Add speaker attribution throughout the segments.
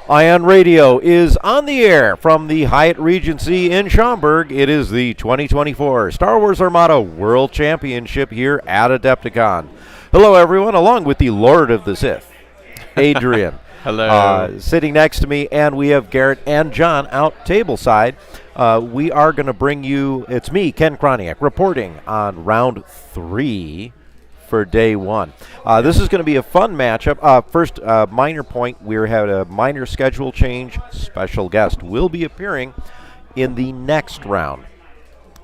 Speaker 1: Ion Radio is on the air from the Hyatt Regency in Schaumburg. It is the 2024 Star Wars Armada World Championship here at AdeptiCon. Hello, everyone, along with the Lord of the Sith, Adrian.
Speaker 2: Hello.
Speaker 1: Sitting next to me, and we have Garrett and John out tableside. We are going to bring you, it's me, Ken Krajniak, reporting on round 3 for day 1. This is going to be a fun matchup. First, minor point, we had a minor schedule change. Special guest will be appearing in the next round.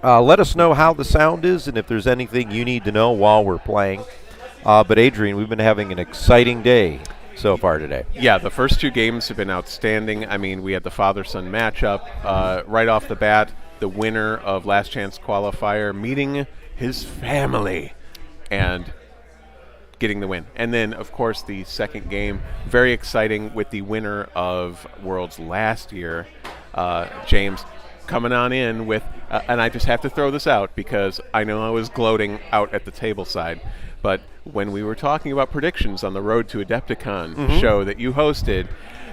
Speaker 1: Let us know how the sound is and if there's anything you need to know while we're playing. But Adrian, we've been having an exciting day so far today.
Speaker 2: Yeah, the first 2 games have been outstanding. I mean, we had the father-son matchup. Right off the bat, the winner of Last Chance Qualifier meeting his family and getting the win. And then, of course, the second game, very exciting with the winner of Worlds last year, James, coming on in with, and I just have to throw this out because I know I was gloating out at the table side, but when we were talking about predictions on the Road to Adepticon show that you hosted,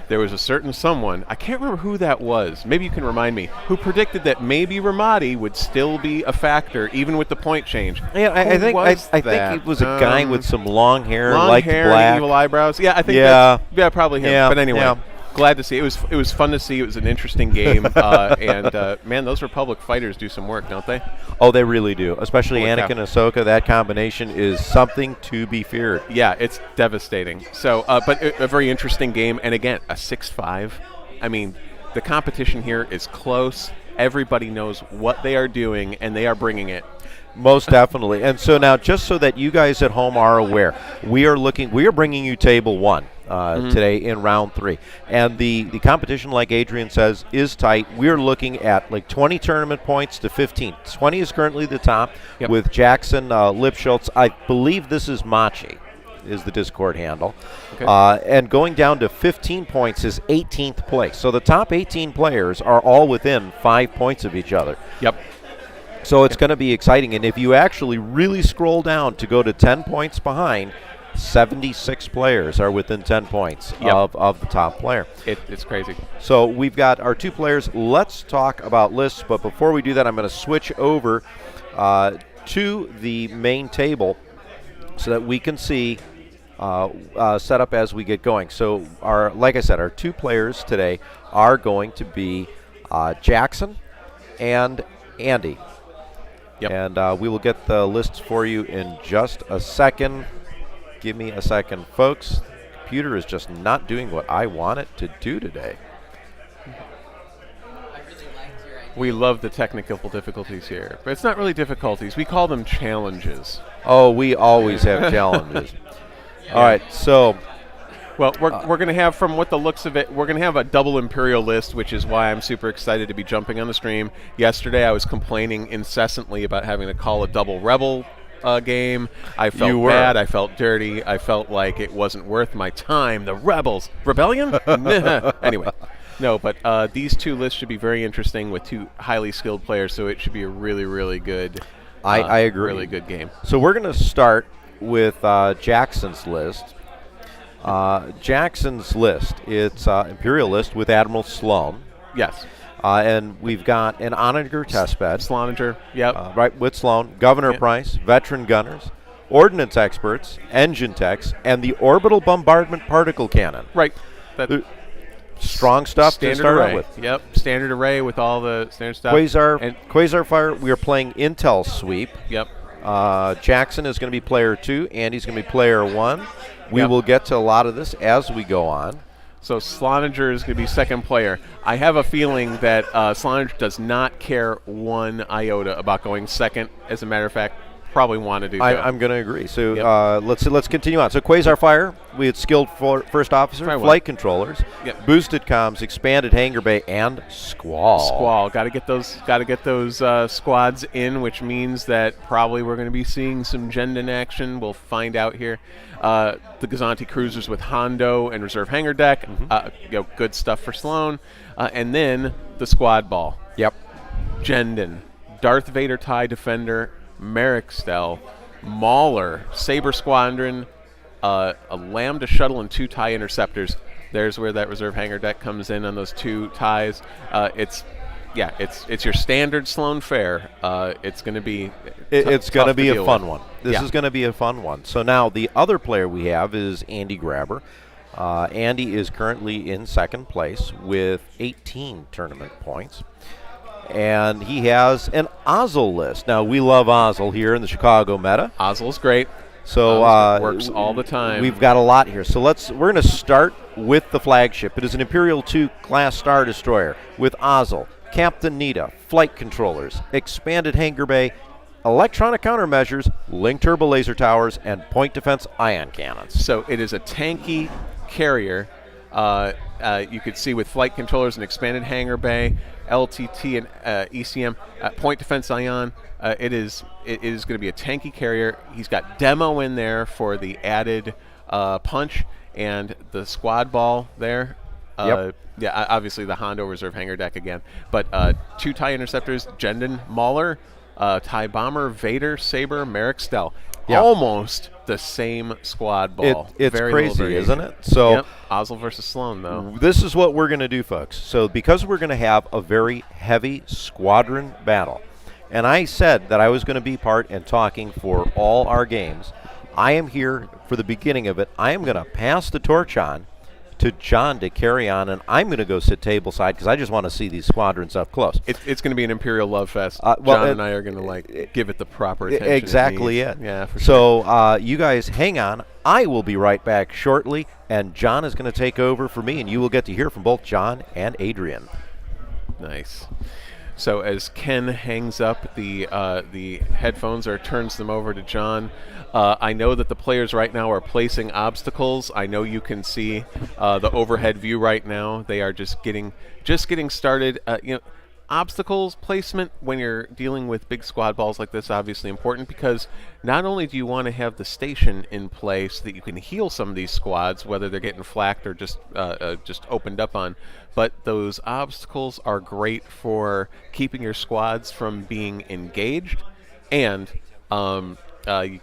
Speaker 2: there was a certain someone, I can't remember who that was, maybe you can remind me, who predicted that maybe Ramadi would still be a factor even with the point change.
Speaker 1: Yeah, I think it was a guy with some long hair, like black,
Speaker 2: evil eyebrows. Yeah, I think probably him.
Speaker 1: Yeah,
Speaker 2: but anyway, glad to see. It was fun to see. It was an interesting game, and man, those Republic fighters do some work, don't they?
Speaker 1: Oh, they really do. Especially Anakin and Ahsoka. That combination is something to be feared.
Speaker 2: Yeah, it's devastating. So, but a very interesting game, and again, a 6-5. I mean, the competition here is close. Everybody knows what they are doing, and they are bringing it.
Speaker 1: Most definitely. And so now, just so that you guys at home are aware, we are bringing you table 1 today in round 3. And the competition, like Adrian says, is tight. We're looking at like 20 tournament points to 15. 20 is currently the top with Jackson, Lipschutz. I believe this is Machi, is the Discord handle. Okay. And going down to 15 points is 18th place. So the top 18 players are all within 5 points of each other.
Speaker 2: Yep.
Speaker 1: So it's going to be exciting. And if you actually really scroll down to go to 10 points behind, 76 players are within 10 points of the top player.
Speaker 2: It's crazy.
Speaker 1: So we've got our 2 players. Let's talk about lists. But before we do that, I'm going to switch over to the main table so that we can see setup as we get going. So like I said, our 2 players today are going to be Jackson and Andy. Yep. And we will get the lists for you in just a second. Give me a second, folks. The computer is just not doing what I want it to do today.
Speaker 2: We love the technical difficulties here, but it's not really difficulties. We call them challenges.
Speaker 1: Oh, we always have challenges. All right, so...
Speaker 2: Well, we're going to have, from what the looks of it, we're going to have a double Imperial list, which is why I'm super excited to be jumping on the stream. Yesterday, I was complaining incessantly about having to call a double Rebel game. I felt bad. I felt dirty. I felt like it wasn't worth my time. The Rebels. Rebellion? Anyway. No, but these 2 lists should be very interesting with 2 highly skilled players, so it should be a really, really good
Speaker 1: I agree.
Speaker 2: Really good game.
Speaker 1: So we're going to start with Jackson's list. Jackson's list, it's Imperial list with Admiral Sloan.
Speaker 2: Yes.
Speaker 1: And we've got an onager testbed.
Speaker 2: Sloaninger, yep.
Speaker 1: Right, with Sloan. Governor Price, veteran gunners, ordnance experts, engine techs, and the orbital bombardment particle cannon.
Speaker 2: Right.
Speaker 1: Strong stuff to start
Speaker 2: array.
Speaker 1: With.
Speaker 2: Yep, standard array with all the standard stuff.
Speaker 1: Quasar fire, we are playing Intel sweep.
Speaker 2: Yep.
Speaker 1: Jackson is going to be player 2. Andy's going to be player 1. We will get to a lot of this as we go on.
Speaker 2: So Sloaninger is going to be second player. I have a feeling that Sloaninger does not care one iota about going second. As a matter of fact, probably want to do so.
Speaker 1: I'm going to agree. So let's continue on. So Quasar Fire, we had skilled first officer, flight controllers, boosted comms, expanded hangar bay, and Squall.
Speaker 2: Got to get those squads in, which means that probably we're going to be seeing some Jendon action. We'll find out here. The Gazanti cruisers with Hondo and reserve hangar deck. Good stuff for Sloan. And then the squad ball.
Speaker 1: Yep.
Speaker 2: Jendon, Darth Vader TIE Defender, Merrick Stell, Mauler, Saber Squadron, a Lambda shuttle, and 2 TIE interceptors. There's where that reserve hangar deck comes in on those 2 ties. It's your standard Sloan fare. It's going to be
Speaker 1: it's going to be a fun
Speaker 2: with.
Speaker 1: one. This is going to be a fun one. So now the other player we have is Andy Grabber. Andy is currently in second place with 18 tournament points. And he has an Ozzel list. Now, we love Ozzel here in the Chicago meta.
Speaker 2: Ozzel's great.
Speaker 1: So
Speaker 2: works all the time.
Speaker 1: We've got a lot here. So we're going to start with the flagship. It is an Imperial II class Star Destroyer with Ozzel, Captain Nita, flight controllers, expanded hangar bay, electronic countermeasures, link turbo laser towers, and point defense ion cannons.
Speaker 2: So it is a tanky carrier. You could see with flight controllers and expanded hangar bay, LTT and ECM, point defense ion. It is going to be a tanky carrier. He's got demo in there for the added punch and the squad ball there.
Speaker 1: Yep.
Speaker 2: Yeah, obviously the Hondo reserve hangar deck again. But 2 TIE interceptors, Jendon, Mauler, TIE Bomber, Vader, Saber, Merrick, Stell.
Speaker 1: Yep.
Speaker 2: Almost the same squad ball.
Speaker 1: It's
Speaker 2: Very
Speaker 1: crazy, isn't it? So
Speaker 2: yep. Ozzel versus Sloan, though.
Speaker 1: This is what we're going to do, folks. So because we're going to have a very heavy squadron battle, and I said that I was going to be part and talking for all our games, I am here for the beginning of it. I am going to pass the torch on to John to carry on, and I'm going to go sit tableside because I just want to see these squadrons up close.
Speaker 2: It's going to be an Imperial love fest.
Speaker 1: Well,
Speaker 2: John and I are going to give it the proper attention.
Speaker 1: Exactly it.
Speaker 2: Yeah, for sure.
Speaker 1: So you guys hang on. I will be right back shortly, and John is going to take over for me, and you will get to hear from both John and Adrian.
Speaker 2: Nice. So as Ken hangs up the headphones or turns them over to John, I know that the players right now are placing obstacles. I know you can see the overhead view right now. They are just getting started. Obstacles placement when you're dealing with big squad balls like this obviously important, because not only do you want to have the station in place so that you can heal some of these squads, whether they're getting flacked or just opened up on, but those obstacles are great for keeping your squads from being engaged, and you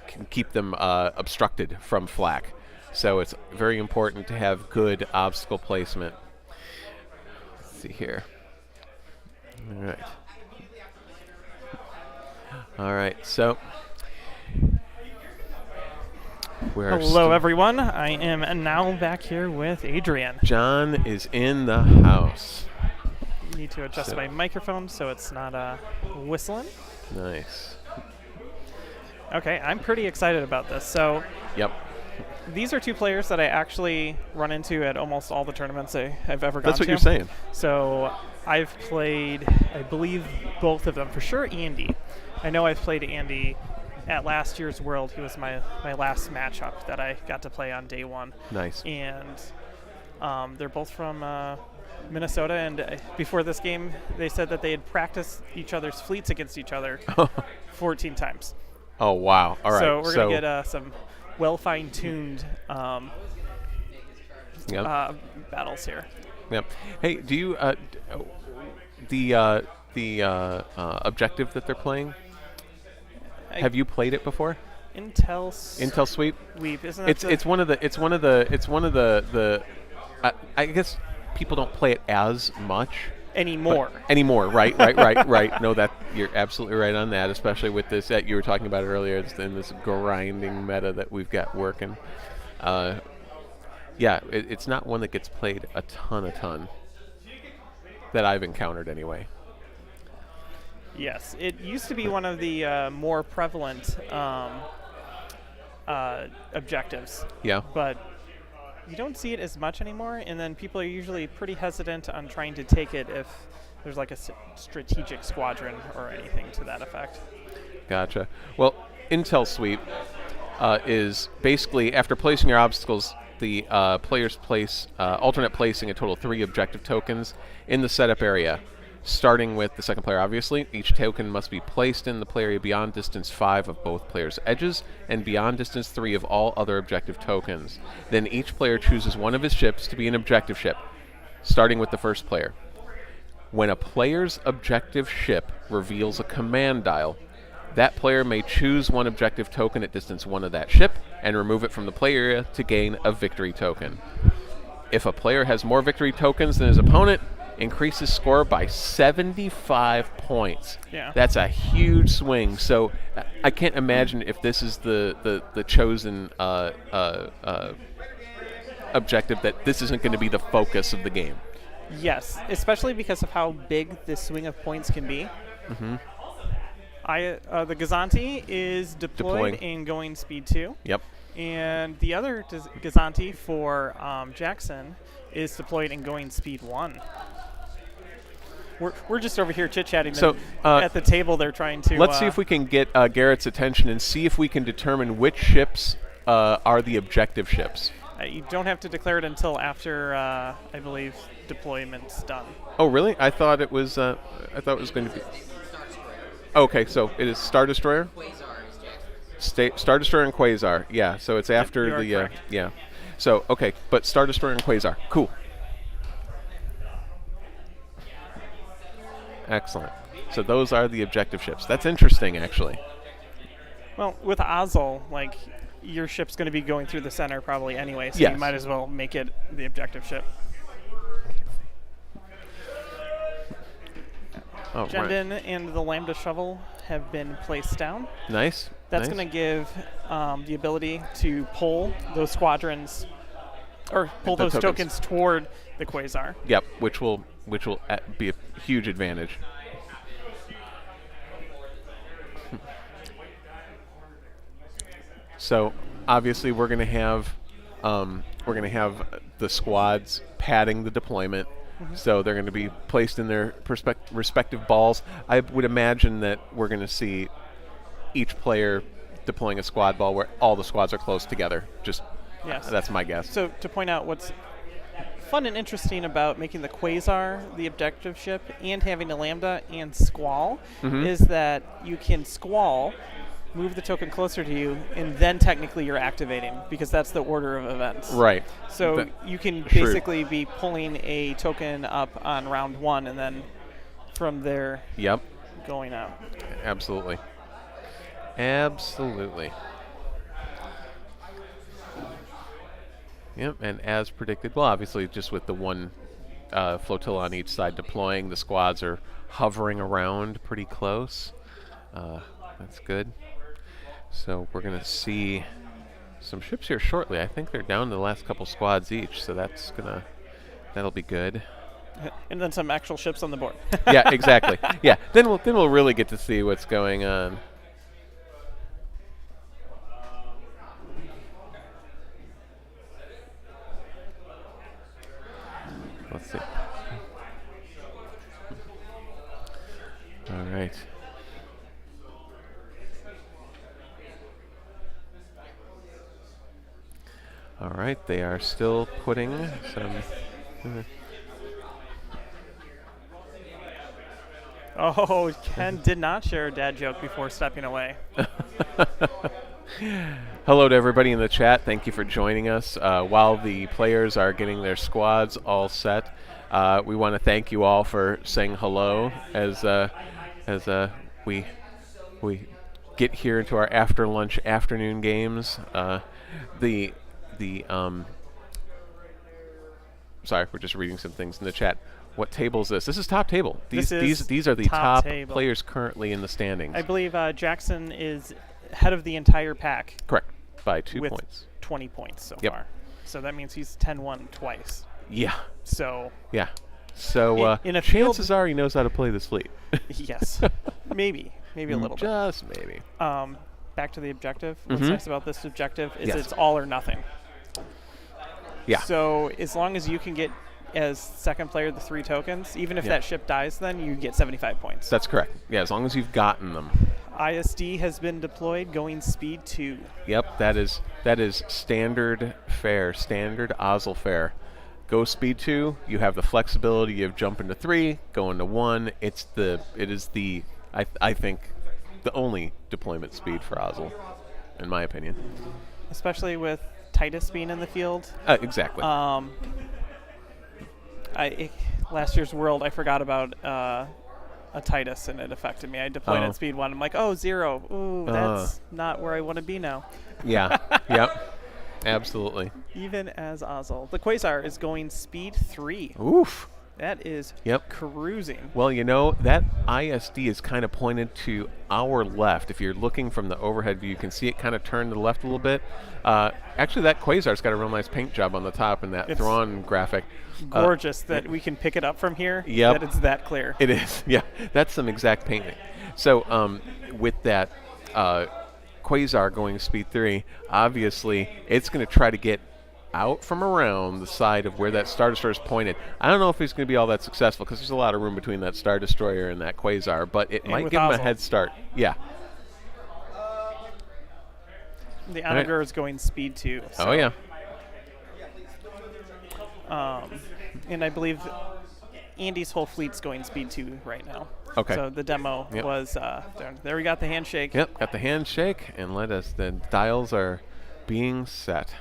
Speaker 2: can keep them obstructed from flak. So it's very important to have good obstacle placement. Let's see here. All right. So,
Speaker 3: hello, everyone. I am now back here with Adrian.
Speaker 2: John is in the house.
Speaker 3: Need to adjust my microphone so it's not whistling.
Speaker 2: Nice.
Speaker 3: Okay, I'm pretty excited about this. So,
Speaker 2: yep.
Speaker 3: These are 2 players that I actually run into at almost all the tournaments I've ever gone to.
Speaker 2: That's what you're saying.
Speaker 3: So I've played, I believe, both of them. For sure, Andy. I know I've played Andy at last year's World. He was my last matchup that I got to play on day 1.
Speaker 2: Nice.
Speaker 3: And they're both from Minnesota. And before this game, they said that they had practiced each other's fleets against each other 14 times.
Speaker 2: Oh, wow. All right.
Speaker 3: So we're going to get some well fine-tuned battles here.
Speaker 2: Yep. Hey, do you the objective that they're playing? Have you played it before?
Speaker 3: Intel
Speaker 2: Sweep.
Speaker 3: Isn't that
Speaker 2: It's one of the. I guess people don't play it as much
Speaker 3: anymore.
Speaker 2: Right. No, that you're absolutely right on that. Especially with this that you were talking about it earlier. It's in this grinding meta that we've got working. Yeah, it's not one that gets played a ton that I've encountered anyway.
Speaker 3: Yes, it used to be one of the more prevalent objectives.
Speaker 2: Yeah.
Speaker 3: But you don't see it as much anymore, and then people are usually pretty hesitant on trying to take it if there's like a strategic squadron or anything to that effect.
Speaker 2: Gotcha. Well, Intel Sweep is basically, after placing your obstacles, the players place alternate placing a total of 3 objective tokens in the setup area. Starting with the second player, obviously, each token must be placed in the play area beyond distance 5 of both players' edges and beyond distance 3 of all other objective tokens. Then each player chooses one of his ships to be an objective ship, starting with the first player. When a player's objective ship reveals a command dial, that player may choose one objective token at distance 1 of that ship and remove it from the play area to gain a victory token. If a player has more victory tokens than his opponent, increase his score by 75 points.
Speaker 3: Yeah.
Speaker 2: That's a huge swing. So I can't imagine if this is the chosen objective that this isn't going to be the focus of the game.
Speaker 3: Yes, especially because of how big this swing of points can be.
Speaker 2: Mm-hmm.
Speaker 3: The Gazanti is deployed in going speed 2.
Speaker 2: Yep.
Speaker 3: And the other Gazanti for Jackson is deployed in going speed 1. We're just over here chit-chatting.
Speaker 2: So
Speaker 3: at the table they're trying to...
Speaker 2: Let's see if we can get Garrett's attention and see if we can determine which ships are the objective ships.
Speaker 3: You don't have to declare it until after, I believe, deployment's done.
Speaker 2: Oh, really? I thought it was going to be... Okay, so it is Star Destroyer? Star Destroyer and Quasar. Yeah, so it's after the... yeah. So, okay, but Star Destroyer and Quasar. Cool. Excellent. So those are the objective ships. That's interesting, actually.
Speaker 3: Well, with Ozzel, like, your ship's going to be going through the center probably anyway, so
Speaker 2: yes.
Speaker 3: you might as well make it the objective ship.
Speaker 2: Oh,
Speaker 3: Jendin
Speaker 2: right.
Speaker 3: and the Lambda Shovel have been placed down.
Speaker 2: Nice.
Speaker 3: That's going to give the ability to pull those squadrons, or pull those tokens toward the Quasar.
Speaker 2: Yep, which will be a huge advantage. So obviously we're going to have the squads padding the deployment. Mm-hmm. So they're going to be placed in their respective balls. I would imagine that we're going to see each player deploying a squad ball where all the squads are close together. Just
Speaker 3: yes.
Speaker 2: That's my guess.
Speaker 3: So to point out what's fun and interesting about making the Quasar the objective ship and having a Lambda and Squall is that you can Squall, move the token closer to you, and then technically you're activating because that's the order of events.
Speaker 2: Right.
Speaker 3: So you can basically be pulling a token up on round 1 and then from there going out.
Speaker 2: Absolutely. Absolutely. Yep, and as predicted, well, obviously just with the one flotilla on each side deploying, the squads are hovering around pretty close. That's good. So we're going to see some ships here shortly. I think they're down to the last couple squads each, so that'll be good.
Speaker 3: And then some actual ships on the board.
Speaker 2: Yeah, exactly. Yeah, then we'll really get to see what's going on. Let's see. All right. All right, they are still putting some...
Speaker 3: Oh, Ken did not share a dad joke before stepping away.
Speaker 2: Hello to everybody in the chat. Thank you for joining us. While the players are getting their squads all set, we want to thank you all for saying hello as we get here into our after lunch afternoon games. Sorry, we're just reading some things in the chat. What table is this? This is top table. These are the top players currently in the standings.
Speaker 3: I believe Jackson is head of the entire pack.
Speaker 2: Correct, by 2
Speaker 3: with
Speaker 2: points.
Speaker 3: 20 points so far. So that means he's 10-1 twice.
Speaker 2: Yeah.
Speaker 3: So.
Speaker 2: Yeah. So
Speaker 3: in a
Speaker 2: chances are he knows how to play this fleet.
Speaker 3: Yes. Maybe a little bit.
Speaker 2: Just maybe.
Speaker 3: Back to the objective. What's nice about this objective is it's all or nothing.
Speaker 2: Yeah.
Speaker 3: So as long as you can get as second player the 3 tokens, even if that ship dies, then you get 75 points.
Speaker 2: That's correct. Yeah, as long as you've gotten them.
Speaker 3: ISD has been deployed going speed 2.
Speaker 2: Yep, that is standard fare, standard Ozzel fare. Go speed 2, you have the flexibility of jumping to 3, going to 1. It is the I think the only deployment speed for Ozzel, in my opinion. Especially
Speaker 3: with Titus being in the field.
Speaker 2: Exactly.
Speaker 3: Last year's World, I forgot about a Titus, and it affected me. I deployed at speed 1. I'm like, 0. Ooh, that's not where I want to be now.
Speaker 2: Yeah. Yep. Absolutely.
Speaker 3: Even as Ozzel. The Quasar is going speed 3.
Speaker 2: Oof.
Speaker 3: That is
Speaker 2: Yep.
Speaker 3: cruising.
Speaker 2: Well, you know, that ISD is kind of pointed to our left. If you're looking from the overhead view, you can see it kind of turn to the left a little bit. Actually, that Quasar's got a real nice paint job on the top in that
Speaker 3: It's
Speaker 2: Thrawn graphic.
Speaker 3: Gorgeous that we can pick it up from here.
Speaker 2: Yep.
Speaker 3: That it's that clear.
Speaker 2: It is, yeah. That's some exact painting. So with that Quasar going speed 3, obviously it's going to try to get out from around the side of where that Star Destroyer is pointed. I don't know if he's going to be all that successful because there's a lot of room between that Star Destroyer and that Quasar, but it might give him a head start. Yeah.
Speaker 3: The onager is going speed 2. So,
Speaker 2: Oh, yeah.
Speaker 3: and I believe Andy's whole fleet's going speed 2 right now.
Speaker 2: Okay.
Speaker 3: So the demo was there. We got the handshake.
Speaker 2: Yep, got the handshake, and the dials are being set.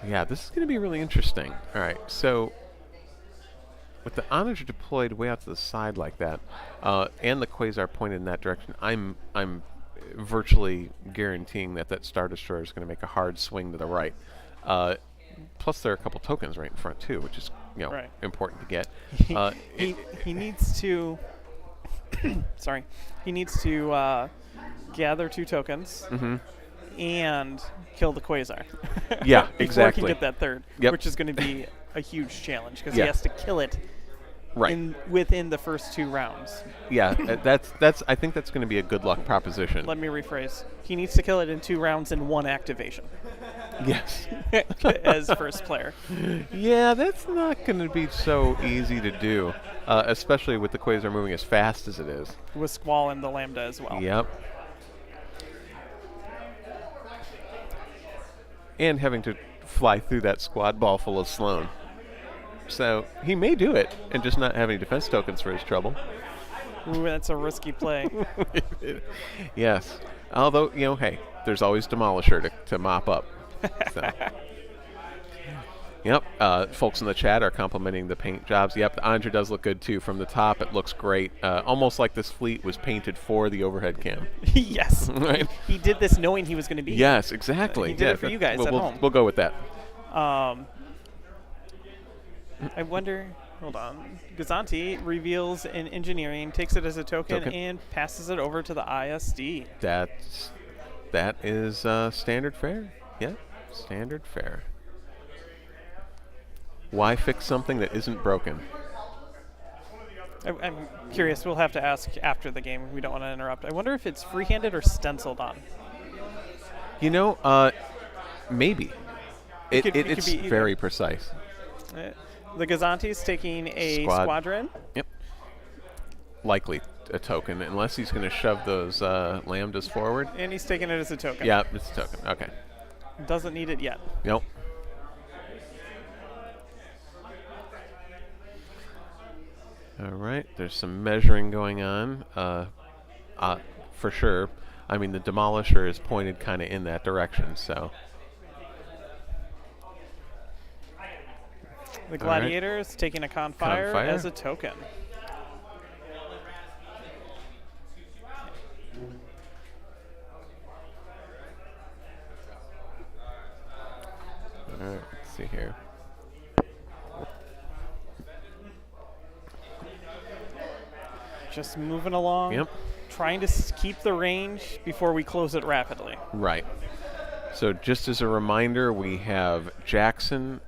Speaker 2: Yeah, this is going to be really interesting. All right, so with the onager deployed way out to the side like that, and the Quasar pointed in that direction, I'm virtually guaranteeing that Star Destroyer is going to make a hard swing to the right. Plus, there are a couple tokens right in front too, which is important to get.
Speaker 3: He needs to. Sorry, he needs to gather 2 tokens. And kill the Quasar.
Speaker 2: Yeah,
Speaker 3: Before
Speaker 2: exactly.
Speaker 3: he can get that third, which is going to be a huge challenge because he has to kill it within the first 2 rounds.
Speaker 2: Yeah, I think that's going to be a good luck proposition.
Speaker 3: Let me rephrase. He needs to kill it in 2 rounds and 1 activation.
Speaker 2: Yes.
Speaker 3: As first player.
Speaker 2: Yeah, that's not going to be so easy to do, especially with the Quasar moving as fast as it is.
Speaker 3: With Squall and the Lambda as well.
Speaker 2: Yep. And having to fly through that squad ball full of Sloan. So he may do it and just not have any defense tokens for his trouble.
Speaker 3: Ooh, that's a risky play.
Speaker 2: Yes. Although, hey, there's always Demolisher to mop up. So. Yep. Folks in the chat are complimenting the paint jobs. Yep, the onager does look good too. From the top, it looks great. Almost like this fleet was painted for the overhead cam.
Speaker 3: Yes.
Speaker 2: Right?
Speaker 3: He did this knowing he was going to be.
Speaker 2: Yes, exactly.
Speaker 3: He did it for you guys at home.
Speaker 2: We'll go with that.
Speaker 3: I wonder. Hold on. Gazanti reveals in engineering, takes it as a token, and passes it over to the ISD.
Speaker 2: That is standard fare. Yeah, standard fare. Why fix something that isn't broken?
Speaker 3: I'm curious. We'll have to ask after the game. We don't want to interrupt. I wonder if it's free-handed or stenciled on.
Speaker 2: Maybe. It's very precise.
Speaker 3: The Gazanti's taking a squadron.
Speaker 2: Yep. Likely a token, unless he's going to shove those lambdas forward.
Speaker 3: And he's taking it as a token.
Speaker 2: Yeah, it's a token. Okay.
Speaker 3: Doesn't need it yet.
Speaker 2: Nope. All right, there's some measuring going on, for sure. I mean, the Demolisher is pointed kind of in that direction, so.
Speaker 3: The Gladiator is taking a Confire as a token.
Speaker 2: All right, let's see here.
Speaker 3: Just moving along.
Speaker 2: Yep.
Speaker 3: Trying to keep the range before we close it rapidly.
Speaker 2: Right. So just as a reminder, we have Jackson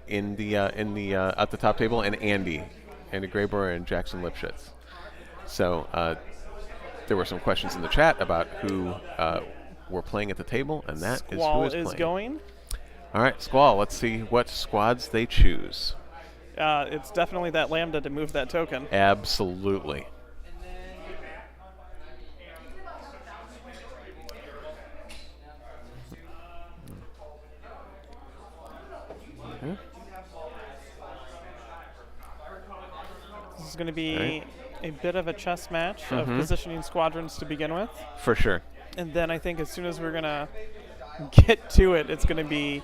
Speaker 2: in the at the top table, and Andy Graber and Jackson Lipschutz. So there were some questions in the chat about who were playing at the table, and that
Speaker 3: Squall
Speaker 2: is who is playing.
Speaker 3: going.
Speaker 2: All right, Squall. Let's see what squads they choose.
Speaker 3: It's definitely that Lambda to move that token.
Speaker 2: Absolutely.
Speaker 3: This is going to be a bit of a chess match of positioning squadrons to begin with.
Speaker 2: For sure.
Speaker 3: And then I think as soon as we're going to get to it, it's going to be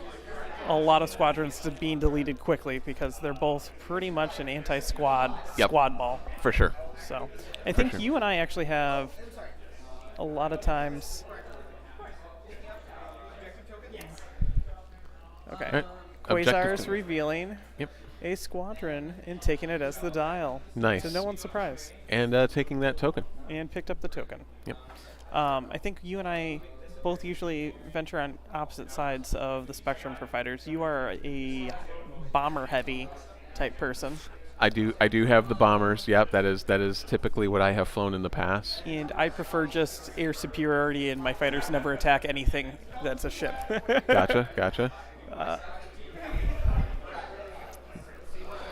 Speaker 3: a lot of squadrons being deleted quickly because they're both pretty much an anti-squad squad ball.
Speaker 2: For sure.
Speaker 3: So I think you and I actually have a lot of times. Okay.
Speaker 2: All right.
Speaker 3: Quasar is
Speaker 2: Objective.
Speaker 3: revealing
Speaker 2: Yep.
Speaker 3: a squadron and taking it as the dial.
Speaker 2: Nice.
Speaker 3: To no one's surprise.
Speaker 2: And taking that token.
Speaker 3: And picked up the token.
Speaker 2: Yep.
Speaker 3: I think you and I both usually venture on opposite sides of the spectrum for fighters. You are a bomber-heavy type person.
Speaker 2: I do have the bombers. Yep, that is typically what I have flown in the past.
Speaker 3: And I prefer just air superiority, and my fighters never attack anything that's a ship.
Speaker 2: Gotcha.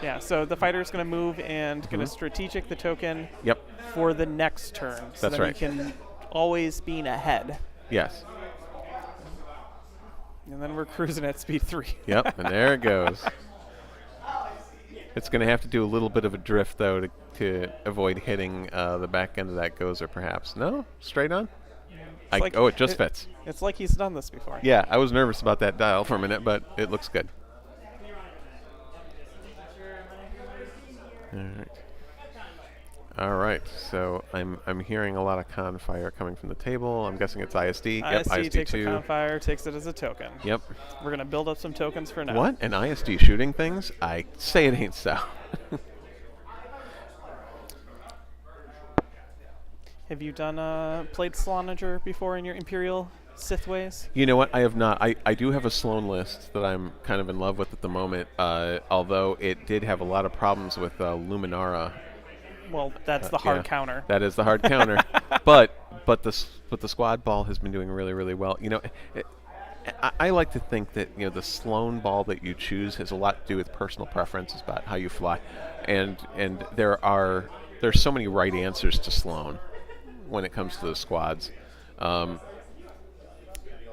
Speaker 3: Yeah, so the fighter's going to move and going to strategic the token
Speaker 2: Yep.
Speaker 3: for the next turn. So
Speaker 2: That's
Speaker 3: that
Speaker 2: right.
Speaker 3: he can always be ahead.
Speaker 2: Yes.
Speaker 3: And then we're cruising at speed 3.
Speaker 2: Yep, and there it goes. It's going to have to do a little bit of a drift, though, to avoid hitting the back end of that gozer, perhaps. No? Straight on? It just fits.
Speaker 3: It's like he's done this before.
Speaker 2: Yeah, I was nervous about that dial for a minute, but it looks good. All right. So I'm hearing a lot of con fire coming from the table. I'm guessing it's ISD.
Speaker 3: ISD
Speaker 2: Yep,
Speaker 3: takes
Speaker 2: ISD2.
Speaker 3: a confire, takes it as a token.
Speaker 2: Yep.
Speaker 3: We're going to build up some tokens for now.
Speaker 2: What? An ISD shooting things? I say it ain't so.
Speaker 3: Have you done played Slonager before in your Imperial Sith ways?
Speaker 2: You know what? I have not. I do have a Sloan list that I'm kind of in love with at the moment, although it did have a lot of problems with Luminara.
Speaker 3: Well, that's the hard
Speaker 2: Yeah,
Speaker 3: counter.
Speaker 2: That is the hard counter. But the squad ball has been doing really, really well. You know, I like to think that the Sloan ball that you choose has a lot to do with personal preferences about how you fly, and there's so many right answers to Sloan when it comes to the squads.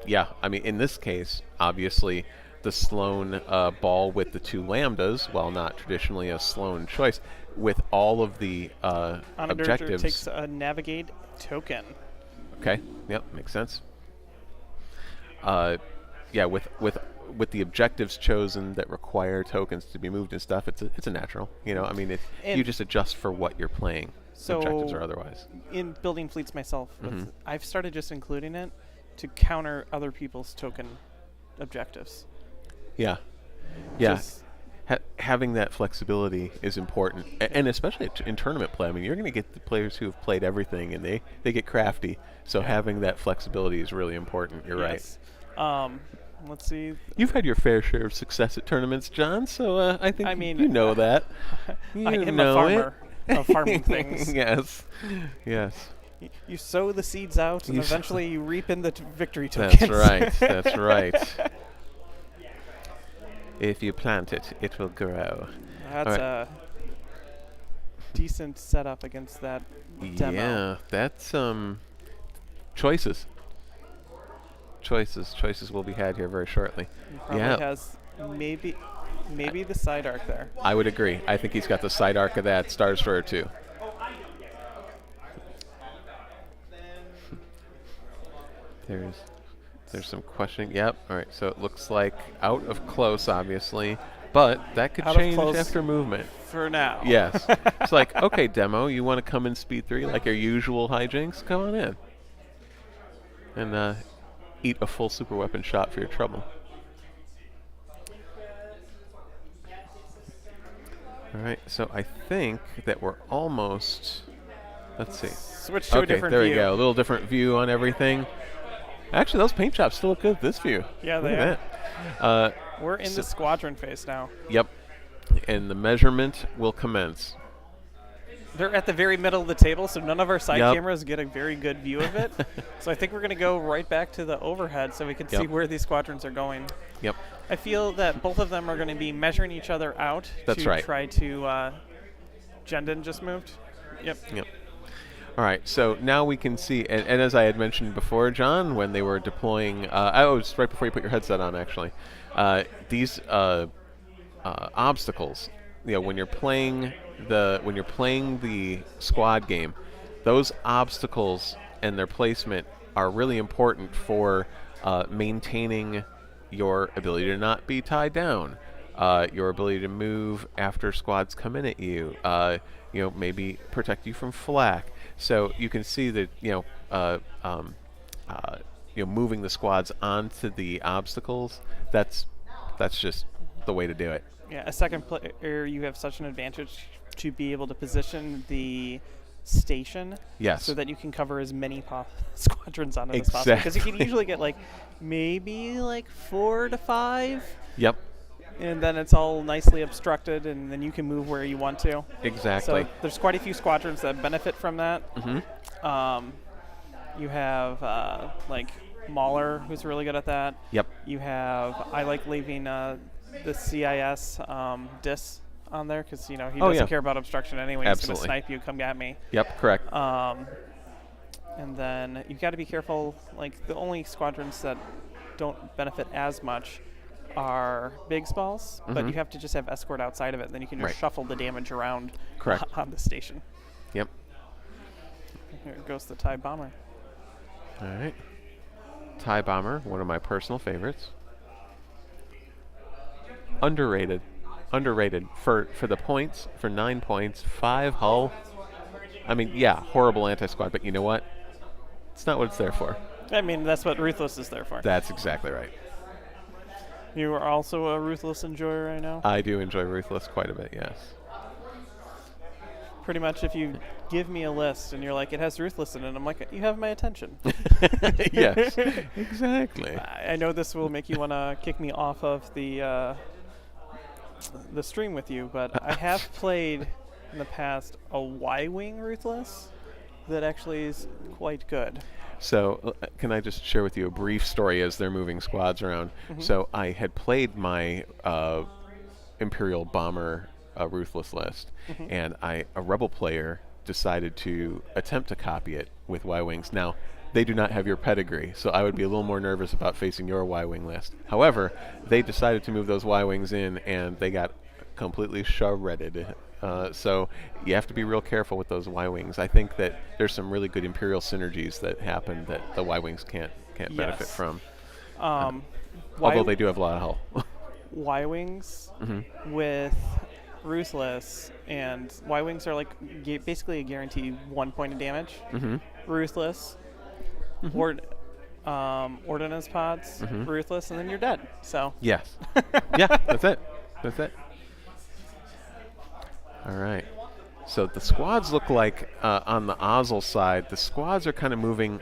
Speaker 2: Yeah, I mean, in this case, obviously, the Sloan ball with the 2 lambdas, while not traditionally a Sloan choice, with all of the objectives.
Speaker 3: Takes a navigate token.
Speaker 2: Okay, yep, makes sense. Yeah, with the objectives chosen that require tokens to be moved and stuff, it's a natural. I mean, you just adjust for what you're playing,
Speaker 3: So
Speaker 2: objectives or otherwise.
Speaker 3: In building fleets myself, I've started just including it to counter other people's token objectives.
Speaker 2: Yeah. Having that flexibility is important, and especially in tournament play. I mean, you're going to get the players who have played everything, and they get crafty. So having that flexibility is really important. You're
Speaker 3: right. Let's see.
Speaker 2: You've had your fair share of success at tournaments, John. So I think you know that. You
Speaker 3: I am
Speaker 2: know
Speaker 3: a farmer of farming things.
Speaker 2: Yes.
Speaker 3: You sow the seeds out, and eventually you reap in the victory tokens.
Speaker 2: That's right. If you plant it, it will grow.
Speaker 3: That's a decent setup against that demo.
Speaker 2: Yeah, that's choices. Choices will be had here very shortly.
Speaker 3: He probably has maybe the side arc there.
Speaker 2: I would agree. I think he's got the side arc of that Star Destroyer too. There's some questioning. Yep. All right. So it looks like out of close, obviously, but that could change after movement.
Speaker 3: For now.
Speaker 2: Yes. It's like, okay, demo, you want to come in speed 3 like your usual hijinks? Come on in. And eat a full super weapon shot for your trouble. All right. So I think that we're almost. Let's see.
Speaker 3: Switch to a different view.
Speaker 2: There we go. A little different view on everything. Actually, those paint jobs still look good. This view.
Speaker 3: Yeah,
Speaker 2: look
Speaker 3: they
Speaker 2: at
Speaker 3: are.
Speaker 2: That.
Speaker 3: We're in the squadron phase now.
Speaker 2: Yep. And the measurement will commence.
Speaker 3: They're at the very middle of the table, so none of our side cameras get a very good view of it. So I think we're going to go right back to the overhead so we can see where these squadrons are going.
Speaker 2: Yep.
Speaker 3: I feel that both of them are going to be measuring each other out
Speaker 2: to
Speaker 3: try to... Jendon just moved. Yep.
Speaker 2: All right, so now we can see, and as I had mentioned before, John, when they were deploying, it was right before you put your headset on, actually. These obstacles, when you're playing the squad game, those obstacles and their placement are really important for maintaining your ability to not be tied down, your ability to move after squads come in at you, maybe protect you from flak. So you can see that moving the squads onto the obstacles. That's just the way to do it.
Speaker 3: Yeah, a second player, you have such an advantage to be able to position the station,
Speaker 2: Yes.
Speaker 3: so that you can cover as many squadrons on it as possible. Because you can usually get maybe 4 to 5.
Speaker 2: Yep.
Speaker 3: And then it's all nicely obstructed, and then you can move where you want to.
Speaker 2: Exactly.
Speaker 3: So there's quite a few squadrons that benefit from that.
Speaker 2: Mm-hmm.
Speaker 3: You have Mahler, who's really good at that.
Speaker 2: Yep.
Speaker 3: You have, I like leaving the CIS Dis on there because he doesn't care about obstruction anyway.
Speaker 2: Absolutely.
Speaker 3: He's going to snipe you, come at me.
Speaker 2: Yep. Correct.
Speaker 3: And then you've got to be careful. The only squadrons that don't benefit as much are big spalls, but you have to just have escort outside of it, and then you can just shuffle the damage around on the station.
Speaker 2: Yep.
Speaker 3: Here goes the TIE Bomber.
Speaker 2: All right. TIE Bomber, one of my personal favorites. Underrated for the points, for 9 points, 5 hull. I mean, yeah, horrible anti-squad, but you know what? It's not what it's there for.
Speaker 3: I mean, that's what Ruthless is there for.
Speaker 2: That's exactly right.
Speaker 3: You are also a Ruthless enjoyer right now?
Speaker 2: I do enjoy Ruthless quite a bit, yes.
Speaker 3: Pretty much if you give me a list and you're like, it has Ruthless in it, I'm like, you have my attention.
Speaker 2: Yes, exactly.
Speaker 3: I know this will make you want to kick me off of the stream with you, but I have played in the past a Y-Wing Ruthless that actually is quite good.
Speaker 2: So can I just share with you a brief story as they're moving squads around? Mm-hmm. So I had played my Imperial Bomber Ruthless list, and a Rebel player decided to attempt to copy it with Y-Wings. Now, they do not have your pedigree, so I would be a little more nervous about facing your Y-Wing list. However, they decided to move those Y-Wings in, and they got completely shredded. So you have to be real careful with those Y-Wings. I think that there's some really good Imperial synergies that happen that the Y-Wings can't benefit from. Although they do have a lot of hull.
Speaker 3: Y-Wings with Ruthless, and Y-Wings are basically a guaranteed 1 point of damage. Ruthless, ordnance pods, Ruthless, and then you're dead. So
Speaker 2: yes, yeah, that's it. All right. So the squads look like on the Ozzel side, the squads are kind of moving.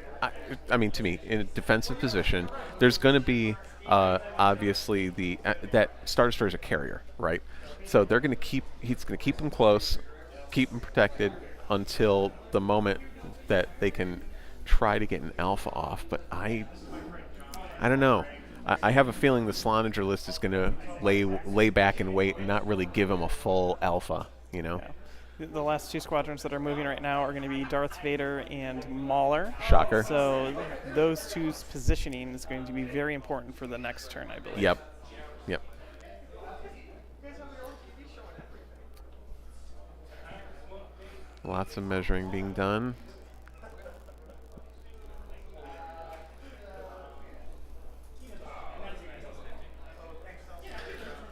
Speaker 2: I mean, to me, in a defensive position. There's going to be obviously that Star Destroyer is a carrier, right? So they're going to keep. He's going to keep them close, keep them protected until the moment that they can try to get an alpha off. But I don't know. I have a feeling the Sloninger list is going to lay back and wait and not really give him a full alpha. Yeah.
Speaker 3: The last two squadrons that are moving right now are going to be Darth Vader and Mahler.
Speaker 2: Shocker.
Speaker 3: So those two's positioning is going to be very important for the next turn, I believe.
Speaker 2: Yep. Lots of measuring being done.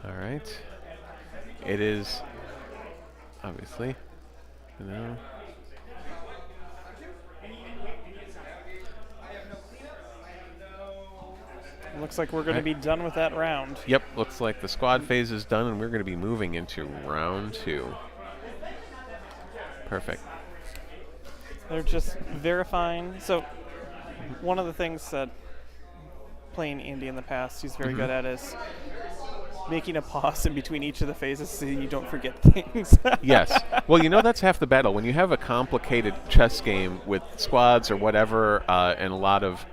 Speaker 2: All right. It is obviously,
Speaker 3: Looks like we're going to be done with that round.
Speaker 2: Yep, looks like the squad phase is done, and we're going to be moving into round 2. Perfect.
Speaker 3: They're just verifying. So one of the things that playing Andy in the past he's very good at is making a pause in between each of the phases so you don't forget things.
Speaker 2: Yes. Well, that's half the battle. When you have a complicated chess game with squads or whatever, and a lot of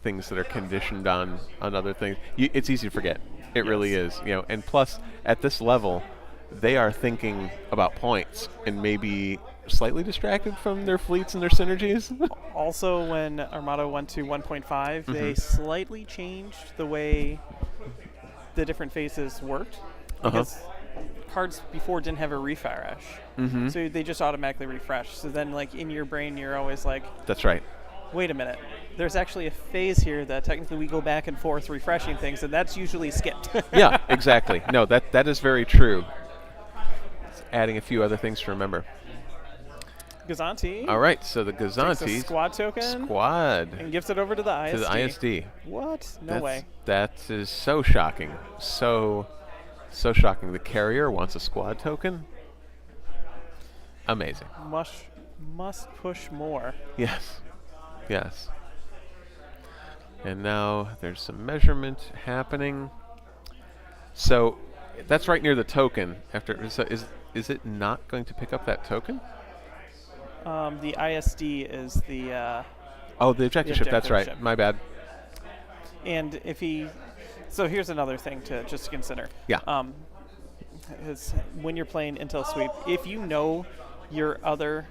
Speaker 2: things that are conditioned on other things, it's easy to forget. It really is. And plus, at this level, they are thinking about points and maybe slightly distracted from their fleets and their synergies.
Speaker 3: Also, when Armada went to 1.5, they slightly changed the way the different phases worked. Because cards before didn't have a refresh. So they just automatically refresh. So then, in your brain, you're always like,
Speaker 2: that's right.
Speaker 3: Wait a minute. There's actually a phase here that technically we go back and forth refreshing things, and that's usually skipped.
Speaker 2: Yeah, exactly. No, that is very true. Adding a few other things to remember.
Speaker 3: Gazanti.
Speaker 2: All right, so the
Speaker 3: Takes a
Speaker 2: Gazanti
Speaker 3: squad token.
Speaker 2: Squad
Speaker 3: And gives it over to the ISD.
Speaker 2: to the ISD.
Speaker 3: What? No way.
Speaker 2: That is so shocking. So shocking. The carrier wants a squad token. Amazing.
Speaker 3: Must push more.
Speaker 2: Yes. Yes. And now there's some measurement happening. So that's right near the token. After so is it not going to pick up that token?
Speaker 3: The ISD is the.
Speaker 2: Oh, the objective ship. That's right.
Speaker 3: ship.
Speaker 2: My bad.
Speaker 3: And if he, so here's another thing to just consider.
Speaker 2: Yeah.
Speaker 3: Is when you're playing Intel Sweep, if you know your other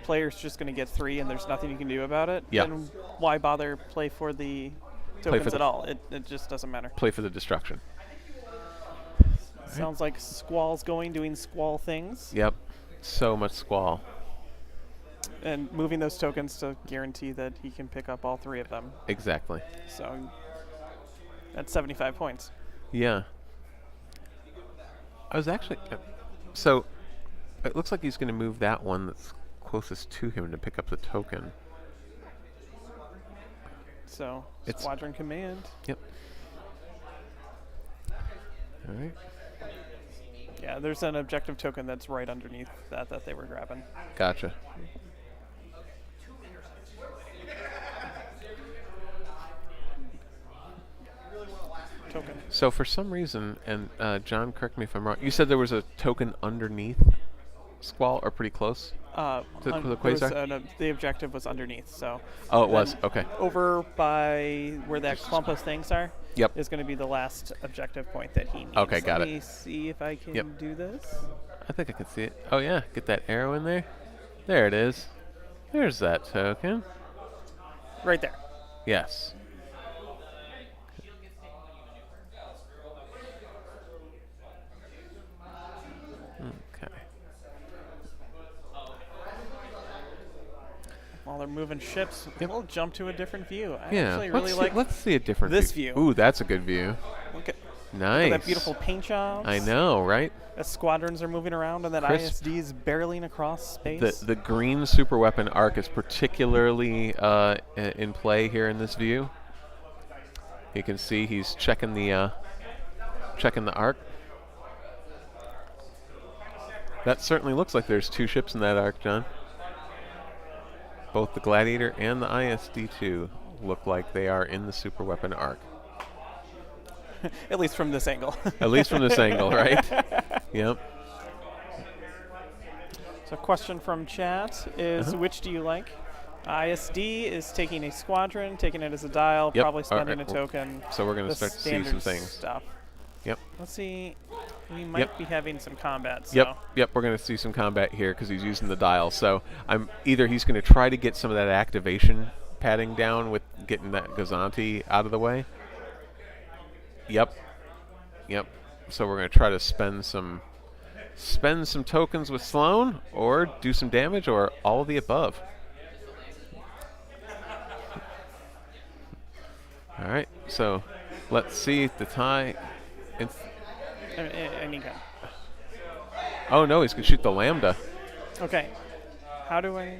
Speaker 3: player's just going to get 3 and there's nothing you can do about it,
Speaker 2: Yeah.
Speaker 3: then why bother play for the tokens at all? It just doesn't matter.
Speaker 2: Play for the destruction.
Speaker 3: Sounds like Squall's doing Squall things.
Speaker 2: Yep. So much squall.
Speaker 3: And moving those tokens to guarantee that he can pick up all 3 of them.
Speaker 2: Exactly.
Speaker 3: So that's 75 points.
Speaker 2: Yeah. I was actually... so it looks like he's going to move that one that's closest to him to pick up the token.
Speaker 3: So
Speaker 2: It's-
Speaker 3: Squadron Command.
Speaker 2: Yep. All right.
Speaker 3: Yeah, there's an objective token that's right underneath that they were grabbing.
Speaker 2: Gotcha.
Speaker 3: Token.
Speaker 2: So for some reason, and John, correct me if I'm wrong, you said there was a token underneath Squall, or pretty close? To the
Speaker 3: there was
Speaker 2: Quasar?
Speaker 3: the objective was underneath, so.
Speaker 2: Oh, it
Speaker 3: then
Speaker 2: was. Okay.
Speaker 3: Over by where that clump of things are.
Speaker 2: Yep.
Speaker 3: Is going to be the last objective point that he needs.
Speaker 2: Okay, got it.
Speaker 3: Let me see if I can do this.
Speaker 2: I think I can see it. Oh, yeah. Get that arrow in there. There it is. There's that token.
Speaker 3: Right there.
Speaker 2: Yes. Okay.
Speaker 3: While they're moving ships, we'll jump to a different view. I
Speaker 2: Yeah.
Speaker 3: actually really
Speaker 2: let's
Speaker 3: like
Speaker 2: see, let's see a different
Speaker 3: this
Speaker 2: view.
Speaker 3: view.
Speaker 2: Ooh, that's a good view.
Speaker 3: Look at
Speaker 2: Nice.
Speaker 3: that beautiful paint jobs.
Speaker 2: I know, right?
Speaker 3: As squadrons are moving around and that
Speaker 2: Crisp.
Speaker 3: ISD is barreling across space.
Speaker 2: The green super weapon arc is particularly in play here in this view. You can see he's checking the arc. That certainly looks like there's 2 ships in that arc, John. Both the Gladiator and the ISD-2 look like they are in the super weapon arc.
Speaker 3: At least from this angle.
Speaker 2: At least from this angle, right? Yep.
Speaker 3: So question from chat is, which do you like? ISD is taking a squadron, taking it as a dial,
Speaker 2: Yep.
Speaker 3: probably spending
Speaker 2: Alright,
Speaker 3: a token.
Speaker 2: So we're going to
Speaker 3: the
Speaker 2: start to see some
Speaker 3: standard
Speaker 2: things.
Speaker 3: Stuff.
Speaker 2: Yep.
Speaker 3: Let's see. We might be having some combat. So.
Speaker 2: Yep, we're going to see some combat here because he's using the dial. So he's going to try to get some of that activation padding down with getting that Gazanti out of the way. Yep. So we're going to try to spend some tokens with Sloan, or do some damage, or all of the above. All right, so let's see the tie.
Speaker 3: Any gun.
Speaker 2: Oh no, he's going to shoot the Lambda.
Speaker 3: Okay. How do I?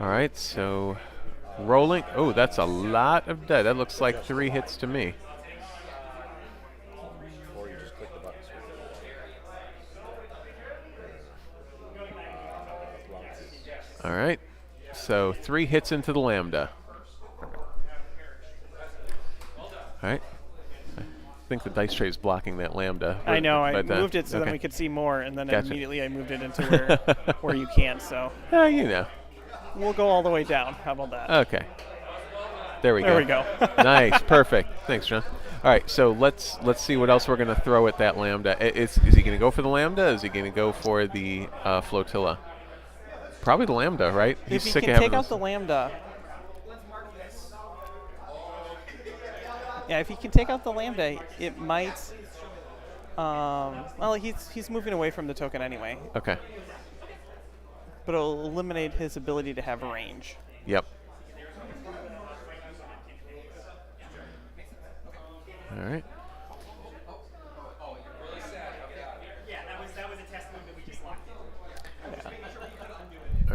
Speaker 2: All right, so rolling. Oh, that's a lot of dead. That looks like 3 hits to me.
Speaker 1: Or you just click the button.
Speaker 2: All right, so 3 hits into the Lambda. All right. I think the dice tray is blocking that Lambda.
Speaker 3: I know. I
Speaker 2: but,
Speaker 3: moved it so
Speaker 2: okay.
Speaker 3: then we could see more, and then
Speaker 2: Gotcha.
Speaker 3: immediately I moved it into where you can't. So
Speaker 2: You know.
Speaker 3: we'll go all the way down. How about that?
Speaker 2: Okay. There we go.
Speaker 3: There we go.
Speaker 2: Nice. Perfect. Thanks, John. All right, so let's see what else we're going to throw at that Lambda. Is he going to go for the Lambda? Is he going to go for the flotilla? Probably the Lambda, right?
Speaker 3: If
Speaker 2: He's
Speaker 3: he
Speaker 2: sick
Speaker 3: can
Speaker 2: of having
Speaker 3: take out
Speaker 2: this.
Speaker 3: the Lambda. Yeah, if he can take out the Lambda, it might. Well, he's moving away from the token anyway,
Speaker 2: Okay.
Speaker 3: but it'll eliminate his ability to have range.
Speaker 2: Yep. All right.
Speaker 4: Yeah, that was a test move that we just locked in.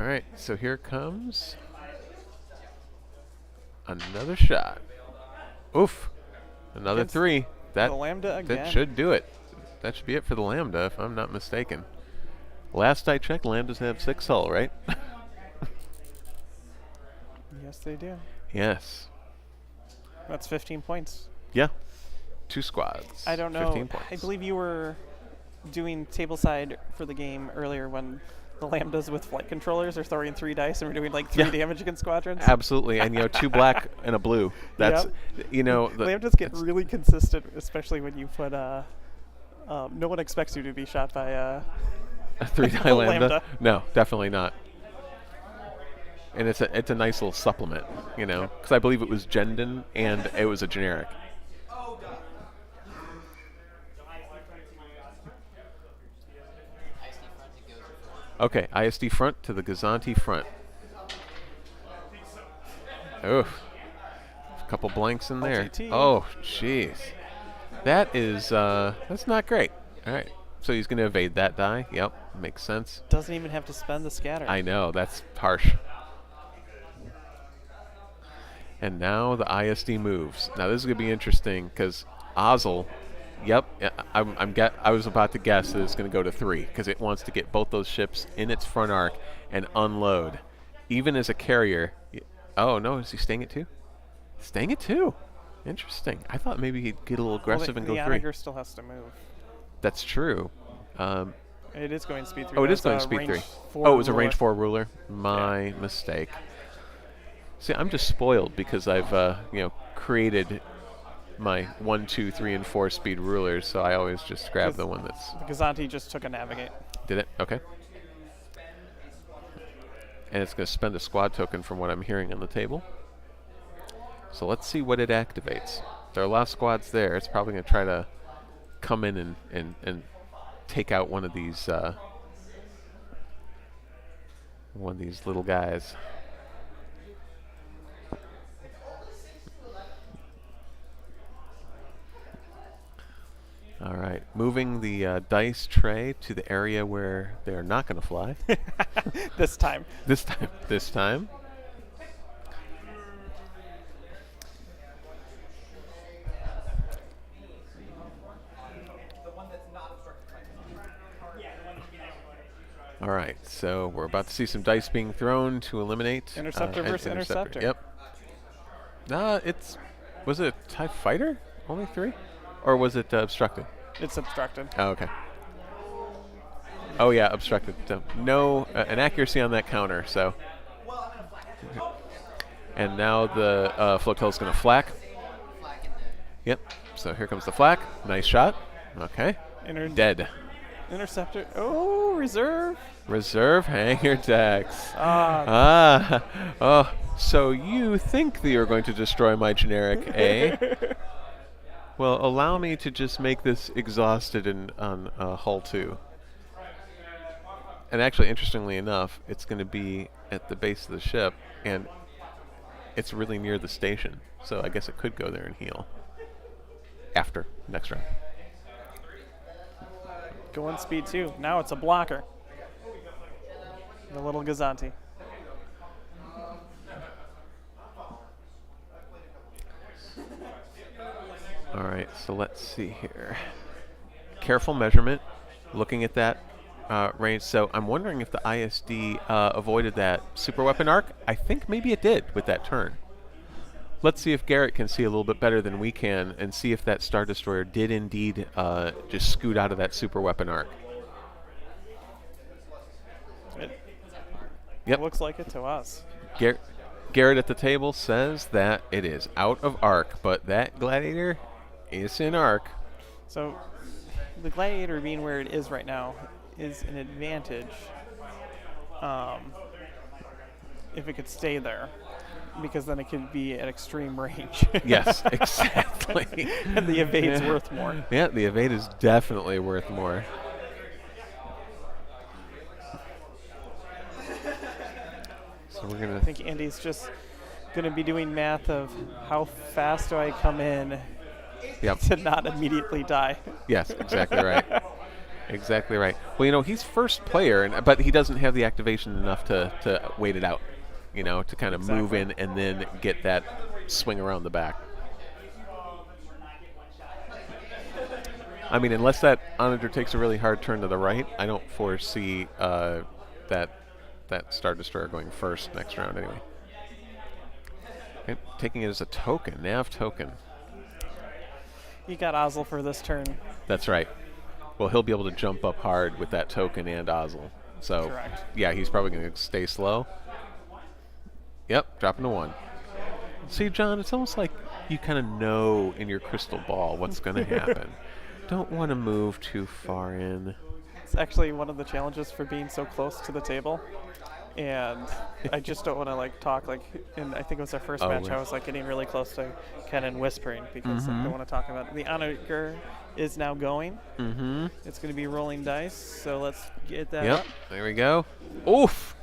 Speaker 2: All right, so here comes another shot. Oof. Another
Speaker 3: Against
Speaker 2: 3.
Speaker 3: the Lambda again.
Speaker 2: That should do it. That should be it for the Lambda, if I'm not mistaken. Last I checked, Lambdas have 6 hull, right?
Speaker 3: Yes, they do.
Speaker 2: Yes.
Speaker 3: That's 15 points.
Speaker 2: Yeah. 2 squads.
Speaker 3: I don't know.
Speaker 2: 15 points.
Speaker 3: I believe you were doing tableside for the game earlier when the Lambdas with flight controllers are throwing 3 dice and we're doing like 3 damage against squadrons.
Speaker 2: Absolutely, and 2 black and a blue. That's the
Speaker 3: Lambdas get really consistent, especially when you put no one expects you to be shot by
Speaker 2: a 3-die Lambda. No, definitely not. And it's a nice little supplement, because I believe it was Gendon and it was a generic. Okay, ISD front to the Gazanti front. Oof. A couple blanks in there.
Speaker 3: LTT.
Speaker 2: Oh, jeez. That is, that's not great. All right, so he's going to evade that die. Yep, makes sense.
Speaker 3: Doesn't even have to spend the scatter.
Speaker 2: I know, that's harsh. And now the ISD moves. Now this is going to be interesting because Ozzel, I was about to guess that it's going to go to 3 because it wants to get both those ships in its front arc and unload. Even as a carrier. Oh, no, is he staying at 2? Staying at 2. Interesting. I thought maybe he'd get a little aggressive and go 3.
Speaker 3: The onager still has to move.
Speaker 2: That's true.
Speaker 3: It is going speed 3.
Speaker 2: Oh, it is going speed 3. Oh, it was a range 4 ruler. My mistake. See, I'm just spoiled because I've created my 1, 2, 3, and 4 speed rulers, so I always just grab the one that's...
Speaker 3: The Gazanti just took a navigate.
Speaker 2: Did it? Okay. And it's going to spend a squad token from what I'm hearing on the table. So let's see what it activates. There are a lot of squads there. It's probably going to try to come in and take out one of these little guys. All right, moving the dice tray to the area where they're not going to fly.
Speaker 3: This time.
Speaker 2: This time. All right, so we're about to see some dice being thrown to eliminate.
Speaker 3: Interceptor versus interceptor.
Speaker 2: Yep. Was it a TIE fighter? Only 3? Or was it obstructed?
Speaker 3: It's obstructed.
Speaker 2: Oh, okay. Oh, yeah, obstructed. So no, an accuracy on that counter, so. And now the flotilla is going to flak. Yep, so here comes the flak. Nice shot. Okay. Dead.
Speaker 3: Interceptor. Oh, reserve.
Speaker 2: Reserve hangar decks. Oh, so you think that you're going to destroy my generic, eh? Well, allow me to just make this exhausted on hull 2. And actually, interestingly enough, it's going to be at the base of the ship, and it's really near the station. So I guess it could go there and heal after next round.
Speaker 3: Going speed 2. Now it's a blocker. The little Gazanti.
Speaker 2: All right, so let's see here. Careful measurement, looking at that range. So I'm wondering if the ISD avoided that super weapon arc. I think maybe it did with that turn. Let's see if Garrett can see a little bit better than we can and see if that Star Destroyer did indeed just scoot out of that super weapon arc.
Speaker 3: It looks like it to us.
Speaker 2: Garrett at the table says that it is out of arc, but that Gladiator is in arc.
Speaker 3: So the Gladiator being where it is right now is an advantage if it could stay there, because then it could be at extreme range.
Speaker 2: Yes, exactly.
Speaker 3: And the evade's worth more.
Speaker 2: Yeah, the evade is definitely worth more. So we're gonna.
Speaker 3: I think Andy's just going to be doing math of how fast do I come in to not immediately die.
Speaker 2: Yes, exactly right. Exactly right. Well, he's first player, but he doesn't have the activation enough to wait it out, to kind of move in and then get that swing around the back. I mean, unless that onager takes a really hard turn to the right, I don't foresee that Star Destroyer going first next round anyway. Okay, taking it as a token, nav token.
Speaker 3: You got Ozzel for this turn.
Speaker 2: That's right. Well, he'll be able to jump up hard with that token and Ozzel. So,
Speaker 3: Correct.
Speaker 2: Yeah, he's probably going to stay slow. Yep, dropping to 1. See, John, it's almost like you kind of know in your crystal ball what's going to happen. Don't want to move too far in.
Speaker 3: It's actually one of the challenges for being so close to the table. And I just don't want to talk and I think it was our first match.
Speaker 2: Right.
Speaker 3: I was getting really close to Ken and whispering because I don't want to talk about it. The onager is now going.
Speaker 2: Mm-hmm.
Speaker 3: It's going to be rolling dice, so let's get that
Speaker 2: Yep,
Speaker 3: up.
Speaker 2: there we go. Oof,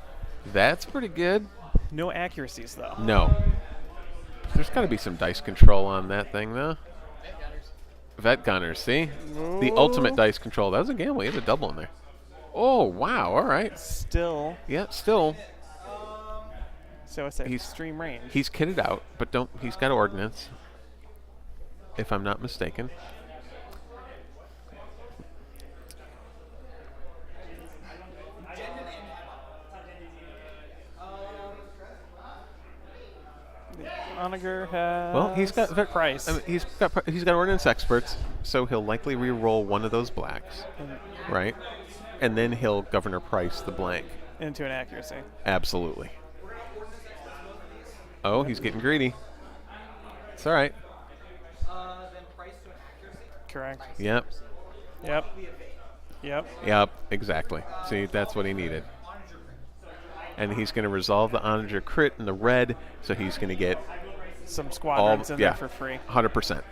Speaker 2: that's pretty good.
Speaker 3: No accuracies though.
Speaker 2: No. There's got to be some dice control on that thing, though. Vet Gunners, see? The ultimate dice control. That was a gamble. He had a double in there. Oh, wow. All right.
Speaker 3: Still.
Speaker 2: Yeah, still.
Speaker 3: So I say extreme range.
Speaker 2: He's kitted out, but he's got ordnance, if I'm not mistaken.
Speaker 3: Onager has.
Speaker 2: Well, he's got
Speaker 3: price.
Speaker 2: I mean, he's got ordnance experts, so he'll likely re-roll one of those blacks, right? And then he'll Governor Price the blank.
Speaker 3: Into an accuracy.
Speaker 2: Absolutely. Oh, he's getting greedy. It's all right.
Speaker 3: Correct.
Speaker 2: Yep.
Speaker 3: Yep.
Speaker 2: Exactly. See, that's what he needed. And he's going to resolve the onager crit in the red, so he's going to get
Speaker 3: some squadrons in there for free.
Speaker 2: 100%.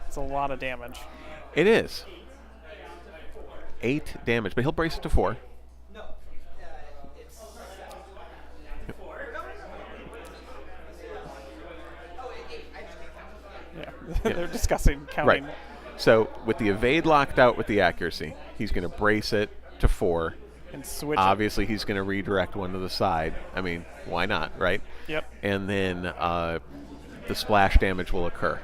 Speaker 3: It's a lot of damage.
Speaker 2: It is. 8 damage, but he'll brace it to 4.
Speaker 3: Yeah, they're discussing counting.
Speaker 2: Right. So with the evade locked out with the accuracy, he's going to brace it to 4.
Speaker 3: And switch.
Speaker 2: Obviously, he's going to redirect one to the side. I mean, why not, right?
Speaker 3: Yep.
Speaker 2: And then the splash damage will occur.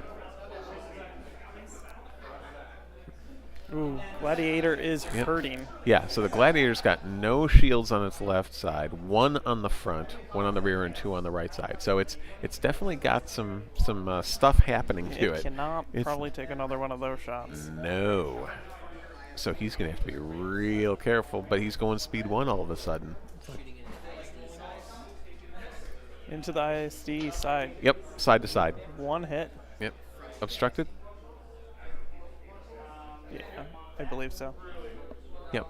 Speaker 3: Ooh, Gladiator is hurting.
Speaker 2: Yeah, so the Gladiator's got no shields on its left side, 1 on the front, 1 on the rear, and 2 on the right side. So it's definitely got some stuff happening to it.
Speaker 3: It cannot probably take another one of those shots.
Speaker 2: No. So he's going to have to be real careful, but he's going speed 1 all of a sudden.
Speaker 3: Into the ISD side.
Speaker 2: Yep, side to side.
Speaker 3: 1 hit.
Speaker 2: Yep. Obstructed?
Speaker 3: Yeah, I believe so.
Speaker 2: Yep.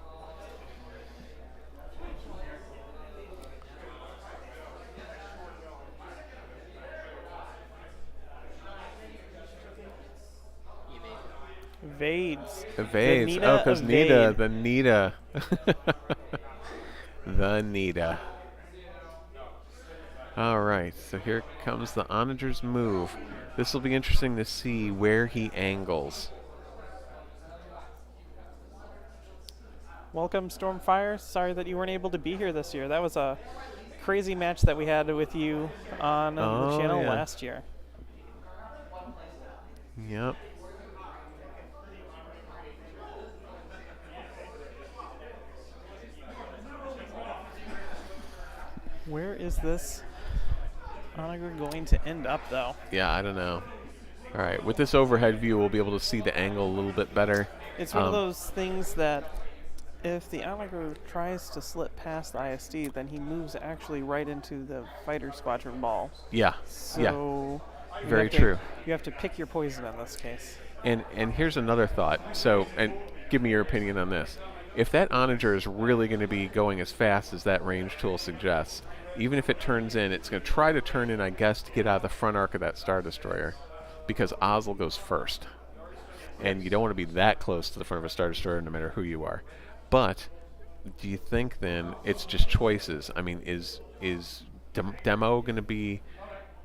Speaker 3: Evades.
Speaker 2: Evades. Oh, because Nita, the Nita. The Nita. All right, so here comes the onager's move. This will be interesting to see where he angles.
Speaker 3: Welcome, Stormfire. Sorry that you weren't able to be here this year. That was a crazy match that we had with you on the channel last year.
Speaker 2: Yep.
Speaker 3: Where is this onager going to end up, though?
Speaker 2: Yeah, I don't know. All right, with this overhead view, we'll be able to see the angle a little bit better.
Speaker 3: It's one of those things that if the onager tries to slip past the ISD, then he moves actually right into the fighter squadron ball.
Speaker 2: Yeah,
Speaker 3: so
Speaker 2: very true.
Speaker 3: You have to pick your poison in this case.
Speaker 2: And here's another thought. So, and give me your opinion on this. If that onager is really going to be going as fast as that range tool suggests, even if it turns in, it's going to try to turn in, I guess, to get out of the front arc of that Star Destroyer, because Ozzel goes first. And you don't want to be that close to the front of a Star Destroyer no matter who you are. But do you think then it's just choices? I mean, is Demo going to be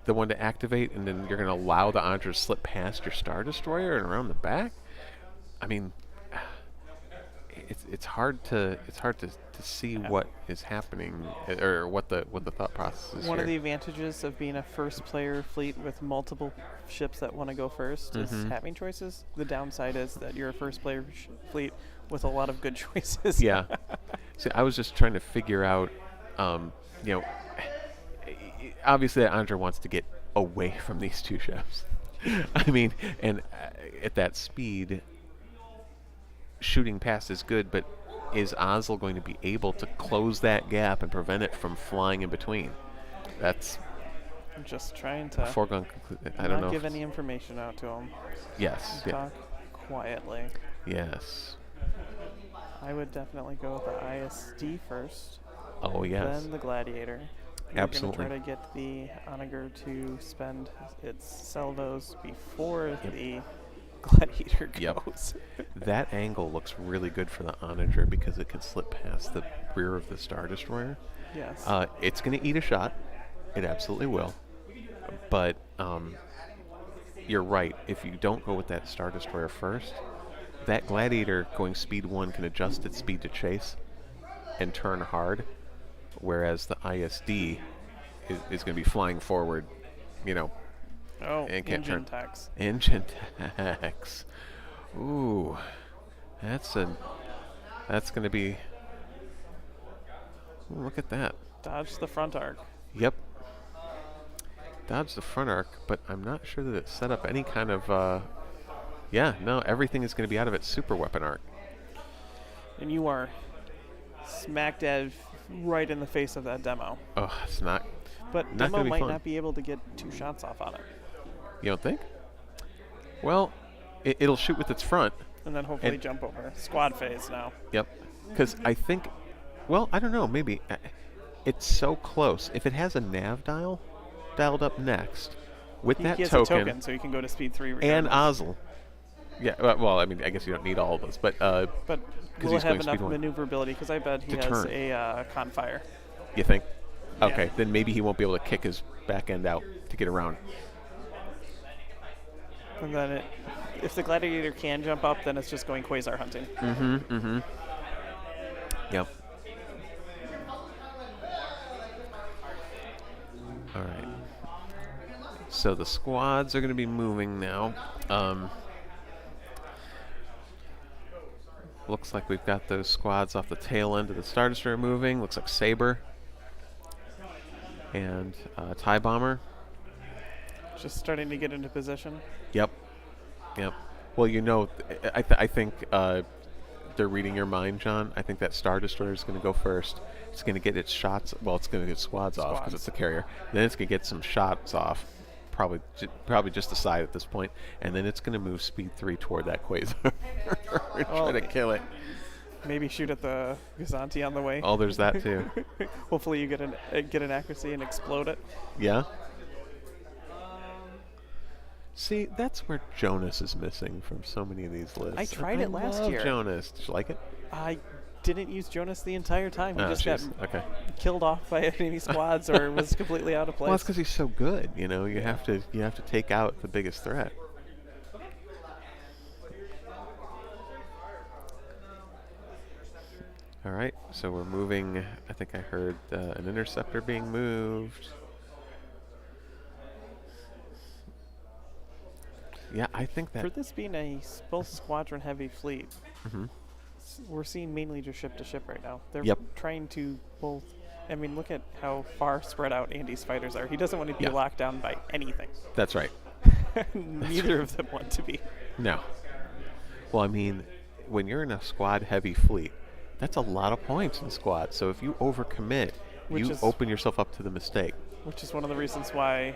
Speaker 2: the one to activate, and then you're going to allow the onager to slip past your Star Destroyer and around the back? I mean, it's hard to see what is happening or what the thought process is.
Speaker 3: One of the advantages of being a first player fleet with multiple ships that want to go first is having choices. The downside is that you're a first player fleet with a lot of good choices.
Speaker 2: Yeah. See, I was just trying to figure out, obviously Andre wants to get away from these two ships. I mean, and at that speed, shooting past is good, but is Ozzel going to be able to close that gap and prevent it from flying in between? That's
Speaker 3: I'm just trying to
Speaker 2: foregone conclusion. I don't know.
Speaker 3: Not give any information out to him.
Speaker 2: Yes. Yeah.
Speaker 3: Talk quietly.
Speaker 2: Yes.
Speaker 3: I would definitely go with the ISD first.
Speaker 2: Oh, yes.
Speaker 3: Then the Gladiator.
Speaker 2: Absolutely.
Speaker 3: We're going to try to get the onager to spend its salvos before the Gladiator goes.
Speaker 2: That angle looks really good for the onager because it can slip past the rear of the Star Destroyer.
Speaker 3: Yes.
Speaker 2: It's going to eat a shot. It absolutely will. But you're right. If you don't go with that Star Destroyer first, that Gladiator going speed 1 can adjust its speed to chase and turn hard, whereas the ISD is going to be flying forward,
Speaker 3: Oh,
Speaker 2: and can't
Speaker 3: engine
Speaker 2: turn.
Speaker 3: tax.
Speaker 2: Engine tax. Ooh, that's going to be. Ooh, look at that.
Speaker 3: Dodge the front arc.
Speaker 2: Yep. Dodge the front arc, but I'm not sure that it's set up any kind of. No, everything is going to be out of its super weapon arc.
Speaker 3: And you are smack dab right in the face of that demo.
Speaker 2: Oh, it's not.
Speaker 3: But
Speaker 2: not
Speaker 3: demo might
Speaker 2: fun.
Speaker 3: not be able to get 2 shots off on it.
Speaker 2: You don't think? Well, it'll shoot with its front.
Speaker 3: And then hopefully jump over. Squad phase now.
Speaker 2: Yep. Because I think, I don't know, maybe. It's so close. If it has a nav dialed up next, with
Speaker 3: He
Speaker 2: that
Speaker 3: has
Speaker 2: token,
Speaker 3: a token, so he can go to speed 3
Speaker 2: and
Speaker 3: regardless.
Speaker 2: Ozzel. Yeah, well, I mean, I guess you don't need all of those, but
Speaker 3: But will
Speaker 2: he's
Speaker 3: it have
Speaker 2: going
Speaker 3: enough
Speaker 2: speed 1.
Speaker 3: maneuverability? Because I bet he has
Speaker 2: turn.
Speaker 3: a con fire.
Speaker 2: You think?
Speaker 3: Yeah.
Speaker 2: Okay, then maybe he won't be able to kick his back end out to get around.
Speaker 3: And then if the Gladiator can jump up, then it's just going Quasar hunting.
Speaker 2: Yep. All right. So the squads are going to be moving now. Looks like we've got those squads off the tail end of the Star Destroyer moving. Looks like Saber and TIE Bomber.
Speaker 3: Just starting to get into position.
Speaker 2: Yep. Well, I think they're reading your mind, John. I think that Star Destroyer is going to go first. It's going to get its shots. Well, it's going to get squads off because it's a carrier. Then it's going to get some shots off, probably just the side at this point, and then it's going to move speed 3 toward that Quasar, try to kill it.
Speaker 3: Maybe shoot at the Gazanti on the way.
Speaker 2: Oh, there's that too.
Speaker 3: Hopefully you get an accuracy and explode it.
Speaker 2: Yeah. See, that's where Jonas is missing from so many of these lists.
Speaker 3: I tried it last
Speaker 2: love
Speaker 3: year.
Speaker 2: Jonas. Did you like it?
Speaker 3: I didn't use Jonas the entire time. He just got
Speaker 2: okay.
Speaker 3: killed off by enemy squads or was completely out of place.
Speaker 2: Well, that's because he's so good. You have to take out the biggest threat. All right, so we're moving. I think I heard an interceptor being moved. Yeah, I think that.
Speaker 3: For this being a both squadron heavy fleet, we're seeing mainly just ship to ship right now. They're trying to both. I mean, look at how far spread out Andy's fighters are. He doesn't want to be locked down by anything.
Speaker 2: That's right.
Speaker 3: Neither of them want to be.
Speaker 2: No. Well, I mean, when you're in a squad heavy fleet, that's a lot of points in squad. So if you overcommit, you open yourself up to the mistake.
Speaker 3: Which is one of the reasons why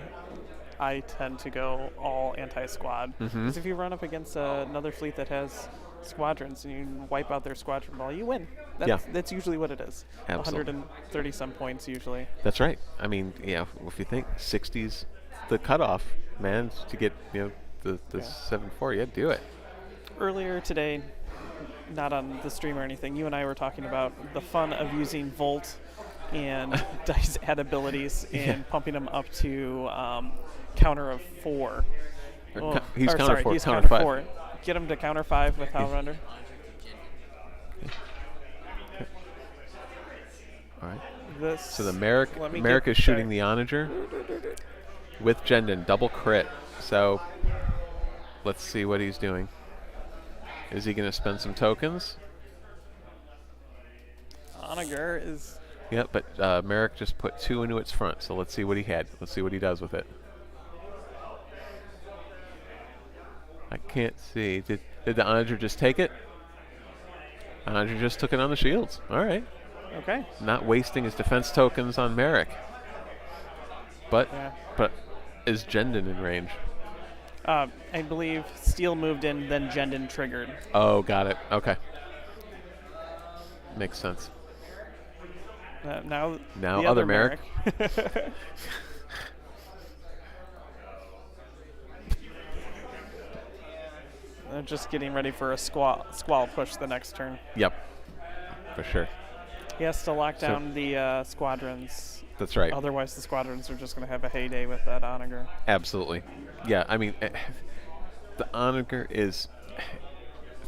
Speaker 3: I tend to go all anti-squad. Because if you run up against another fleet that has squadrons and you wipe out their squadron ball, you win. That's usually what it is.
Speaker 2: Absolutely.
Speaker 3: 130 some points usually.
Speaker 2: That's right. I mean, if you think 60's the cutoff, man, to get the 7-4, do it.
Speaker 3: Earlier today, not on the stream or anything, you and I were talking about the fun of using Volt and dice add abilities and pumping them up to counter of 4.
Speaker 2: He's counter 4.
Speaker 3: He's
Speaker 2: counter
Speaker 3: 5. get him to counter 5 with Howler under.
Speaker 2: All right.
Speaker 3: This.
Speaker 2: So the Merrick is shooting the onager with Jendon, double crit. So let's see what he's doing. Is he going to spend some tokens?
Speaker 3: Onager is.
Speaker 2: Yeah, but Merrick just put 2 into its front. So let's see what he had. Let's see what he does with it. I can't see. Did the onager just take it? Onager just took it on the shields. All right.
Speaker 3: Okay.
Speaker 2: Not wasting his defense tokens on Merrick. But is Jendon in range?
Speaker 3: I believe Steel moved in, then Jendon triggered.
Speaker 2: Oh, got it. Okay. Makes sense.
Speaker 3: Now
Speaker 2: the other Merrick.
Speaker 3: They're just getting ready for a squall push the next turn.
Speaker 2: Yep, for sure.
Speaker 3: He has to lock down the squadrons.
Speaker 2: That's right.
Speaker 3: Otherwise, the squadrons are just going to have a heyday with that onager.
Speaker 2: Absolutely. Yeah, I mean, the onager is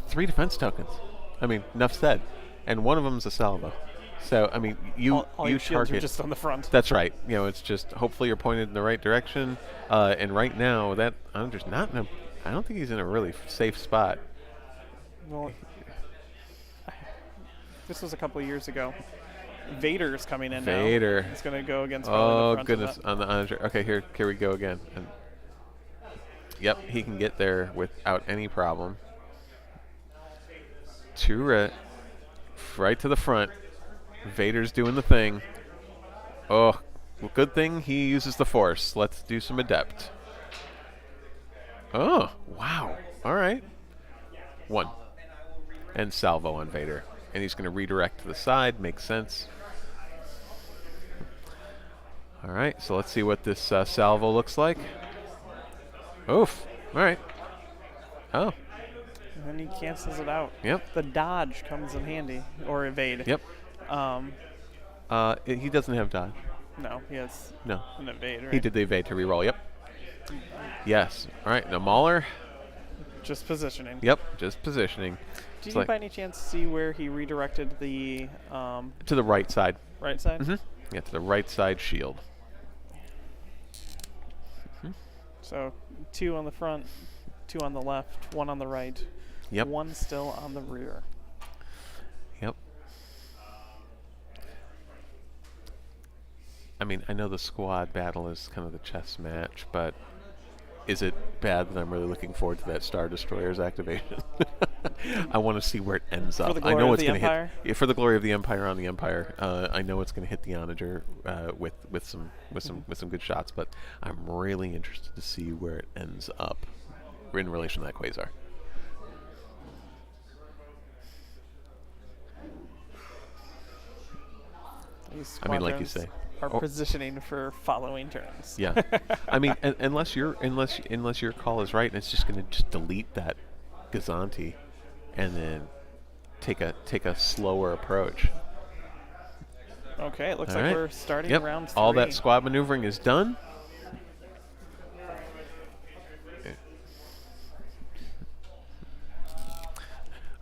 Speaker 2: 3 defense tokens. I mean, enough said. And one of them is a salvo. So, I mean,
Speaker 3: all
Speaker 2: you
Speaker 3: shields
Speaker 2: target.
Speaker 3: are just on the front.
Speaker 2: That's right. You know, it's just hopefully you're pointed in the right direction. And right now, that onager's not in a. I don't think he's in a really safe spot.
Speaker 3: Well, this was a couple of years ago. Vader's coming in now.
Speaker 2: Vader.
Speaker 3: He's going to go against.
Speaker 2: Oh goodness, on the onager. Okay, here we go again. And yep, he can get there without any problem. Right to the front. Vader's doing the thing. Oh, well, good thing he uses the Force. Let's do some Adept. Oh, wow. All right. 1. And salvo on Vader. And he's going to redirect to the side. Makes sense. All right, so let's see what this salvo looks like. Oof. All right. Oh.
Speaker 3: And then he cancels it out.
Speaker 2: Yep.
Speaker 3: The dodge comes in handy, or evade.
Speaker 2: Yep. He doesn't have dodge.
Speaker 3: No, he has
Speaker 2: No.
Speaker 3: an evade, right?
Speaker 2: He did the evade to reroll. Yep. Yes. All right. Now Mauler.
Speaker 3: Just positioning.
Speaker 2: Yep. Just positioning.
Speaker 3: Did you by any chance see where he redirected the
Speaker 2: to the right side?
Speaker 3: Right side?
Speaker 2: Mm-hmm. Yeah, to the right side shield.
Speaker 3: So 2 on the front, 2 on the left, 1 on the right.
Speaker 2: Yep.
Speaker 3: 1 still on the rear.
Speaker 2: Yep. I mean, I know the squad battle is kind of the chess match, but is it bad that I'm really looking forward to that Star Destroyer's activation? I want to see where it ends up. I know it's going to hit for the glory of the Empire on the Empire. I know it's going to hit the onager with some good shots, but I'm really interested to see where it ends up in relation to that Quasar. I mean, like you say,
Speaker 3: are positioning for following turns.
Speaker 2: Yeah, I mean, unless your call is right, and it's just going to just delete that Gazanti, and then take a slower approach.
Speaker 3: Okay, it looks like we're starting round 3.
Speaker 2: All that squad maneuvering is done.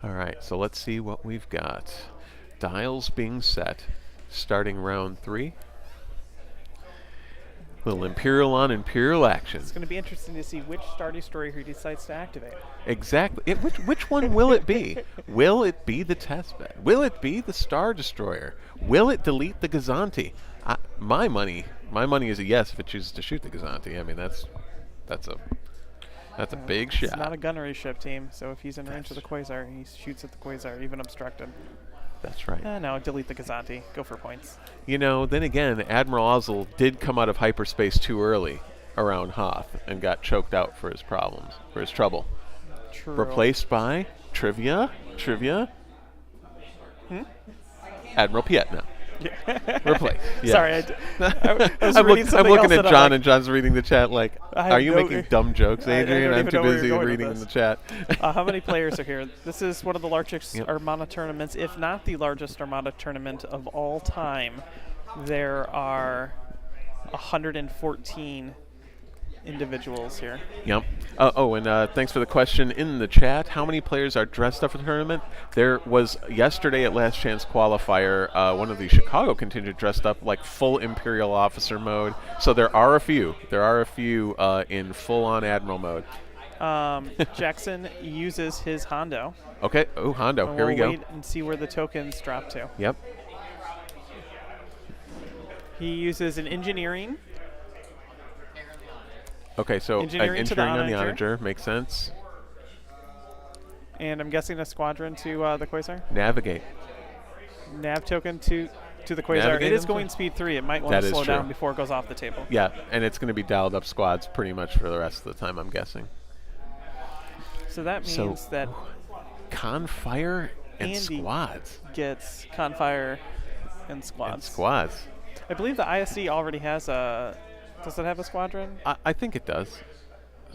Speaker 2: All right, so let's see what we've got. Dials being set, starting round 3. Little Imperial on Imperial action.
Speaker 3: It's going to be interesting to see which Star Destroyer he decides to activate.
Speaker 2: Exactly. Which one will it be? Will it be the test bed? Will it be the Star Destroyer? Will it delete the Gazanti? My money is a yes if it chooses to shoot the Gazanti. I mean, that's a big shot.
Speaker 3: It's not a gunnery ship team, so if he's in range of the Quasar, he shoots at the Quasar, even obstructed.
Speaker 2: That's right.
Speaker 3: No, delete the Gazanti. Go for points.
Speaker 2: You know, then again, Admiral Ozzel did come out of hyperspace too early around Hoth and got choked out for his trouble.
Speaker 3: True.
Speaker 2: Replaced by Trivia. Admiral Piet now.
Speaker 3: Yeah.
Speaker 2: Replaced. Yeah.
Speaker 3: Sorry,
Speaker 2: I'm looking at John, and John's reading the chat like, are you making dumb jokes, Adrian? I'm too busy reading in the chat.
Speaker 3: How many players are here? This is one of the largest Armada tournaments, if not the largest Armada tournament of all time. There are 114 individuals here.
Speaker 2: Yep. And thanks for the question in the chat. How many players are dressed up for the tournament? There was yesterday at Last Chance Qualifier, one of the Chicago contingent dressed up like full Imperial officer mode. So there are a few. There are a few in full-on Admiral mode.
Speaker 3: Jackson uses his Hondo.
Speaker 2: Okay. Oh, Hondo.
Speaker 3: And
Speaker 2: Here we go.
Speaker 3: Wait and see where the tokens drop to.
Speaker 2: Yep.
Speaker 3: He uses an engineering.
Speaker 2: Okay, so
Speaker 3: Engineering to the
Speaker 2: on the
Speaker 3: onager.
Speaker 2: onager makes sense.
Speaker 3: And I'm guessing a squadron to the Quasar.
Speaker 2: Navigate.
Speaker 3: Nav token to the Quasar.
Speaker 2: Navigate
Speaker 3: It is
Speaker 2: him
Speaker 3: going
Speaker 2: to-
Speaker 3: speed 3. It might want
Speaker 2: That
Speaker 3: to
Speaker 2: is
Speaker 3: slow
Speaker 2: true.
Speaker 3: down before it goes off the table.
Speaker 2: Yeah, and it's going to be dialed up squads pretty much for the rest of the time, I'm guessing.
Speaker 3: So that means that
Speaker 2: Con fire and
Speaker 3: Andy
Speaker 2: squads.
Speaker 3: gets Confire and squads.
Speaker 2: And squads.
Speaker 3: I believe the ISD already has a. Does it have a squadron?
Speaker 2: I think it does.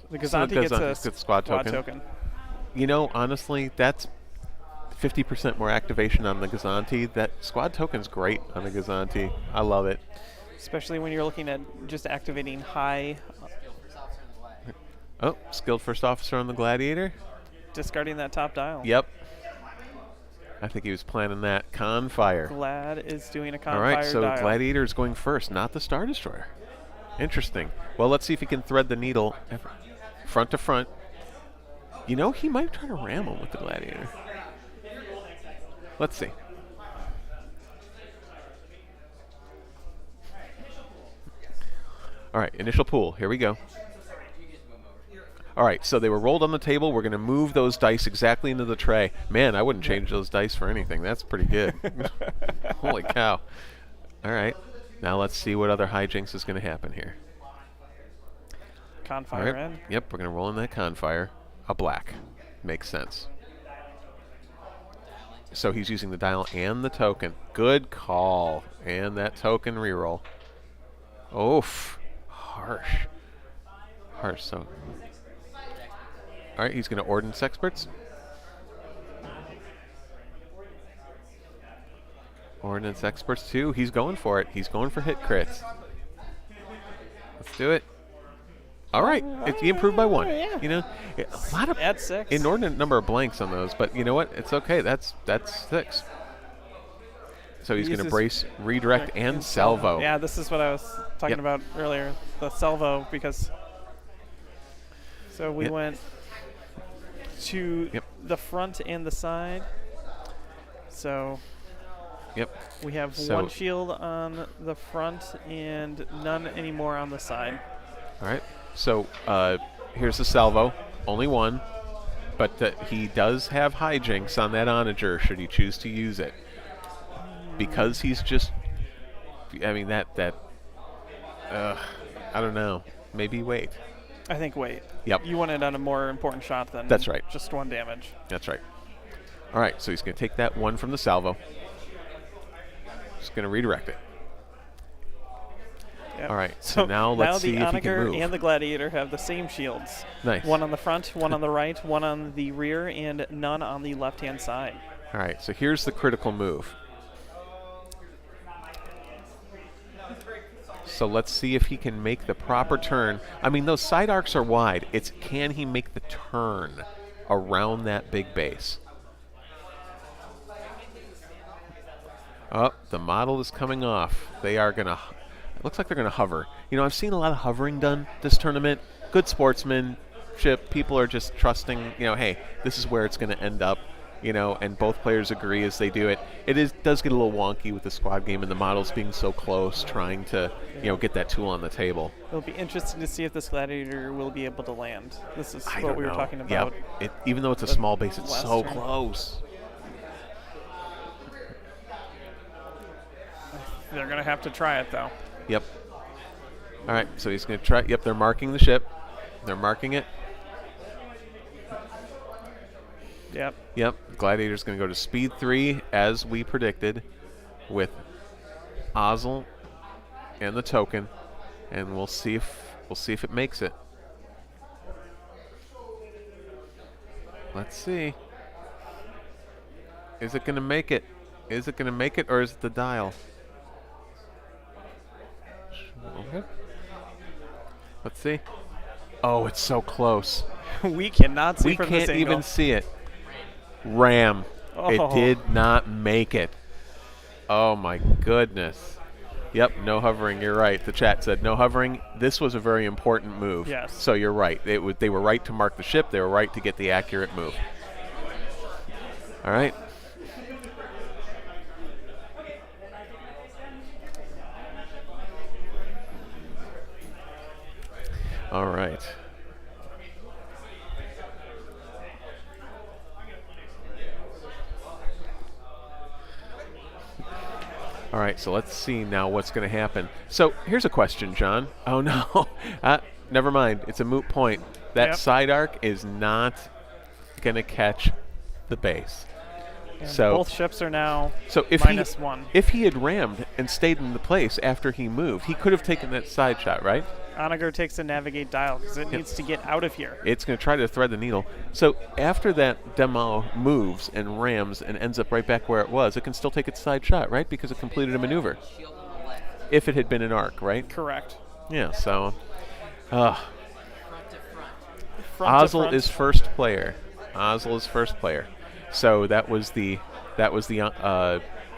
Speaker 3: The
Speaker 2: So
Speaker 3: Gazanti gets a
Speaker 2: Gazanti gets squad token. You know, honestly, that's 50% more activation on the Gazanti. That squad token's great on the Gazanti. I love it.
Speaker 3: Especially when you're looking at just activating high,
Speaker 2: Oh, skilled first officer on the Gladiator.
Speaker 3: discarding that top dial.
Speaker 2: Yep. I think he was planning that. Con fire.
Speaker 3: Glad is doing a
Speaker 2: All
Speaker 3: Confire
Speaker 2: right, so
Speaker 3: dial.
Speaker 2: Gladiator is going first, not the Star Destroyer. Interesting. Well, let's see if he can thread the needle front to front. You know, he might try to ram him with the Gladiator. Let's see. All right, initial pool. Here we go. All right, so they were rolled on the table. We're going to move those dice exactly into the tray. Man, I wouldn't change those dice for anything. That's pretty good. Holy cow. All right, now let's see what other hijinks is going to happen here. All
Speaker 3: Confire
Speaker 2: right.
Speaker 3: in.
Speaker 2: Yep, we're going to roll in that Confire. A black. Makes sense. So he's using the dial and the token. Good call. And that token reroll. Oof. Harsh. Harsh. So. All right, he's going to Ordnance Experts. Ordnance Experts too. He's going for it. He's going for hit crits. Let's do it. All right, he improved by 1.
Speaker 3: Yeah.
Speaker 2: You know, a lot of
Speaker 3: Add 6.
Speaker 2: inordinate number of blanks on those, but you know what? It's okay. That's 6. So he's going to
Speaker 3: uses
Speaker 2: brace, redirect, and salvo.
Speaker 3: Yeah, this is what I was talking
Speaker 2: Yep.
Speaker 3: about earlier. The salvo, because. So we
Speaker 2: Yep.
Speaker 3: went to
Speaker 2: Yep.
Speaker 3: the front and the side. So
Speaker 2: Yep.
Speaker 3: we have
Speaker 2: So-
Speaker 3: 1 shield on the front and none anymore on the side.
Speaker 2: All right. So here's the salvo. Only 1, but he does have hijinks on that onager should he choose to use it. Because he's just, I mean, I don't know. Maybe wait.
Speaker 3: I think wait.
Speaker 2: Yep.
Speaker 3: You want it on a more important shot than
Speaker 2: That's right.
Speaker 3: just 1 damage.
Speaker 2: That's right. All right, so he's going to take that 1 from the salvo. Just going to redirect it.
Speaker 3: Yep.
Speaker 2: All right, so now let's see
Speaker 3: the
Speaker 2: if he can
Speaker 3: onager
Speaker 2: move.
Speaker 3: and the gladiator have the same shields.
Speaker 2: Nice.
Speaker 3: 1 on the front, 1 on the right, 1 on the rear, and none on the left-hand side.
Speaker 2: All right, so here's the critical move. So let's see if he can make the proper turn. I mean, those side arcs are wide. It's can he make the turn around that big base? Oh, the model is coming off. They are going to, it looks like they're going to hover. You know, I've seen a lot of hovering done this tournament. Good sportsmanship. People are just trusting, you know, hey, this is where it's going to end up. You know, and both players agree as they do it. Does get a little wonky with the squad game and the models being so close, trying to, you know, get that tool on the table.
Speaker 3: It'll be interesting to see if this gladiator will be able to land. This is
Speaker 2: I
Speaker 3: what
Speaker 2: don't
Speaker 3: we were
Speaker 2: know.
Speaker 3: talking about.
Speaker 2: Yep. Even though it's a small base, it's
Speaker 3: last
Speaker 2: so
Speaker 3: turn.
Speaker 2: close.
Speaker 3: They're going to have to try it, though.
Speaker 2: Yep. All right, so he's going to try. Yep, they're marking the ship. They're marking it.
Speaker 3: Yep.
Speaker 2: Yep, Gladiator's going to go to speed 3 as we predicted with Ozzel and the token, and we'll see if it makes it. Let's see. Is it going to make it? Is it going to make it, or is it the dial? Okay. Let's see. Oh, it's so close.
Speaker 3: We cannot see
Speaker 2: We
Speaker 3: from
Speaker 2: can't
Speaker 3: this angle.
Speaker 2: even see it. Ram. It
Speaker 3: Oh.
Speaker 2: did not make it. Oh, my goodness. Yep, no hovering. You're right. The chat said no hovering. This was a very important move.
Speaker 3: Yes.
Speaker 2: So you're right. They were right to mark the ship. They were right to get the accurate move. All right. All right. All right, so let's see now what's going to happen. So here's a question, John. Oh, no. Never mind. It's a moot point. That
Speaker 3: Yep.
Speaker 2: side arc is not going to catch the base.
Speaker 3: And
Speaker 2: So
Speaker 3: both ships are now
Speaker 2: So
Speaker 3: -1.
Speaker 2: if he had rammed and stayed in the place after he moved, he could have taken that side shot, right?
Speaker 3: Onager takes a navigate dial because it needs to get out of here.
Speaker 2: It's going to try to thread the needle. So after that demo moves and rams and ends up right back where it was, it can still take its side shot, right? Because it completed a maneuver. If it had been an arc, right?
Speaker 3: Correct.
Speaker 2: Yeah, so
Speaker 3: Front to
Speaker 2: Ozzel
Speaker 3: front.
Speaker 2: is first player. Ozzel is first player. So that was the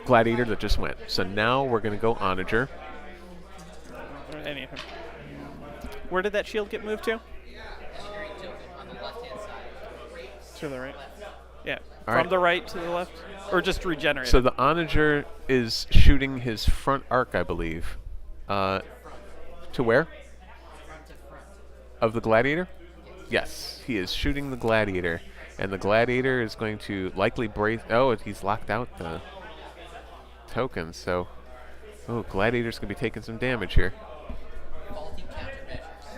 Speaker 2: gladiator that just went. So now we're going to go onager.
Speaker 3: Anything. Where did that shield get moved to? To the right. Yeah.
Speaker 2: All
Speaker 3: From
Speaker 2: right.
Speaker 3: the right to the left? Or just regenerated?
Speaker 2: So the onager is shooting his front arc, I believe. To where? Of the gladiator? Yes, he is shooting the gladiator. And the gladiator is going to likely brace. Oh, he's locked out the tokens. So, gladiator's going to be taking some damage here.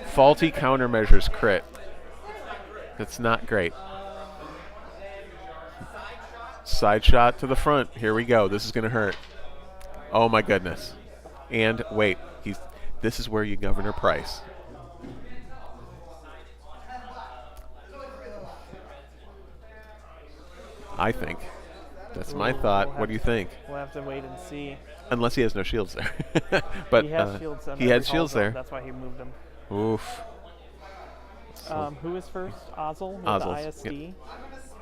Speaker 2: Faulty countermeasures crit. That's not great. Side shot to the front. Here we go. This is going to hurt. Oh my goodness. And wait, this is where you governor price. I think. That's my thought. What do you think?
Speaker 3: We'll have to wait and see.
Speaker 2: Unless he has no shields there. But
Speaker 3: He has shields.
Speaker 2: he had shields there.
Speaker 3: That's why he moved them.
Speaker 2: Oof.
Speaker 3: Who is first? Ozzel with
Speaker 2: Ozzel's,
Speaker 3: the ISD.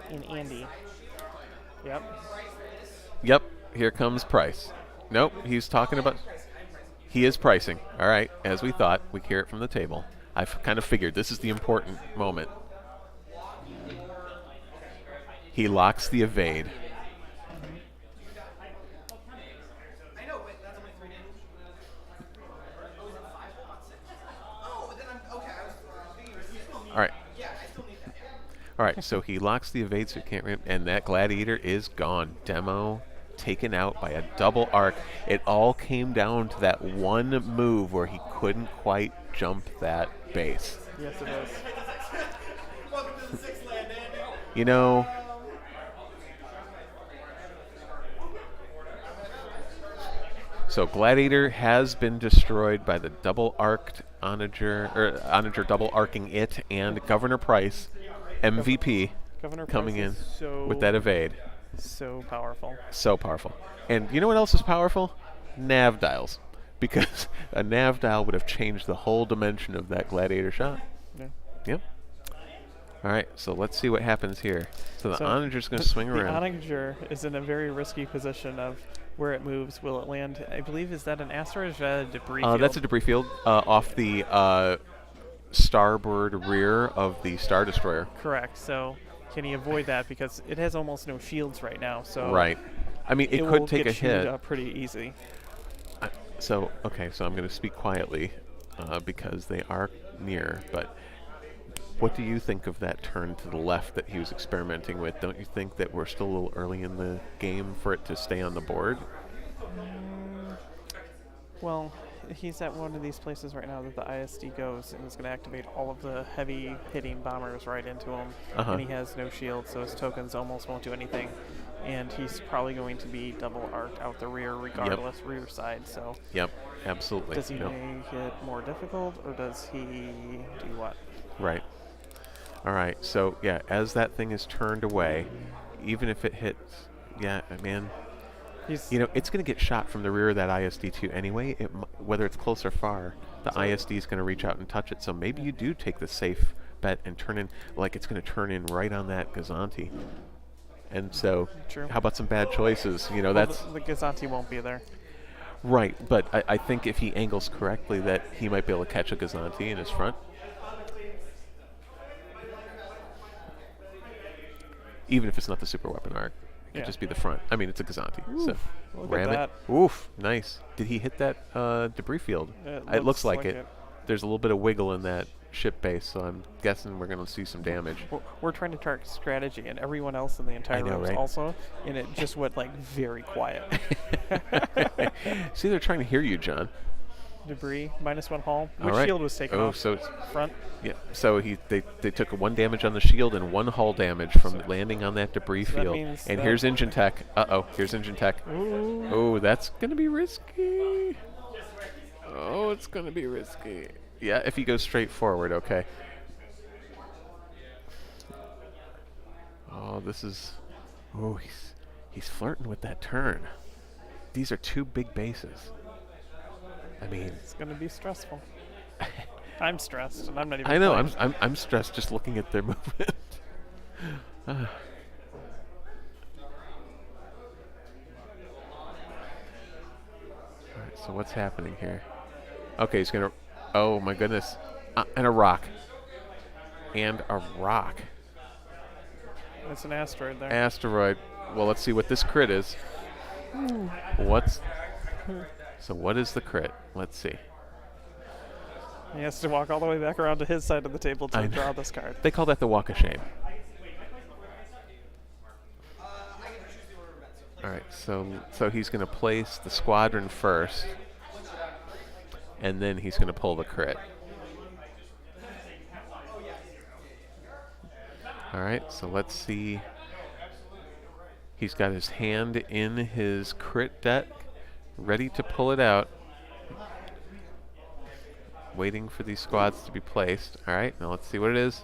Speaker 3: And Andy. Yep.
Speaker 2: Yep, here comes Price. Nope, he's talking about... He is pricing. All right, as we thought. We hear it from the table. I've kind of figured this is the important moment. He locks the evade. All right. All right, so he locks the evade so he can't ramp, and that gladiator is gone. Demo taken out by a double arc. It all came down to that one move where he couldn't quite jump that base.
Speaker 3: Yes, it is.
Speaker 2: You know, so Gladiator has been destroyed by the double arced Onager, or Onager double arcing it, and Governor Price, MVP,
Speaker 3: Governor
Speaker 2: coming
Speaker 3: Price
Speaker 2: in
Speaker 3: is so,
Speaker 2: with that evade.
Speaker 3: so powerful.
Speaker 2: So powerful. And you know what else is powerful? Nav dials. Because a nav dial would have changed the whole dimension of that Gladiator shot.
Speaker 3: Yeah.
Speaker 2: Yep. All right, so let's see what happens here. So the
Speaker 3: So
Speaker 2: Onager's going to swing
Speaker 3: The
Speaker 2: around.
Speaker 3: Onager is in a very risky position of where it moves. Will it land? I believe, is that an asteroid or is that a debris field?
Speaker 2: That's a debris field off the starboard rear of the Star Destroyer.
Speaker 3: Correct. So can he avoid that? Because it has almost no shields right now. So
Speaker 2: Right. I mean, it
Speaker 3: will
Speaker 2: could take
Speaker 3: get
Speaker 2: a hit.
Speaker 3: up pretty easy.
Speaker 2: So I'm going to speak quietly because they are near. But what do you think of that turn to the left that he was experimenting with? Don't you think that we're still a little early in the game for it to stay on the board?
Speaker 3: Well, he's at one of these places right now that the ISD goes and is going to activate all of the heavy hitting bombers right into him.
Speaker 2: Uh-huh.
Speaker 3: And he has no shield, so his tokens almost won't do anything. And he's probably going to be double arced out the rear regardless, rear side. So
Speaker 2: Yep, absolutely.
Speaker 3: does he
Speaker 2: Yep.
Speaker 3: make it more difficult or does he do what?
Speaker 2: Right. All right. So yeah, as that thing is turned away, even if it hits, yeah, man,
Speaker 3: He's
Speaker 2: You know, it's going to get shot from the rear of that ISD-2 anyway. Whether it's close or far, the ISD is going to reach out and touch it. So maybe you do take the safe bet and turn in, like it's going to turn in right on that Gazanti. And so,
Speaker 3: True.
Speaker 2: how about some bad choices? You know,
Speaker 3: well,
Speaker 2: that's
Speaker 3: the Gazanti won't be there.
Speaker 2: right. But I think if he angles correctly, that he might be able to catch a Gazanti in his front. Even if it's not the super weapon arc. It could just be the front. I mean, it's a Gazanti. So
Speaker 3: Look
Speaker 2: ram
Speaker 3: at
Speaker 2: it. Oof, nice. Did he hit that debris field?
Speaker 3: It
Speaker 2: looks like it. There's a little bit of wiggle in that ship base, so I'm guessing we're going to see some damage.
Speaker 3: We're trying to target strategy, and everyone else in the entire room is
Speaker 2: right?
Speaker 3: also, and it just went like very quiet.
Speaker 2: See, they're trying to hear you, John.
Speaker 3: Debris, -1 hull.
Speaker 2: All
Speaker 3: Which
Speaker 2: right.
Speaker 3: shield was taken
Speaker 2: Oh,
Speaker 3: off?
Speaker 2: so it's
Speaker 3: Front?
Speaker 2: yeah. So they took 1 damage on the shield and 1 hull damage from landing on that debris
Speaker 3: So that
Speaker 2: field.
Speaker 3: means
Speaker 2: And
Speaker 3: that-
Speaker 2: here's engine tech. Uh-oh, here's engine tech.
Speaker 3: Ooh.
Speaker 2: Oh, that's going to be risky. Oh, it's going to be risky. Yeah, if he goes straight forward, okay. Oh, this is... Oh, he's flirting with that turn. These are 2 big bases. I mean...
Speaker 3: It's going to be stressful. I'm stressed, and I'm not even
Speaker 2: I know,
Speaker 3: playing.
Speaker 2: I'm stressed just looking at their movement. All right, so what's happening here? Okay, he's going to... Oh, my goodness. And a rock. And a rock.
Speaker 3: It's an asteroid there.
Speaker 2: Asteroid. Well, let's see what this crit is. So what is the crit? Let's see.
Speaker 3: He has to walk all the way back around to his side of the table
Speaker 2: I
Speaker 3: to
Speaker 2: know.
Speaker 3: draw this card.
Speaker 2: They call that the walk of shame. All right, so he's going to place the squadron first, and then he's going to pull the crit. All right, so let's see. He's got his hand in his crit deck, ready to pull it out. Waiting for these squads to be placed. All right, now let's see what it is.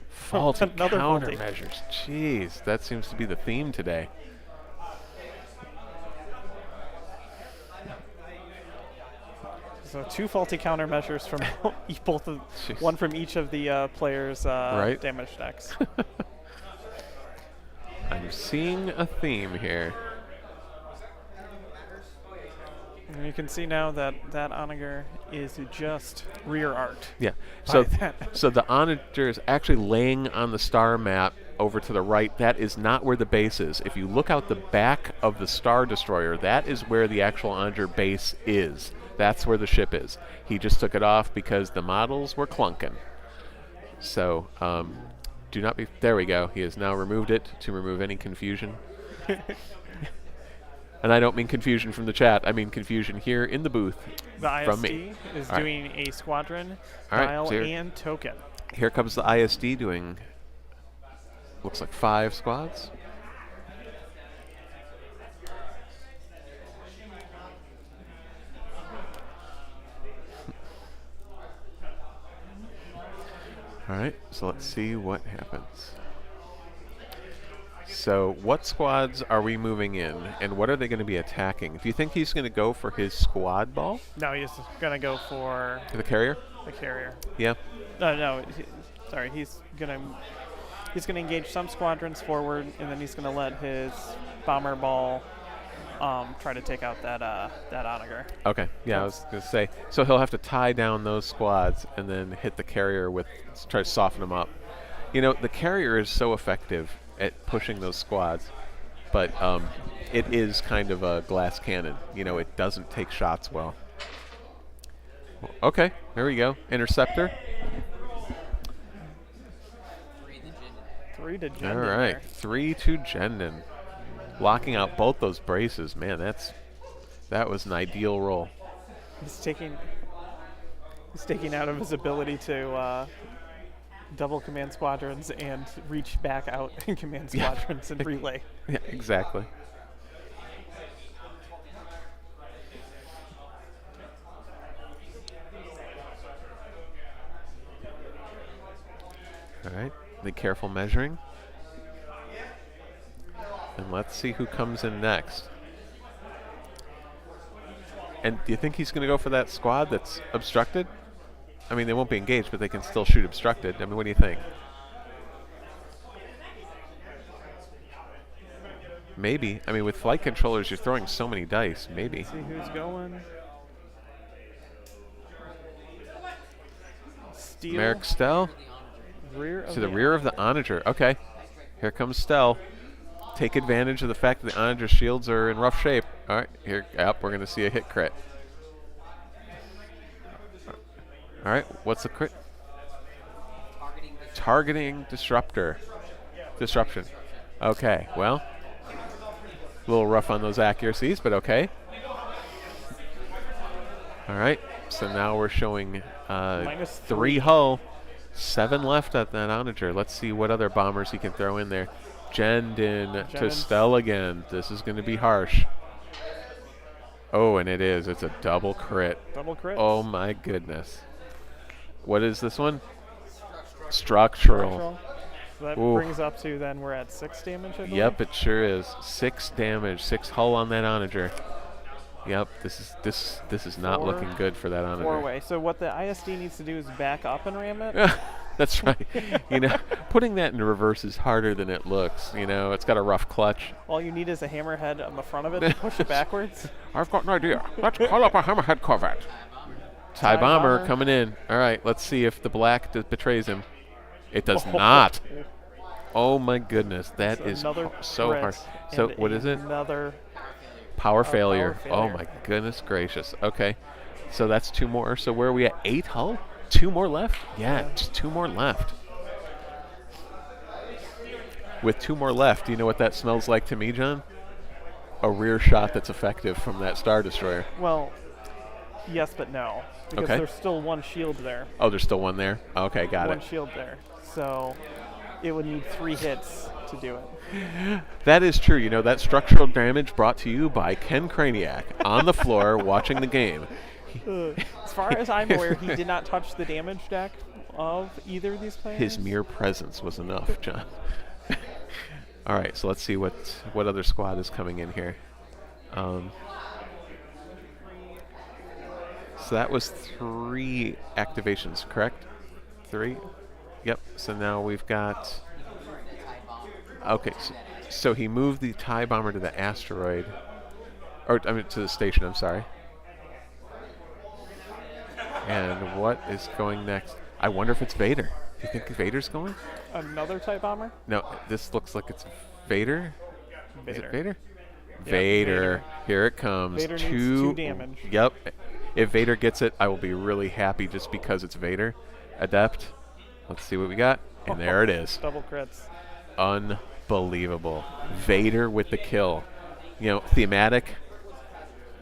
Speaker 2: Faulty
Speaker 3: Another faulty.
Speaker 2: countermeasures. Jeez, that seems to be the theme today.
Speaker 3: So 2 faulty countermeasures from both of,
Speaker 2: Jeez.
Speaker 3: one from each of the players'
Speaker 2: Right.
Speaker 3: damage decks.
Speaker 2: I'm seeing a theme here.
Speaker 3: And you can see now that that onager is just rear art.
Speaker 2: Yeah. So,
Speaker 3: that.
Speaker 2: so the onager is actually laying on the star map over to the right. That is not where the base is. If you look out the back of the Star Destroyer, that is where the actual onager base is. That's where the ship is. He just took it off because the models were clunking. So, do not be... There we go. He has now removed it to remove any confusion. And I don't mean confusion from the chat. I mean confusion here in the booth
Speaker 3: The
Speaker 2: from
Speaker 3: ISD
Speaker 2: me.
Speaker 3: is
Speaker 2: All right.
Speaker 3: doing a squadron,
Speaker 2: All right,
Speaker 3: dial,
Speaker 2: so here-
Speaker 3: and token.
Speaker 2: Here comes the ISD doing, looks like 5 squads. All right, so let's see what happens. So what squads are we moving in, and what are they going to be attacking? Do you think he's going to go for his squad ball?
Speaker 3: No, he's going to go for
Speaker 2: The carrier?
Speaker 3: the carrier.
Speaker 2: Yeah.
Speaker 3: No, sorry. He's gonna engage some squadrons forward, and then he's gonna let his bomber ball try to take out that onager.
Speaker 2: Okay, yeah, I was going to say. So he'll have to tie down those squads and then hit the carrier with, try to soften them up. You know, the carrier is so effective at pushing those squads, but it is kind of a glass cannon. You know, it doesn't take shots well. Okay, there we go. Interceptor.
Speaker 3: 3 to Jendon.
Speaker 2: All right, 3 to Jendon. Locking out both those braces. Man, that was an ideal roll.
Speaker 3: He's taking out of his ability to double command squadrons and reach back out and command squadrons and relay.
Speaker 2: Yeah, exactly. All right, be careful measuring. And let's see who comes in next. And do you think he's going to go for that squad that's obstructed? I mean, they won't be engaged, but they can still shoot obstructed. I mean, what do you think? Maybe. I mean, with flight controllers, you're throwing so many dice. Maybe.
Speaker 3: See who's going. Steel.
Speaker 2: Merrick Stell
Speaker 3: Rear of
Speaker 2: to the rear of the onager. Okay. Here comes Stell. Take advantage of the fact that the onager shields are in rough shape. All right. Here. Yep. We're going to see a hit crit. All right. What's the crit? Targeting disruptor. Disruption. Okay. Well. A little rough on those accuracies, but okay. All right, so now we're showing -3 hull, 7 left at that onager. Let's see what other bombers he can throw in there. Jendin to Stell again. This is going to be harsh. Oh, and it is. It's a double crit.
Speaker 3: Double crit.
Speaker 2: Oh, my goodness. What is this one? Structural.
Speaker 3: So that
Speaker 2: Ooh.
Speaker 3: brings up to then we're at 6 damage, I believe?
Speaker 2: Yep, it sure is. 6 damage, 6 hull on that onager. Yep, this is not looking good for that onager.
Speaker 3: 4-way. So what the ISD needs to do is back up and ram it.
Speaker 2: That's right. You know, putting that in reverse is harder than it looks. You know, it's got a rough clutch.
Speaker 3: All you need is a hammerhead on the front of it to push it backwards.
Speaker 2: I've got an idea. Let's call up a hammerhead corvette. TIE bomber coming in. All right, let's see if the black betrays him. It does not. Oh my goodness, that is so hard. So what is it?
Speaker 3: Another
Speaker 2: power failure. Oh my goodness gracious. Okay, so that's 2 more. So where are we at? 8 hull? 2 more left? Yeah, just 2 more left. With 2 more left, do you know what that smells like to me, John? A rear shot that's effective from that Star Destroyer.
Speaker 3: Well, yes, but no. Because there's still 1 shield there.
Speaker 2: Oh, there's still 1 there? Okay, got it.
Speaker 3: 1 shield there. So it would need 3 hits to do it.
Speaker 2: That is true. You know, that structural damage brought to you by Ken Krajniak on the floor watching the game.
Speaker 3: As far as I'm aware, he did not touch the damage deck of either of these players.
Speaker 2: His mere presence was enough, John. All right, so let's see what other squad is coming in here. So that was 3 activations, correct? 3? Yep. So now we've got... Okay, so he moved the TIE bomber to the asteroid. Or, I mean, to the station, I'm sorry. And what is going next? I wonder if it's Vader. Do you think Vader's going?
Speaker 3: Another TIE bomber?
Speaker 2: No, this looks like it's Vader. Is it Vader?
Speaker 3: Yeah,
Speaker 2: Vader. Here it comes.
Speaker 3: Vader needs 2 damage.
Speaker 2: Yep. If Vader gets it, I will be really happy just because it's Vader. Adept. Let's see what we got. And there it is.
Speaker 3: Double crits.
Speaker 2: Unbelievable. Vader with the kill. You know, thematic.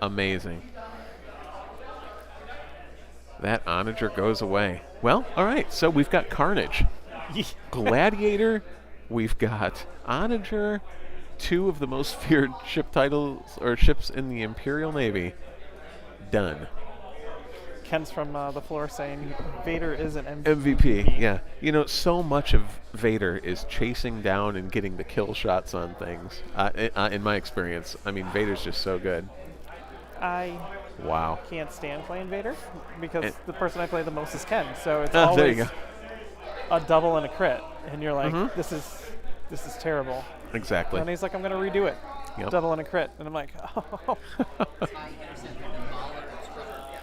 Speaker 2: Amazing. That onager goes away. Well, all right. So we've got Carnage. Gladiator. We've got onager. 2 of the most feared ship titles or ships in the Imperial Navy. Done.
Speaker 3: Ken's from the floor saying Vader is an
Speaker 2: MVP, yeah. You know, so much of Vader is chasing down and getting the kill shots on things. In my experience, I mean, Vader's just so good.
Speaker 3: I can't stand playing Vader because the person I play the most is Ken. So it's always
Speaker 2: there you go.
Speaker 3: A double and a crit, and you're like, this is terrible.
Speaker 2: Exactly.
Speaker 3: And he's like, I'm going to redo it.
Speaker 2: Yep.
Speaker 3: Double and a crit, and I'm like, oh.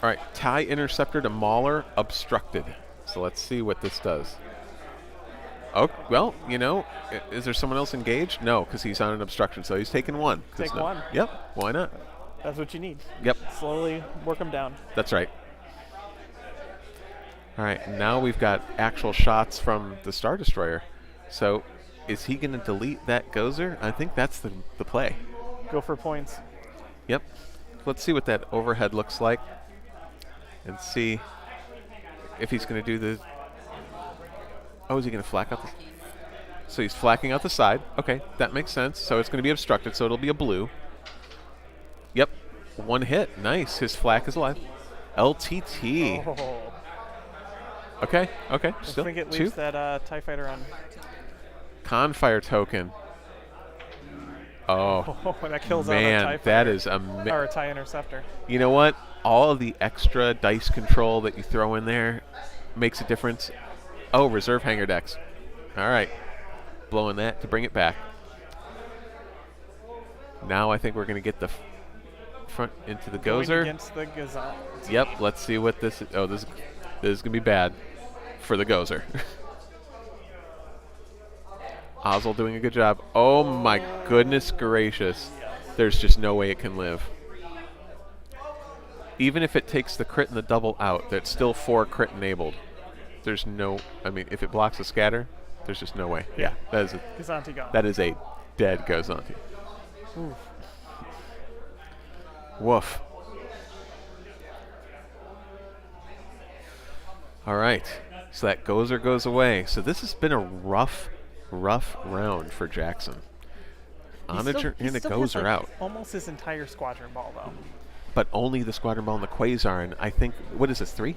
Speaker 2: All right, TIE Interceptor to Mauler obstructed. So let's see what this does. Oh, well, you know, is there someone else engaged? No, because he's on an obstruction, so he's taking 1.
Speaker 3: Take 1.
Speaker 2: Yep, why not?
Speaker 3: That's what you need.
Speaker 2: Yep.
Speaker 3: Slowly work him down.
Speaker 2: That's right. All right, now we've got actual shots from the Star Destroyer. So is he going to delete that Gozer? I think that's the play.
Speaker 3: Go for points.
Speaker 2: Yep. Let's see what that overhead looks like. And see if he's going to do the... Oh, is he going to flak out the... So he's flacking out the side. Okay, that makes sense. So it's going to be obstructed, so it'll be a blue. Yep, 1 hit. Nice. His flak is alive. LTT.
Speaker 3: Oh.
Speaker 2: Okay.
Speaker 3: Still, I think it leaves that TIE fighter on.
Speaker 2: Confire token. Oh,
Speaker 3: that kills out
Speaker 2: man,
Speaker 3: a TIE
Speaker 2: that
Speaker 3: fighter.
Speaker 2: is
Speaker 3: Or a TIE interceptor.
Speaker 2: You know what? All of the extra dice control that you throw in there makes a difference. Oh, reserve hangar decks. All right. Blowing that to bring it back. Now I think we're going to get the front into the
Speaker 3: Going
Speaker 2: Gozer.
Speaker 3: against the Gazette.
Speaker 2: Yep, let's see what this is. Oh, this is going to be bad for the Gozer. Ozzel doing a good job. Oh my goodness gracious. There's just no way it can live. Even if it takes the crit and the double out, that's still 4 crit enabled. There's no, I mean, if it blocks a scatter, there's just no way.
Speaker 3: Yeah.
Speaker 2: That
Speaker 3: gone.
Speaker 2: is a dead Gozanti.
Speaker 3: Oof.
Speaker 2: Woof. All right. So that Gozer goes away. So this has been a rough round for Jackson. Onager and the Gozer out.
Speaker 3: Almost his entire squadron ball, though.
Speaker 2: But only the squadron ball and the Quasar. And I think, what is this, 3?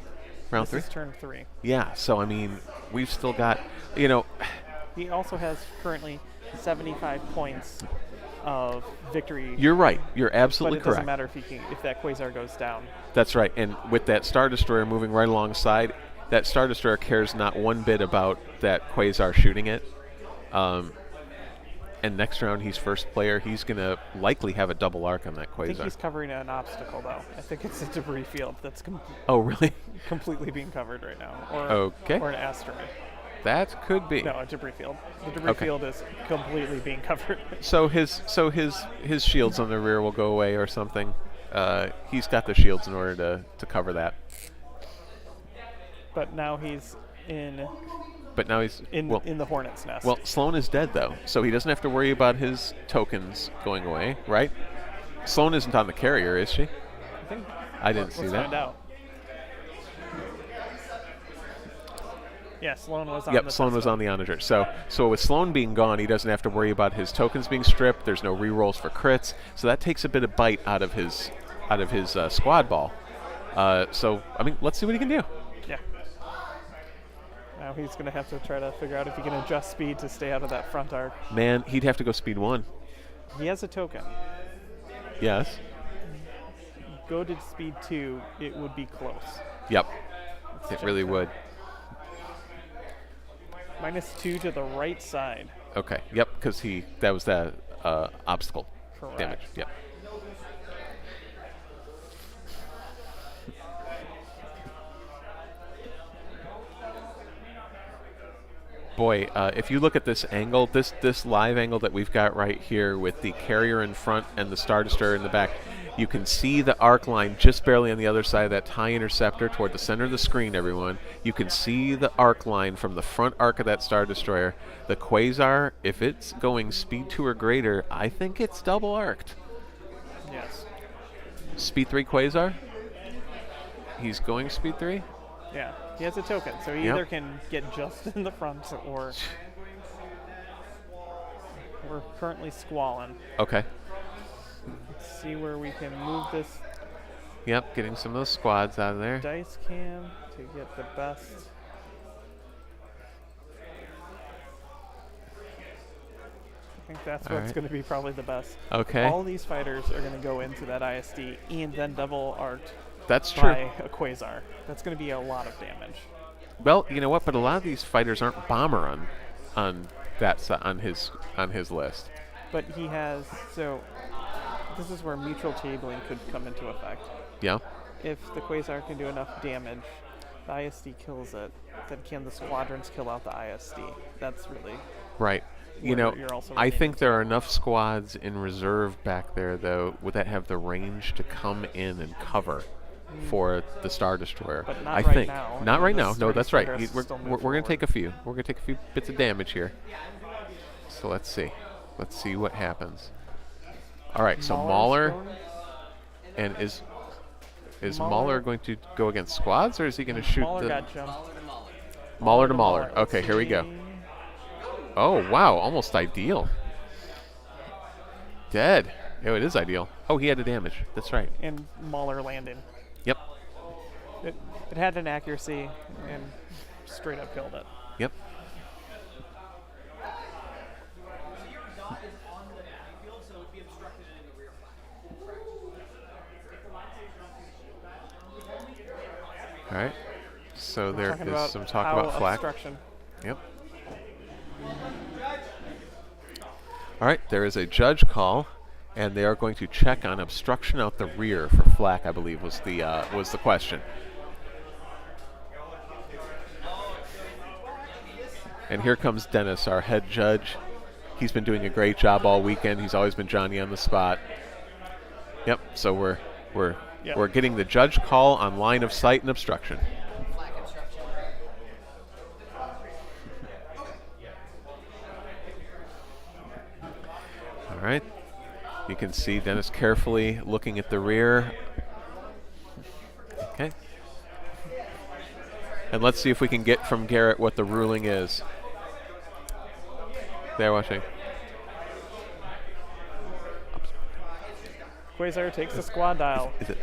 Speaker 2: Round 3?
Speaker 3: This is turn 3.
Speaker 2: Yeah, so I mean, we've still got, you know.
Speaker 3: He also has currently 75 points of victory.
Speaker 2: You're right. You're absolutely
Speaker 3: correct. But it
Speaker 2: correct.
Speaker 3: doesn't matter if that Quasar goes down.
Speaker 2: That's right. And with that Star Destroyer moving right alongside, that Star Destroyer cares not one bit about that Quasar shooting it. And next round, he's first player. He's going to likely have a double arc on that Quasar.
Speaker 3: I think he's covering an obstacle, though. I think it's a debris field that's
Speaker 2: oh, really?
Speaker 3: completely being covered right now. Or,
Speaker 2: okay.
Speaker 3: Or an asteroid.
Speaker 2: That could be.
Speaker 3: No, a debris field. The debris field is completely being covered.
Speaker 2: So his shields on the rear will go away or something. He's got the shields in order to cover that.
Speaker 3: But now he's in.
Speaker 2: But now he's
Speaker 3: in the Hornet's nest.
Speaker 2: Well, Sloan is dead though, so he doesn't have to worry about his tokens going away, right? Sloan isn't on the carrier, is she?
Speaker 3: I think.
Speaker 2: I didn't see that.
Speaker 3: Let's find out. Yeah, Sloan was on
Speaker 2: Yep, Sloan was on the Onager. So with Sloan being gone, he doesn't have to worry about his tokens being stripped. There's no rerolls for crits, so that takes a bit of bite out of his squad ball. So I mean, let's see what he can do.
Speaker 3: Yeah. Now he's going to have to try to figure out if he can adjust speed to stay out of that front arc.
Speaker 2: Man, he'd have to go speed 1.
Speaker 3: He has a token.
Speaker 2: Yes.
Speaker 3: Go to speed 2, it would be close.
Speaker 2: Yep. It really would.
Speaker 3: -2 to the right side.
Speaker 2: Okay. Yep, because that was that obstacle
Speaker 3: Correct.
Speaker 2: damage. Yep. Boy, if you look at this angle, this live angle that we've got right here with the carrier in front and the Star Destroyer in the back, you can see the arc line just barely on the other side of that TIE interceptor toward the center of the screen, everyone. You can see the arc line from the front arc of that Star Destroyer. The Quasar, if it's going speed 2 or greater, I think it's double arced.
Speaker 3: Yes.
Speaker 2: Speed 3 Quasar? He's going speed 3?
Speaker 3: Yeah, he has a token, so he either can get just in the front or we're currently squalling.
Speaker 2: Okay.
Speaker 3: Let's see where we can move this.
Speaker 2: Yep, getting some of those squads out of there.
Speaker 3: Dice cam to get the best. I think that's what's going to be probably the best.
Speaker 2: Okay.
Speaker 3: All these fighters are going to go into that ISD and then double arced.
Speaker 2: That's true.
Speaker 3: By a Quasar. That's going to be a lot of damage.
Speaker 2: Well, you know what? But a lot of these fighters aren't bomber on his list.
Speaker 3: But he has this is where mutual tabling could come into effect.
Speaker 2: Yeah.
Speaker 3: If the Quasar can do enough damage, the ISD kills it. Then can the squadrons kill out the ISD? That's really
Speaker 2: right. You know, I think there are enough squads in reserve back there, though, that have the range to come in and cover for the Star Destroyer.
Speaker 3: But not right now.
Speaker 2: Not right now. No, that's right. We're
Speaker 3: going
Speaker 2: to take a few. We're going to take a few bits of damage here. So let's see. Let's see what happens. All right. So Mauler, and is Mauler going to go against squads, or is he going to shoot
Speaker 3: Mauler got jumped.
Speaker 2: Mauler to Mauler. Okay, here we go. Oh wow, almost ideal. Dead. Oh, it is ideal. Oh, he had a damage. That's right.
Speaker 3: And Mauler landed.
Speaker 2: Yep.
Speaker 3: It had an accuracy and straight up killed it.
Speaker 2: Yep. All right. So
Speaker 3: We're
Speaker 2: there
Speaker 3: talking
Speaker 2: is some talk
Speaker 3: how
Speaker 2: about flag.
Speaker 3: obstruction.
Speaker 2: Yep. All right, there is a judge call, and they are going to check on obstruction out the rear for flack, I believe was the question. And here comes Dennis, our head judge. He's been doing a great job all weekend. He's always been Johnny on the spot. Yep. So we're getting the judge call on line of sight and obstruction. All right. You can see Dennis carefully looking at the rear. Okay. And let's see if we can get from Garrett what the ruling is. They're watching.
Speaker 3: Quasar takes the squad dial.
Speaker 2: Is it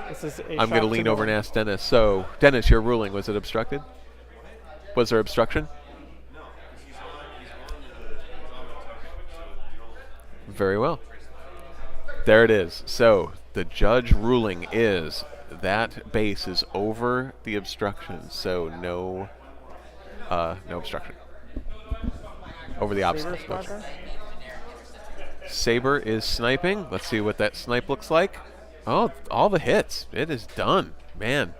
Speaker 3: This is a
Speaker 2: I'm going to lean over and ask Dennis. So, Dennis, your ruling, was it obstructed? Was there obstruction? Very well. There it is. So, the judge ruling is that base is over the obstruction. So, no obstruction. Over the obstacle. Saber is sniping. Let's see what that snipe looks like. Oh, all the hits. It is done. Man.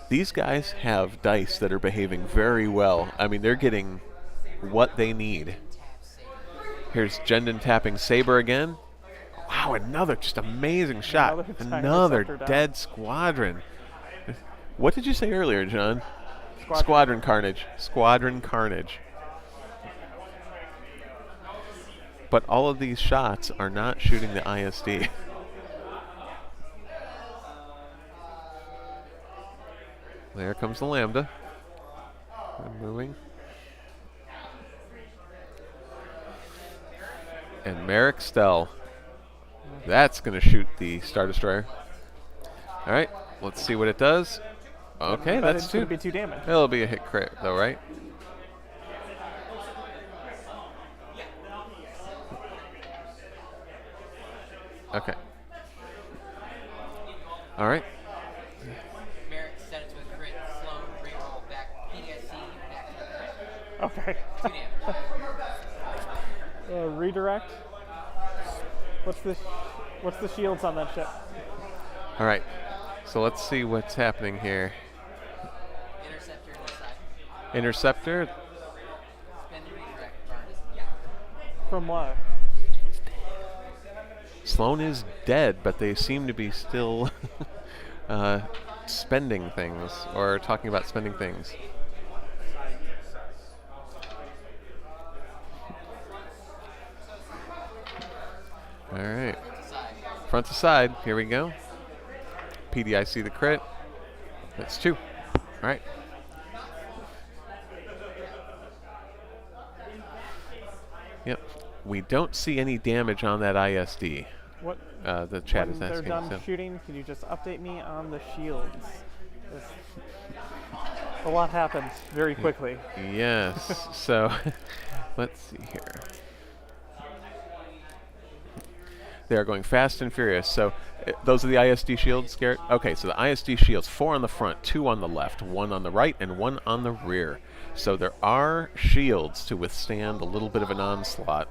Speaker 2: These guys have dice that are behaving very well. I mean, they're getting what they need. Here's Jendon tapping Saber again. Wow, another just amazing shot. Another dead squadron. What did you say earlier, John? Squadron carnage. Squadron carnage. But all of these shots are not shooting the ISD. There comes the Lambda. I'm moving. And Merrick Stell. That's going to shoot the Star Destroyer. All right, let's see what it does. Okay, that's
Speaker 3: two. It'll be 2 damage.
Speaker 2: It'll be a hit crit, though, right? Okay. All right.
Speaker 4: Merrick set it to a crit, slow, reroll, back, PDIC, back to the crit.
Speaker 3: Okay.
Speaker 4: 2 damage.
Speaker 3: Redirect. What's the shields on that ship?
Speaker 2: All right. So let's see what's happening here.
Speaker 4: Interceptor on the side.
Speaker 2: Interceptor.
Speaker 4: Spin the redirect, burn.
Speaker 3: From what?
Speaker 2: Sloan is dead, but they seem to be still spending things, or talking about spending things. All right. Front to side. Here we go. PDIC the crit. That's 2. All right. Yep. We don't see any damage on that ISD.
Speaker 3: What?
Speaker 2: The chat
Speaker 3: When
Speaker 2: is
Speaker 3: they're
Speaker 2: asking.
Speaker 3: done
Speaker 2: So.
Speaker 3: shooting, can you just update me on the shields? A lot happens very quickly.
Speaker 2: Yes. So let's see here. They are going fast and furious. So those are the ISD shields, Garrett? Okay, so the ISD shields, 4 on the front, 2 on the left, 1 on the right, and 1 on the rear. So there are shields to withstand a little bit of an onslaught.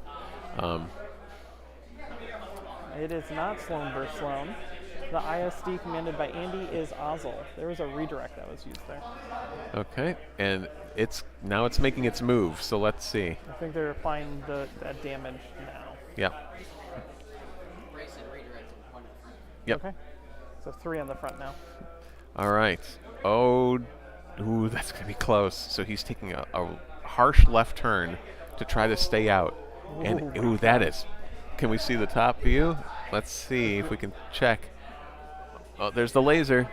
Speaker 3: It is not Sloan versus Sloan. The ISD commanded by Andy is Ozzel. There was a redirect that was used there.
Speaker 2: Okay, and now it's making its move, so let's see.
Speaker 3: I think they're applying that damage now.
Speaker 2: Yep.
Speaker 4: Brace and redirect, 1 to the front.
Speaker 2: Yep.
Speaker 3: Okay. So 3 on the front now.
Speaker 2: All right. Oh, ooh, that's going to be close. So he's taking a harsh left turn to try to stay out. And, ooh, that is. Can we see the top view? Let's see if we can check. Oh, there's the laser.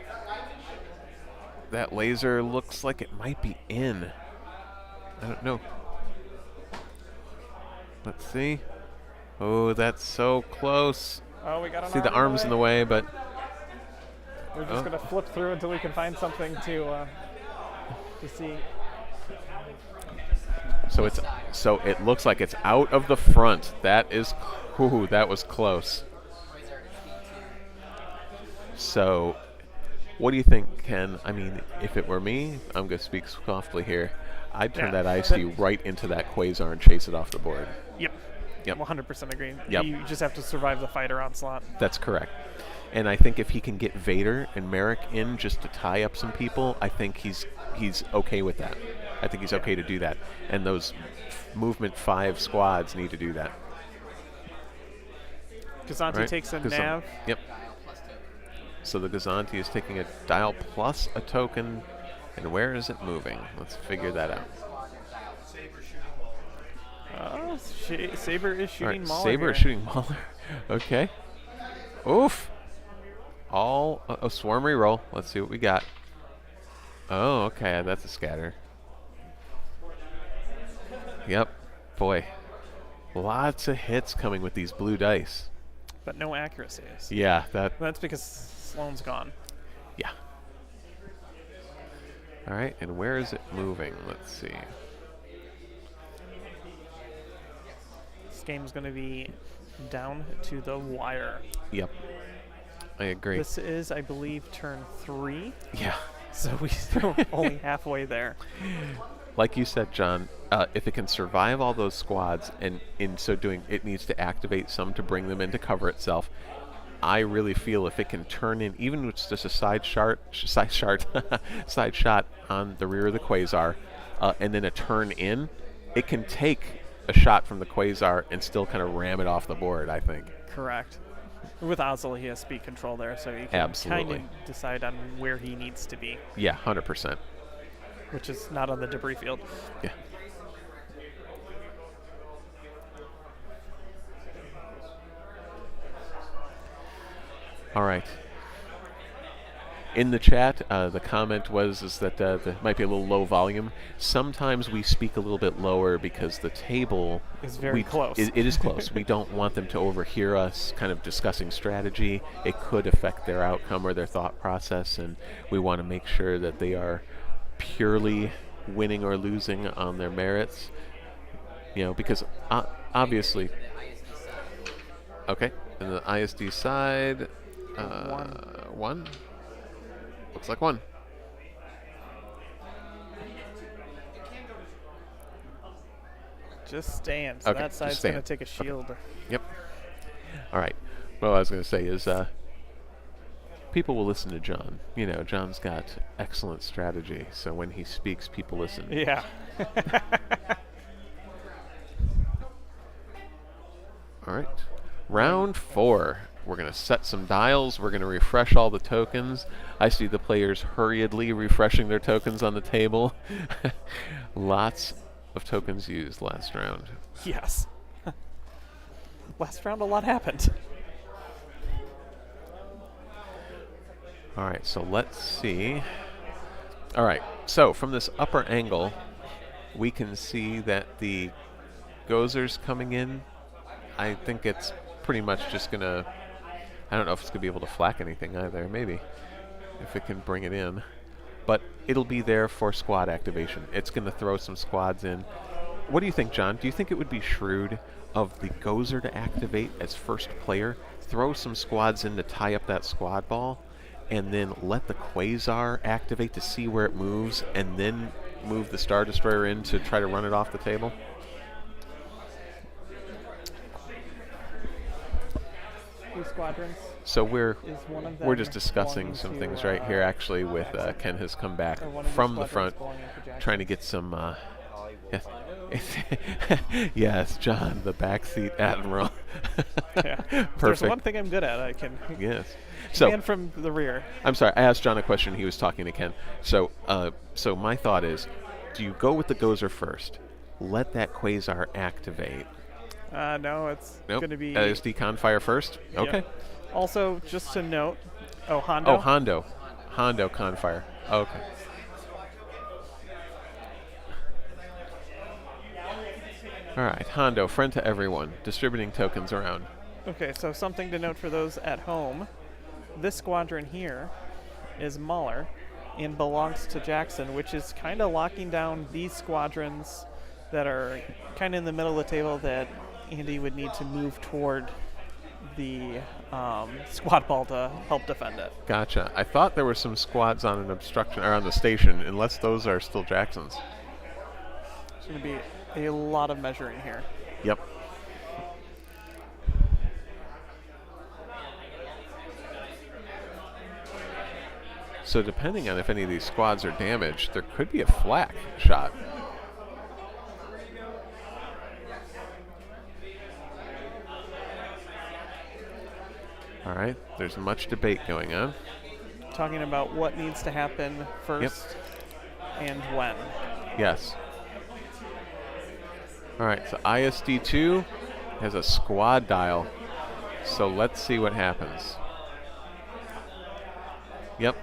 Speaker 2: That laser looks like it might be in. I don't know. Let's see. Oh, that's so close.
Speaker 3: Oh, we got an
Speaker 2: See the arms in the way, but
Speaker 3: we're just gonna flip through until we can find something to see.
Speaker 2: so it looks like it's out of the front. That is, ooh, that was close. So What do you think, Ken? I mean, if it were me, I'm going to speak softly here. I'd turn that ISD right into that Quasar and chase it off the board.
Speaker 3: Yep.
Speaker 2: Yep.
Speaker 3: 100% agree.
Speaker 2: Yep.
Speaker 3: You just have to survive the fighter onslaught.
Speaker 2: That's correct. And I think if he can get Vader and Merrick in just to tie up some people, I think he's okay with that. I think he's okay to do that. And those movement 5 squads need to do that.
Speaker 3: Gazanti takes a nav.
Speaker 2: Yep. So the Gazanti is taking a dial plus a token. And where is it moving? Let's figure that out.
Speaker 3: Saber is shooting Mauler.
Speaker 2: Saber is shooting Mauler. Okay. Oof. All a swarm reroll. Let's see what we got. Oh, okay. That's a scatter. Yep. Boy. Lots of hits coming with these blue dice.
Speaker 3: But no accuracies.
Speaker 2: Yeah.
Speaker 3: That's because Sloane's gone.
Speaker 2: Yeah. All right. And where is it moving? Let's see.
Speaker 3: This game's going to be down to the wire.
Speaker 2: Yep. I agree.
Speaker 3: This is, I believe, turn 3.
Speaker 2: Yeah.
Speaker 3: So we're only halfway there.
Speaker 2: Like you said, John, if it can survive all those squads, and in so doing, it needs to activate some to bring them in to cover itself. I really feel if it can turn in, even if it's just a side shot on the rear of the Quasar, and then a turn in, it can take a shot from the Quasar and still kind of ram it off the board, I think.
Speaker 3: Correct. With Ozzel, he has speed control there, so he can kind of decide on where he needs to be.
Speaker 2: Yeah, 100%.
Speaker 3: Which is not on the debris field.
Speaker 2: Yeah. All right. In the chat, the comment was that there might be a little low volume. Sometimes we speak a little bit lower because the table
Speaker 3: is very close.
Speaker 2: It is close. We don't want them to overhear us kind of discussing strategy. It could affect their outcome or their thought process, and we want to make sure that they are purely winning or losing on their merits. You know, because obviously. Okay, and the ISD side, 1. Looks like 1.
Speaker 3: Just stand. So that side's going to take a shield.
Speaker 2: Okay. Yep. All right. What I was going to say is people will listen to John. You know, John's got excellent strategy. So when he speaks, people listen.
Speaker 3: Yeah.
Speaker 2: All right. Round 4. We're going to set some dials. We're going to refresh all the tokens. I see the players hurriedly refreshing their tokens on the table. Lots of tokens used last round.
Speaker 3: Yes. Last round, a lot happened.
Speaker 2: All right, so let's see. All right, so from this upper angle, we can see that the Gozer's coming in. I think it's pretty much just going to... I don't know if it's going to be able to flak anything either, maybe, if it can bring it in. But it'll be there for squad activation. It's going to throw some squads in. What do you think, John? Do you think it would be shrewd of the Gozer to activate as first player, throw some squads in to tie up that squad ball, and then let the Quasar activate to see where it moves, and then move the Star Destroyer in to try to run it off the table?
Speaker 3: Squadrons.
Speaker 2: So we're just discussing some things right here. Actually, with Ken has come back from the front, trying to get some. Yes, John, the backseat admiral.
Speaker 3: Yeah.
Speaker 2: Perfect.
Speaker 3: There's one thing I'm good at. I can.
Speaker 2: Yes. So
Speaker 3: man from the rear.
Speaker 2: I'm sorry. I asked John a question. He was talking to Ken. So, so my thought is, do you go with the Gozer first? Let that Quasar activate.
Speaker 3: No, it's going to be...
Speaker 2: AdeptiCon fire first?
Speaker 3: Yep.
Speaker 2: Okay.
Speaker 3: Also, just to note... Oh, Hondo?
Speaker 2: Oh, Hondo. Hondo Confire. Okay. All right, Hondo, friend to everyone, distributing tokens around.
Speaker 3: Okay, so something to note for those at home. This squadron here is Mahler and belongs to Jackson, which is kind of locking down these squadrons that are kind of in the middle of the table that Andy would need to move toward the squad ball to help defend it.
Speaker 2: Gotcha. I thought there were some squads on an obstruction or on the station, unless those are still Jackson's.
Speaker 3: It's going to be a lot of measuring here.
Speaker 2: Yep. So depending on if any of these squads are damaged, there could be a flak shot. All right, there's much debate going on.
Speaker 3: Talking about what needs to happen first and when.
Speaker 2: Yes. All right, so ISD2 has a squad dial. So let's see what happens. Yep,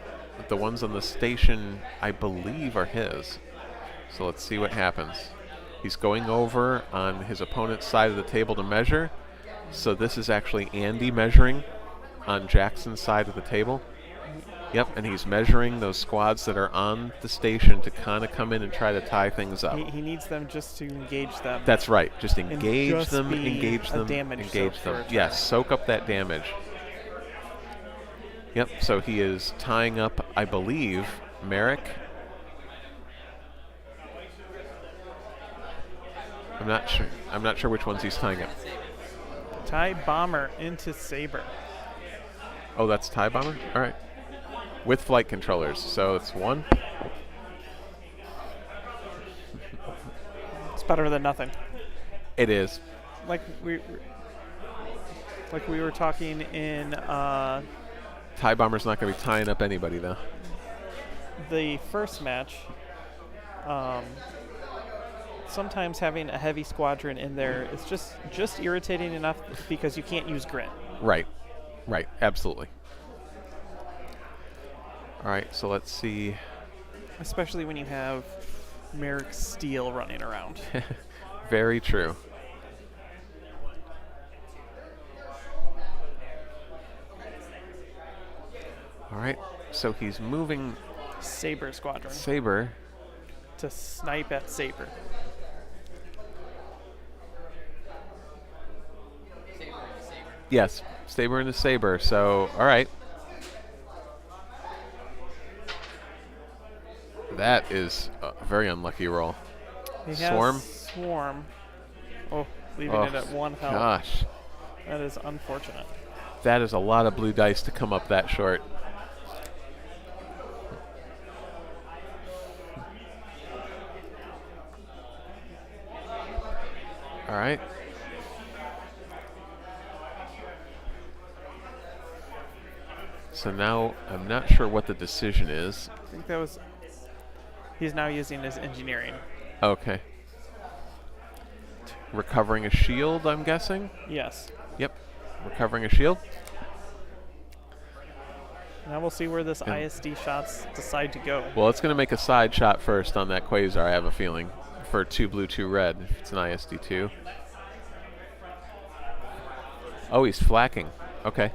Speaker 2: the ones on the station, I believe, are his. So let's see what happens. He's going over on his opponent's side of the table to measure. So this is actually Andy measuring on Jackson's side of the table. Yep, and he's measuring those squads that are on the station to kind of come in and try to tie things up.
Speaker 3: He needs them just to engage them.
Speaker 2: That's right. Just engage
Speaker 3: just
Speaker 2: them,
Speaker 3: be
Speaker 2: engage
Speaker 3: a
Speaker 2: them,
Speaker 3: damage
Speaker 2: engage
Speaker 3: soak for
Speaker 2: them.
Speaker 3: a
Speaker 2: Yes,
Speaker 3: turn.
Speaker 2: soak up that damage. Yep, so he is tying up, I believe, Merrick. I'm not sure. I'm not sure which ones he's tying up.
Speaker 3: Tie Bomber into Saber.
Speaker 2: Oh, that's tie bomber? All right. With flight controllers. So it's one.
Speaker 3: It's better than nothing.
Speaker 2: It is.
Speaker 3: Like we were talking in
Speaker 2: Tie bomber's not going to be tying up anybody, though.
Speaker 3: the first match. Sometimes having a heavy squadron in there is just irritating enough because you can't use grit.
Speaker 2: Right. Right. Absolutely. All right. So let's see.
Speaker 3: Especially when you have Merrick Steele running around.
Speaker 2: Very true. All right. So he's moving
Speaker 3: Saber squadron
Speaker 2: Saber.
Speaker 3: to snipe at Saber.
Speaker 2: Yes, Saber and the Saber. So, all right. That is a very unlucky roll.
Speaker 3: He has
Speaker 2: Swarm.
Speaker 3: Swarm. Oh, leaving
Speaker 2: Oh,
Speaker 3: it at one health.
Speaker 2: gosh.
Speaker 3: That is unfortunate.
Speaker 2: That is a lot of blue dice to come up that short. All right. So now I'm not sure what the decision is.
Speaker 3: I think that was. He's now using his engineering.
Speaker 2: Okay. Recovering a shield, I'm guessing?
Speaker 3: Yes.
Speaker 2: Yep. Recovering a shield.
Speaker 3: Now we'll see where this
Speaker 2: Yeah.
Speaker 3: ISD shots decide to go.
Speaker 2: Well, it's going to make a side shot first on that Quasar, I have a feeling, for 2 blue, 2 red, if it's an ISD2. Oh, he's flacking. Okay.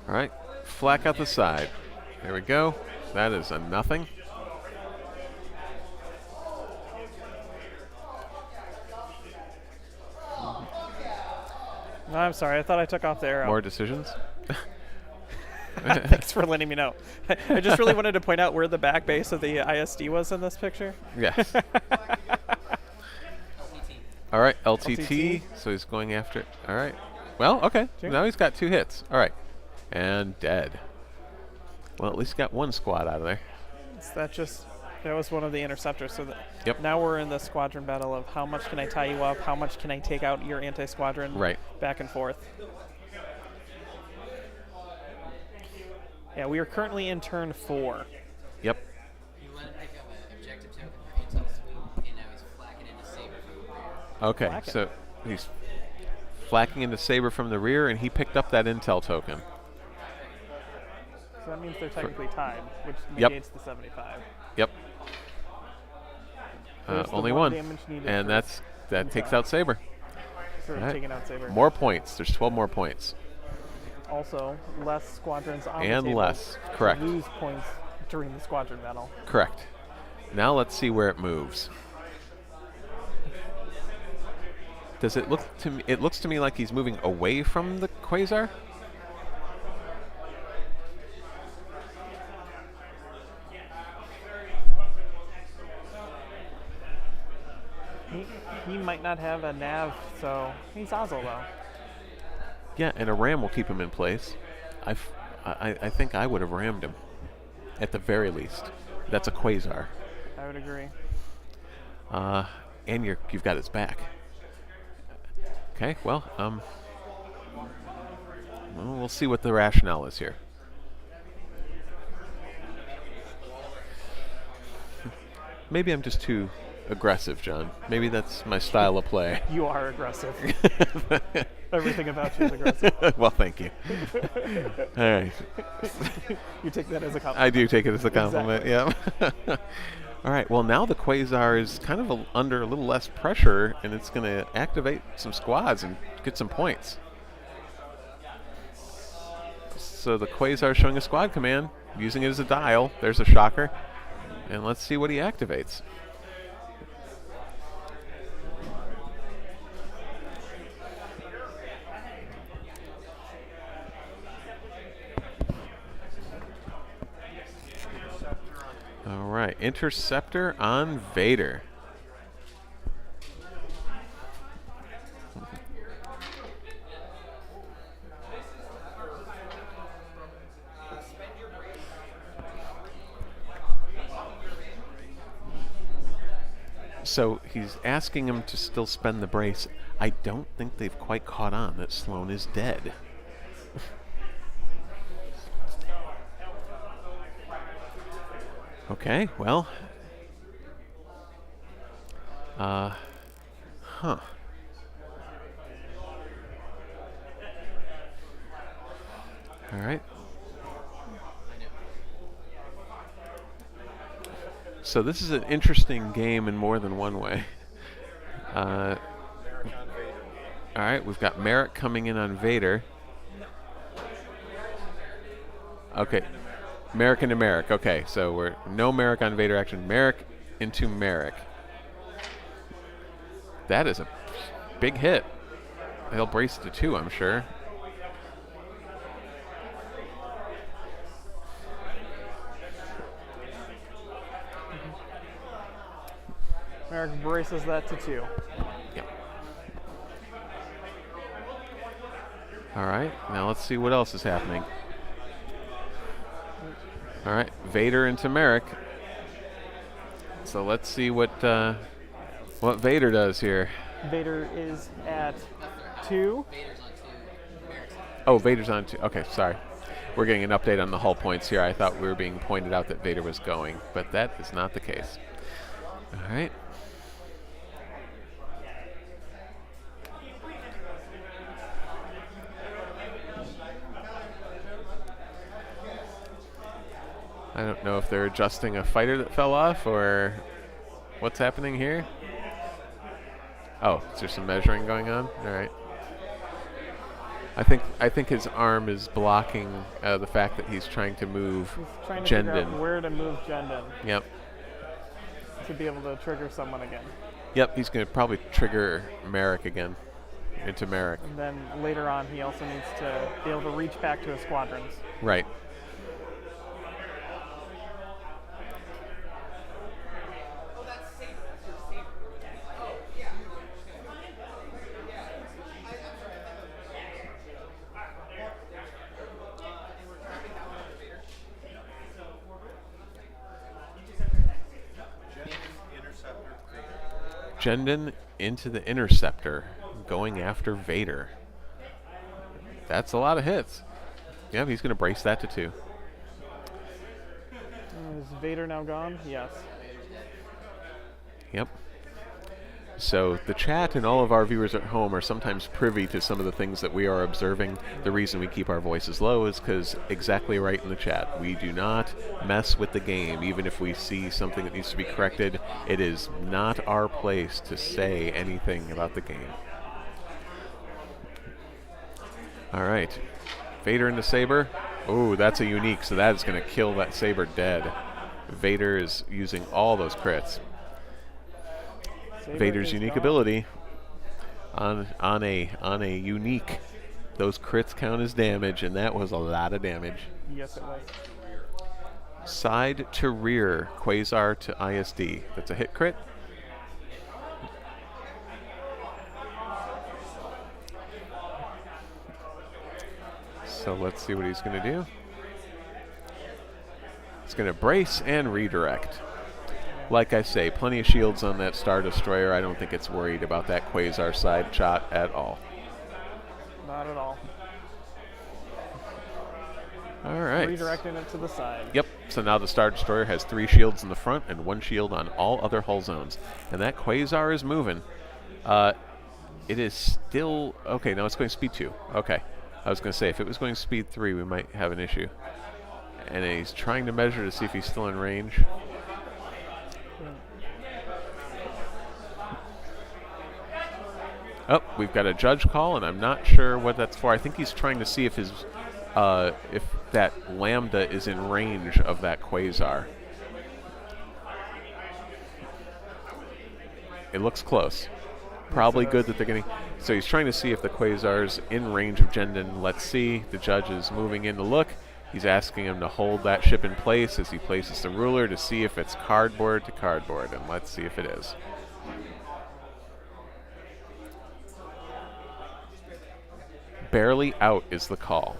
Speaker 2: All right. Flak out the side. There we go. That is a nothing.
Speaker 3: No, I'm sorry. I thought I took off the arrow.
Speaker 2: More decisions.
Speaker 3: Thanks for letting me know. I just really wanted to point out where the back base of the ISD was in this picture.
Speaker 2: Yes. All right, LTT. So he's going after it. All right. Well, okay.
Speaker 3: Sure.
Speaker 2: Now he's got 2 hits. All right. And dead. Well, at least got 1 squad out of there.
Speaker 3: That was one of the interceptors. So
Speaker 2: Yep.
Speaker 3: now we're in the squadron battle of how much can I tie you up, how much can I take out your anti-squadron,
Speaker 2: Right.
Speaker 3: back and forth. Yeah, we are currently in turn 4.
Speaker 2: Yep.
Speaker 4: You let him pick up an objective token for intel sweep, and now he's flacking into Saber from the rear.
Speaker 2: Okay.
Speaker 3: Flacking.
Speaker 2: So he's flacking into Saber from the rear, and he picked up that intel token.
Speaker 3: So that means they're technically tied, which
Speaker 2: Yep.
Speaker 3: negates the 75.
Speaker 2: Yep.
Speaker 3: There's the
Speaker 2: Only
Speaker 3: one
Speaker 2: one.
Speaker 3: damage needed
Speaker 2: And
Speaker 3: for
Speaker 2: that takes
Speaker 3: intel.
Speaker 2: out Saber.
Speaker 3: Sort of
Speaker 2: Alright.
Speaker 3: taking out Saber.
Speaker 2: More points. There's 12 more points.
Speaker 3: Also, less squadrons on the
Speaker 2: And
Speaker 3: table
Speaker 2: less.
Speaker 3: to
Speaker 2: Correct.
Speaker 3: lose points during the squadron battle.
Speaker 2: Correct. Now let's see where it moves. Does it look to me? It looks to me like he's moving away from the quasar.
Speaker 3: He might not have a nav, so he's Ozzel though.
Speaker 2: Yeah, and a ram will keep him in place. I think I would have rammed him, at the very least. That's a quasar.
Speaker 3: I would agree.
Speaker 2: And you've got his back. Okay, well, we'll see what the rationale is here. Maybe I'm just too aggressive, John. Maybe that's my style of play.
Speaker 3: You are aggressive. Everything about you is aggressive.
Speaker 2: Well, thank you. All right.
Speaker 3: You take that as a compliment.
Speaker 2: I do take it as a compliment,
Speaker 3: Exactly.
Speaker 2: yeah. All right, well, now the quasar is kind of under a little less pressure, and it's going to activate some squads and get some points. So the quasar is showing a squad command, using it as a dial. There's a shocker. And let's see what he activates. All right, interceptor on Vader. So he's asking him to still spend the brace. I don't think they've quite caught on that Sloan is dead. Okay, well. Huh. All right. So this is an interesting game in more than one way. All right, we've got Merrick coming in on Vader. Okay, Merrick into Merrick. Okay, so we're no Merrick on Vader action. Merrick into Merrick. That is a big hit. They'll brace to 2, I'm sure.
Speaker 3: Merrick braces that to 2.
Speaker 2: Yep. All right, now let's see what else is happening. All right, Vader into Merrick. So let's see what Vader does here.
Speaker 3: Vader is at 2.
Speaker 4: Vader's on 2. Merrick's on
Speaker 2: Oh, Vader's on 2. Okay, sorry. We're getting an update on the hull points here. I thought we were being pointed out that Vader was going, but that is not the case. All right. I don't know if they're adjusting a fighter that fell off or what's happening here. Oh, is there some measuring going on? All right. I think his arm is blocking the fact that he's trying to move
Speaker 3: He's trying to figure out
Speaker 2: Jendon.
Speaker 3: where to move Jendon
Speaker 2: Yep.
Speaker 3: to be able to trigger someone again.
Speaker 2: Yep, he's going to probably trigger Merrick again into Merrick.
Speaker 3: And then later on, he also needs to be able to reach back to his squadrons.
Speaker 2: Right. Jendon into the interceptor, going after Vader. That's a lot of hits. Yeah, he's going to brace that to 2.
Speaker 3: Is Vader now gone? Yes.
Speaker 2: Yep. So the chat and all of our viewers at home are sometimes privy to some of the things that we are observing. The reason we keep our voices low is because exactly right in the chat. We do not mess with the game. Even if we see something that needs to be corrected, it is not our place to say anything about the game. All right. Vader into Saber. Oh, that's a unique, so that is going to kill that Saber dead. Vader is using all those crits.
Speaker 3: Saber
Speaker 2: Vader's
Speaker 3: is
Speaker 2: unique
Speaker 3: gone.
Speaker 2: ability. on a unique. Those crits count as damage, and that was a lot of damage.
Speaker 3: Yes, it was.
Speaker 2: Side to rear, Quasar to ISD. That's a hit crit. So let's see what he's going to do. He's going to brace and redirect. Like I say, plenty of shields on that Star Destroyer. I don't think it's worried about that Quasar side shot at all.
Speaker 3: Not at all.
Speaker 2: All right.
Speaker 3: Redirecting it to the side.
Speaker 2: Yep. So now the Star Destroyer has 3 shields in the front and 1 shield on all other hull zones. And that Quasar is moving. It is still... Okay, now it's going speed 2. Okay. I was going to say, if it was going speed 3, we might have an issue. And he's trying to measure to see if he's still in range. Oh, we've got a judge call, and I'm not sure what that's for. I think he's trying to see if his... if that Lambda is in range of that Quasar. It looks close. Probably good that they're getting... So he's trying to see if the Quasar's in range of Jendon. Let's see. The judge is moving in to look. He's asking him to hold that ship in place as he places the ruler to see if it's cardboard to cardboard. And let's see if it is. Barely out is the call.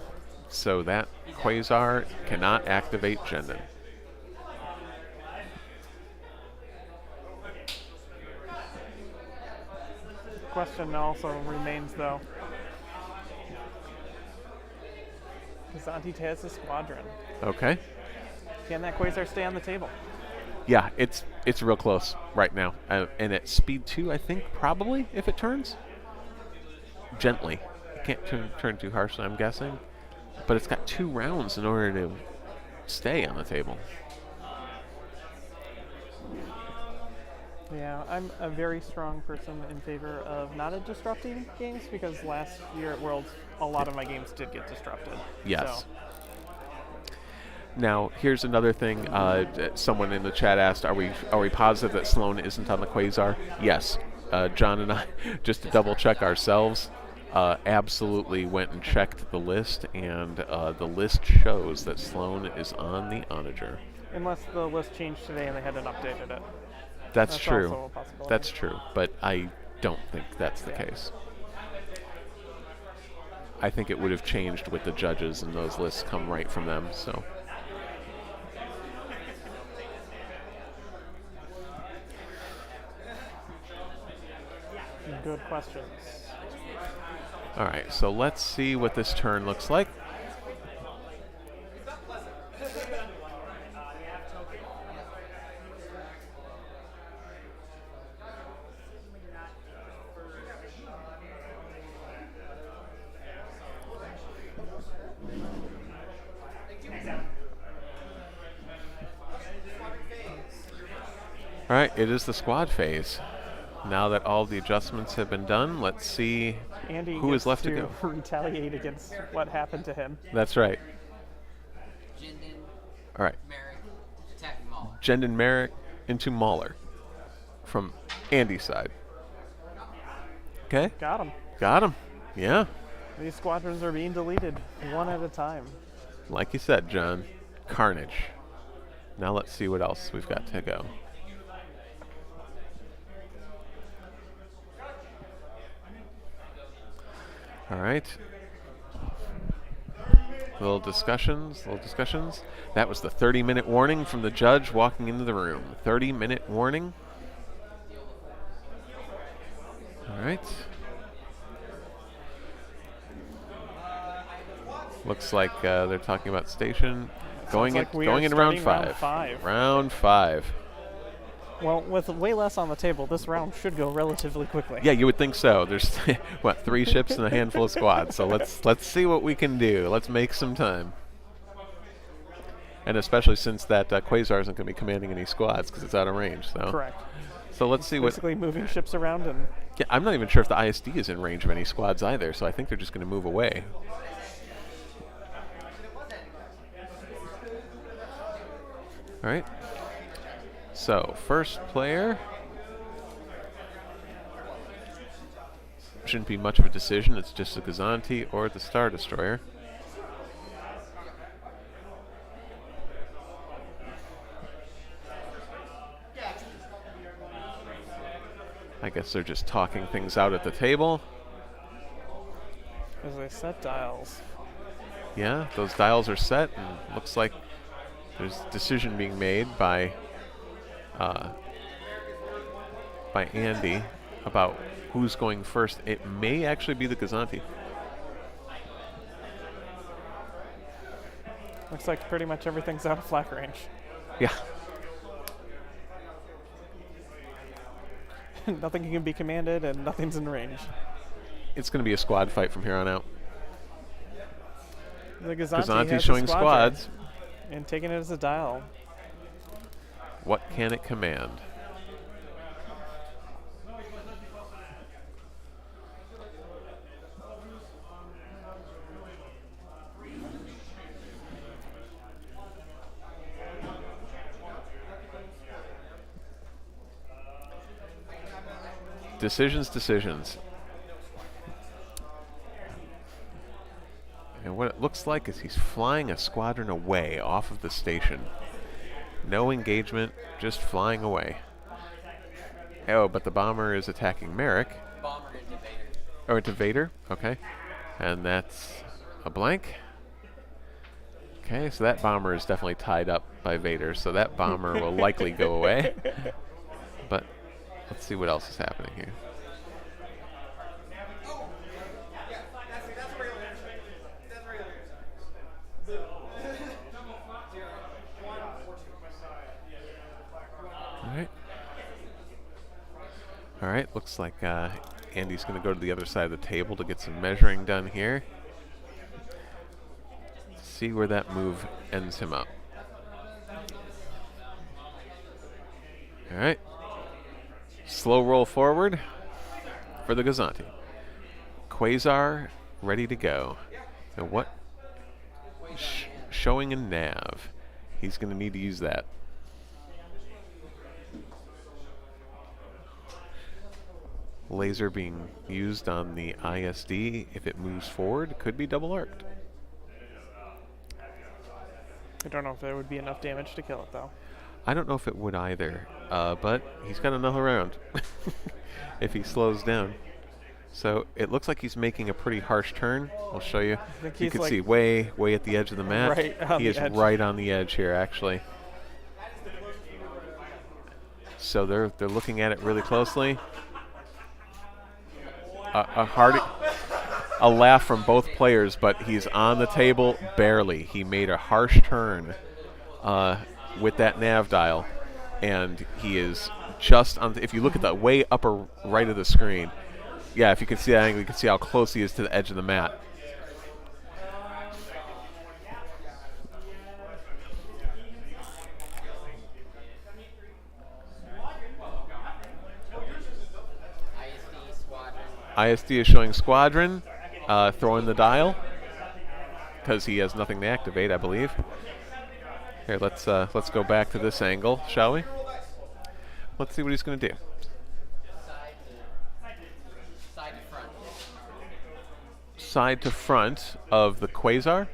Speaker 2: So that Quasar cannot activate Jendon.
Speaker 3: Question also remains, though. Zanti has a squadron.
Speaker 2: Okay.
Speaker 3: Can that Quasar stay on the table?
Speaker 2: Yeah, it's real close right now. And at speed 2, I think, probably, if it turns. Gently. It can't turn too harshly, I'm guessing. But it's got 2 rounds in order to stay on the table.
Speaker 3: Yeah, I'm a very strong person in favor of not disrupting games because last year at Worlds, a lot of my games did get disrupted.
Speaker 2: Yes.
Speaker 3: So.
Speaker 2: Now, here's another thing. Someone in the chat asked, are we positive that Sloan isn't on the Quasar? Yes. John and I, just to double check ourselves, absolutely went and checked the list, and the list shows that Sloan is on the Onager.
Speaker 3: Unless the list changed today and they hadn't updated it.
Speaker 2: That's
Speaker 3: also
Speaker 2: true.
Speaker 3: a possibility.
Speaker 2: That's true, but I don't think that's the case. I think it would have changed with the judges, and those lists come right from them, so.
Speaker 3: Good questions.
Speaker 2: All right, so let's see what this turn looks like. All right, it is the squad phase. Now that all the adjustments have been done, let's see
Speaker 3: Andy
Speaker 2: who is left to go.
Speaker 3: Retaliate against what happened to him.
Speaker 2: That's right.
Speaker 4: Jendon,
Speaker 2: All right.
Speaker 4: Merrick, attacking Mauler.
Speaker 2: Jendon Merrick into Mauler from Andy's side. Okay.
Speaker 3: Got him.
Speaker 2: Got him. Yeah.
Speaker 3: These squadrons are being deleted one at a time.
Speaker 2: Like you said, John. Carnage. Now let's see what else we've got to go. All right. Little discussions. That was the 30-minute warning from the judge walking into the room. 30-minute warning. All right. Looks like they're talking about station. Going in round 5. Round 5.
Speaker 3: Well, with way less on the table, this round should go relatively quickly.
Speaker 2: Yeah, you would think so. There's what, 3 ships and a handful of squads. So let's see what we can do. Let's make some time. And especially since that Quasar isn't going to be commanding any squads because it's out of range. So
Speaker 3: correct.
Speaker 2: So let's see what.
Speaker 3: Basically moving ships around and.
Speaker 2: Yeah, I'm not even sure if the ISD is in range of any squads either. So I think they're just going to move away. All right. So first player shouldn't be much of a decision. It's just a Gazanti or the Star Destroyer. I guess they're just talking things out at the table.
Speaker 3: As they set dials.
Speaker 2: Yeah, those dials are set, and looks like there's a decision being made by Andy about who's going first. It may actually be the Gazanti.
Speaker 3: Looks like pretty much everything's out of flak range.
Speaker 2: Yeah.
Speaker 3: Nothing can be commanded and nothing's in range.
Speaker 2: It's going to be a squad fight from here on out.
Speaker 3: The Gazanti
Speaker 2: Gazanti's
Speaker 3: has
Speaker 2: showing
Speaker 3: a squadron
Speaker 2: squads.
Speaker 3: and taking it as a dial.
Speaker 2: What can it command? Decisions. And what it looks like is he's flying a squadron away off of the station. No engagement, just flying away. Oh, but the bomber is attacking Merrick.
Speaker 4: Bomber into Vader.
Speaker 2: Oh, into Vader? Okay. And that's a blank. Okay, so that bomber is definitely tied up by Vader, so that bomber will likely go away. But let's see what else is happening here. All right, looks like Andy's going to go to the other side of the table to get some measuring done here. See where that move ends him up. All right. Slow roll forward for the Gazanti. Quasar ready to go. And what? Showing a nav. He's going to need to use that. Laser being used on the ISD. If it moves forward, could be double arced.
Speaker 3: I don't know if there would be enough damage to kill it, though.
Speaker 2: I don't know if it would either, but he's got another round if he slows down. So it looks like he's making a pretty harsh turn. I'll show you. You can see way at the edge of the mat. He is right on the edge here, actually. So they're looking at it really closely. A laugh from both players, but he's on the table barely. He made a harsh turn with that nav dial, and he is just on. If you look at the way upper right of the screen, yeah, if you can see that angle, you can see how close he is to the edge of the mat. ISD is showing squadron, throwing the dial because he has nothing to activate, I believe. Here, let's go back to this angle, shall we? Let's see what he's going to do. Side to front of the Quasar.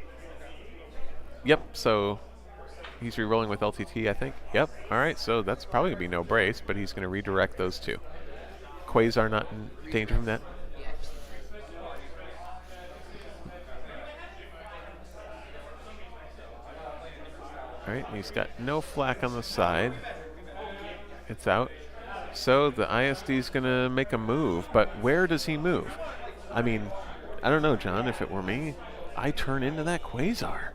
Speaker 2: Yep. So he's re-rolling with LTT, I think. Yep. All right. So that's probably going to be no brace, but he's going to redirect those two. Quasar not in danger from that. All right, he's got no flak on the side. It's out. So the ISD is going to make a move, but where does he move? I mean, I don't know, John. If it were me, I turn into that Quasar.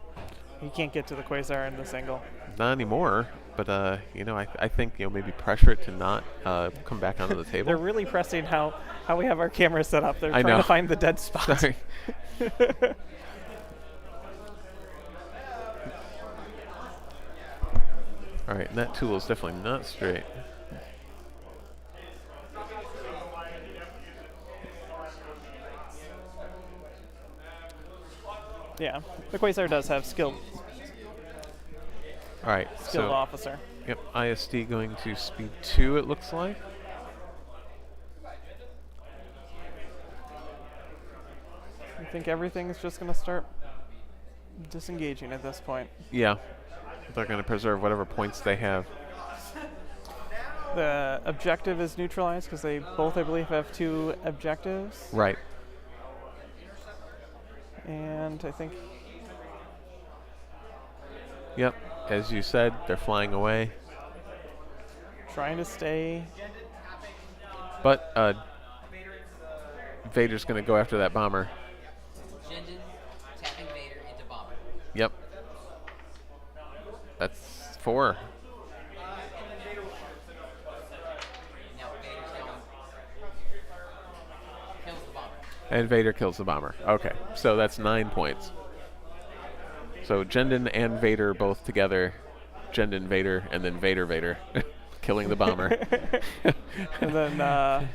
Speaker 3: You can't get to the Quasar in this angle.
Speaker 2: Not anymore. But I think maybe pressure it to not come back onto the table.
Speaker 3: They're really pressing how we have our camera set up. They're trying to find the dead spot.
Speaker 2: Sorry. All right, and that tool is definitely not straight.
Speaker 3: Yeah, the Quasar does have skill.
Speaker 2: All right,
Speaker 3: skilled officer.
Speaker 2: Yep, ISD going to speed 2, it looks like.
Speaker 3: think everything's just going to start disengaging at this point.
Speaker 2: Yeah. They're going to preserve whatever points they have.
Speaker 3: The objective is neutralized because they both, I believe, have 2 objectives.
Speaker 2: Right.
Speaker 3: And I think...
Speaker 2: Yep. As you said, they're flying away.
Speaker 3: Trying to stay.
Speaker 2: But Vader's going to go after that bomber.
Speaker 4: Jendon tapping Vader into bomber.
Speaker 2: Yep. That's 4.
Speaker 4: Now Vader's going kills the bomber.
Speaker 2: And Vader kills the bomber. Okay, so that's 9 points. So Jendon and Vader both together. Jendon, Vader, and then Vader, killing the bomber.
Speaker 3: And then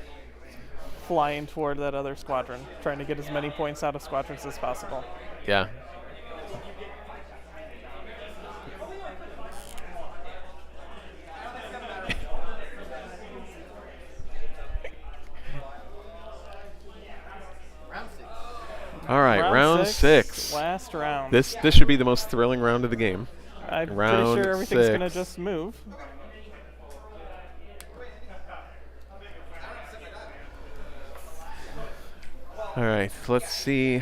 Speaker 3: flying toward that other squadron, trying to get as many points out of squadrons as possible.
Speaker 2: Yeah.
Speaker 4: Round 6.
Speaker 2: All right, round 6.
Speaker 3: Last round.
Speaker 2: This should be the most thrilling round of the game.
Speaker 3: I'm
Speaker 2: round
Speaker 3: pretty sure everything's going to
Speaker 2: 6.
Speaker 3: just move.
Speaker 2: All right, let's see.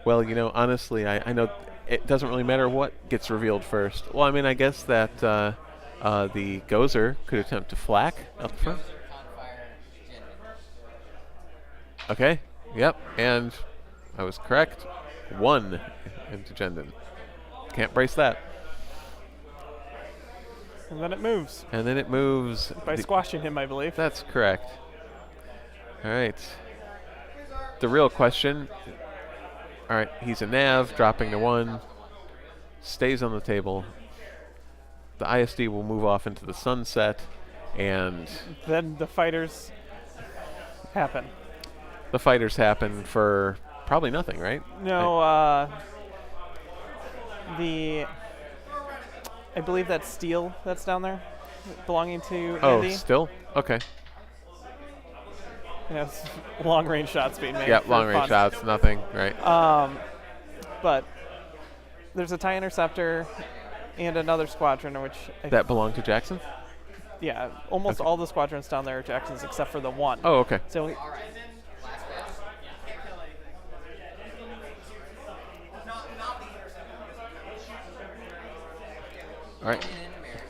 Speaker 2: Well, you know, honestly, I know it doesn't really matter what gets revealed first. Well, I mean, I guess that the Gozer could attempt to flak up front.
Speaker 4: Confire Jendon.
Speaker 2: Okay, yep, and I was correct. 1 into Jendon. Can't brace that.
Speaker 3: And then it moves.
Speaker 2: And then it moves.
Speaker 3: By squashing him, I believe.
Speaker 2: That's correct. All right. The real question. All right, he's a nav, dropping to 1. Stays on the table. The ISD will move off into the sunset, and
Speaker 3: Then the fighters happen.
Speaker 2: the fighters happen for probably nothing, right?
Speaker 3: No, I believe that's steel that's down there, belonging to
Speaker 2: Oh,
Speaker 3: Andy.
Speaker 2: still? Okay.
Speaker 3: Yes, long-range shots being made.
Speaker 2: Yeah,
Speaker 3: for
Speaker 2: long range
Speaker 3: fun.
Speaker 2: shots, nothing, right?
Speaker 3: But there's a TIE Interceptor and another squadron, which
Speaker 2: That belonged to Jackson?
Speaker 3: yeah, almost
Speaker 2: Okay.
Speaker 3: all the squadrons down there are Jackson's except for the one.
Speaker 2: Oh, okay.
Speaker 3: So
Speaker 4: All right. Last pass.
Speaker 2: All right.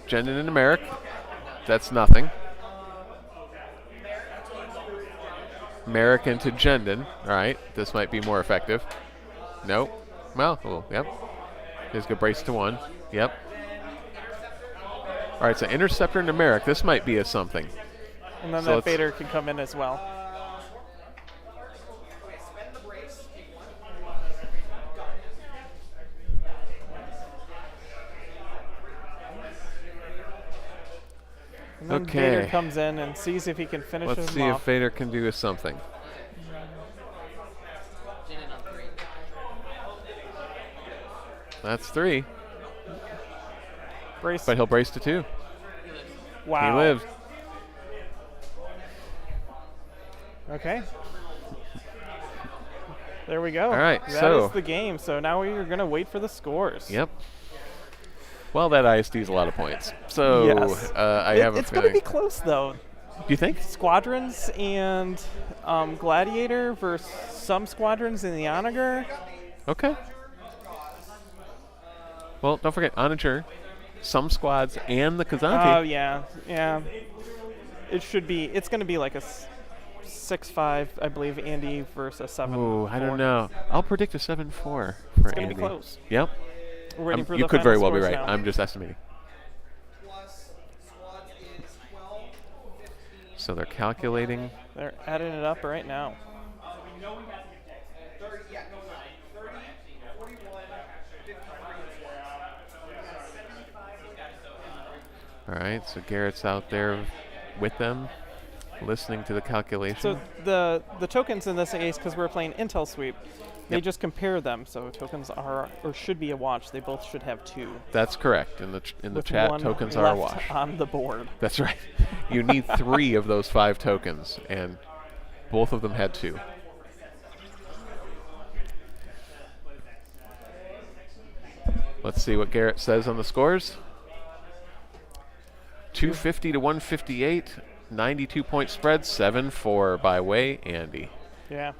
Speaker 4: Jendon
Speaker 2: Jendon and Merrick. That's nothing. Merrick into Jendon. All right. This might be more effective. Nope. Well, yep. Here's a brace to 1. Yep. All right, so Interceptor into Merrick. This might be a something.
Speaker 3: and then
Speaker 2: so
Speaker 3: that
Speaker 2: let's-
Speaker 3: Vader can come in as well. And then Vader
Speaker 2: Okay.
Speaker 3: comes in and sees if he can finish
Speaker 2: Let's
Speaker 3: him
Speaker 2: see
Speaker 3: off.
Speaker 2: if Vader can do something.
Speaker 4: Jendon on 3.
Speaker 2: That's 3,
Speaker 3: Brace.
Speaker 2: but he'll brace to 2.
Speaker 3: Wow.
Speaker 2: He lived.
Speaker 3: Okay. There we go.
Speaker 2: All right,
Speaker 3: That
Speaker 2: so-
Speaker 3: is the game. So now we are going to wait for the scores.
Speaker 2: Yep. Well, that ISD is a lot of points. So
Speaker 3: Yes.
Speaker 2: I have a
Speaker 3: It's going to
Speaker 2: feeling.
Speaker 3: be close, though.
Speaker 2: Do you think?
Speaker 3: Squadrons and Gladiator versus some squadrons in the Onager.
Speaker 2: Okay. Well, don't forget Onager, some squads, and the
Speaker 3: Oh,
Speaker 2: Kazanti.
Speaker 3: yeah. It should be. It's going to be like a 6-5, I believe, Andy versus a 7.
Speaker 2: Ooh, I don't know. I'll predict a 7-4 for
Speaker 3: It's going to
Speaker 2: Andy.
Speaker 3: be close.
Speaker 2: Yep.
Speaker 3: We're waiting for
Speaker 2: You
Speaker 3: the
Speaker 2: could
Speaker 3: final
Speaker 2: very well be
Speaker 3: scores
Speaker 2: right.
Speaker 3: now.
Speaker 2: I'm just estimating. So they're calculating.
Speaker 3: They're adding it up right now.
Speaker 2: All right, so Garrett's out there with them, listening to the calculation.
Speaker 3: So the tokens in this case, because we're playing Intel Sweep, they just compare them. So tokens are or should be a watch. They both should have 2.
Speaker 2: That's correct. In the
Speaker 3: With
Speaker 2: chat,
Speaker 3: one
Speaker 2: tokens are a
Speaker 3: left
Speaker 2: wash.
Speaker 3: on the board.
Speaker 2: That's right. You need 3 of those 5 tokens, and both of them had 2. Let's see what Garrett says on the scores. 250 to 158, 92-point spread, 7-4 by way Andy.
Speaker 3: Yeah.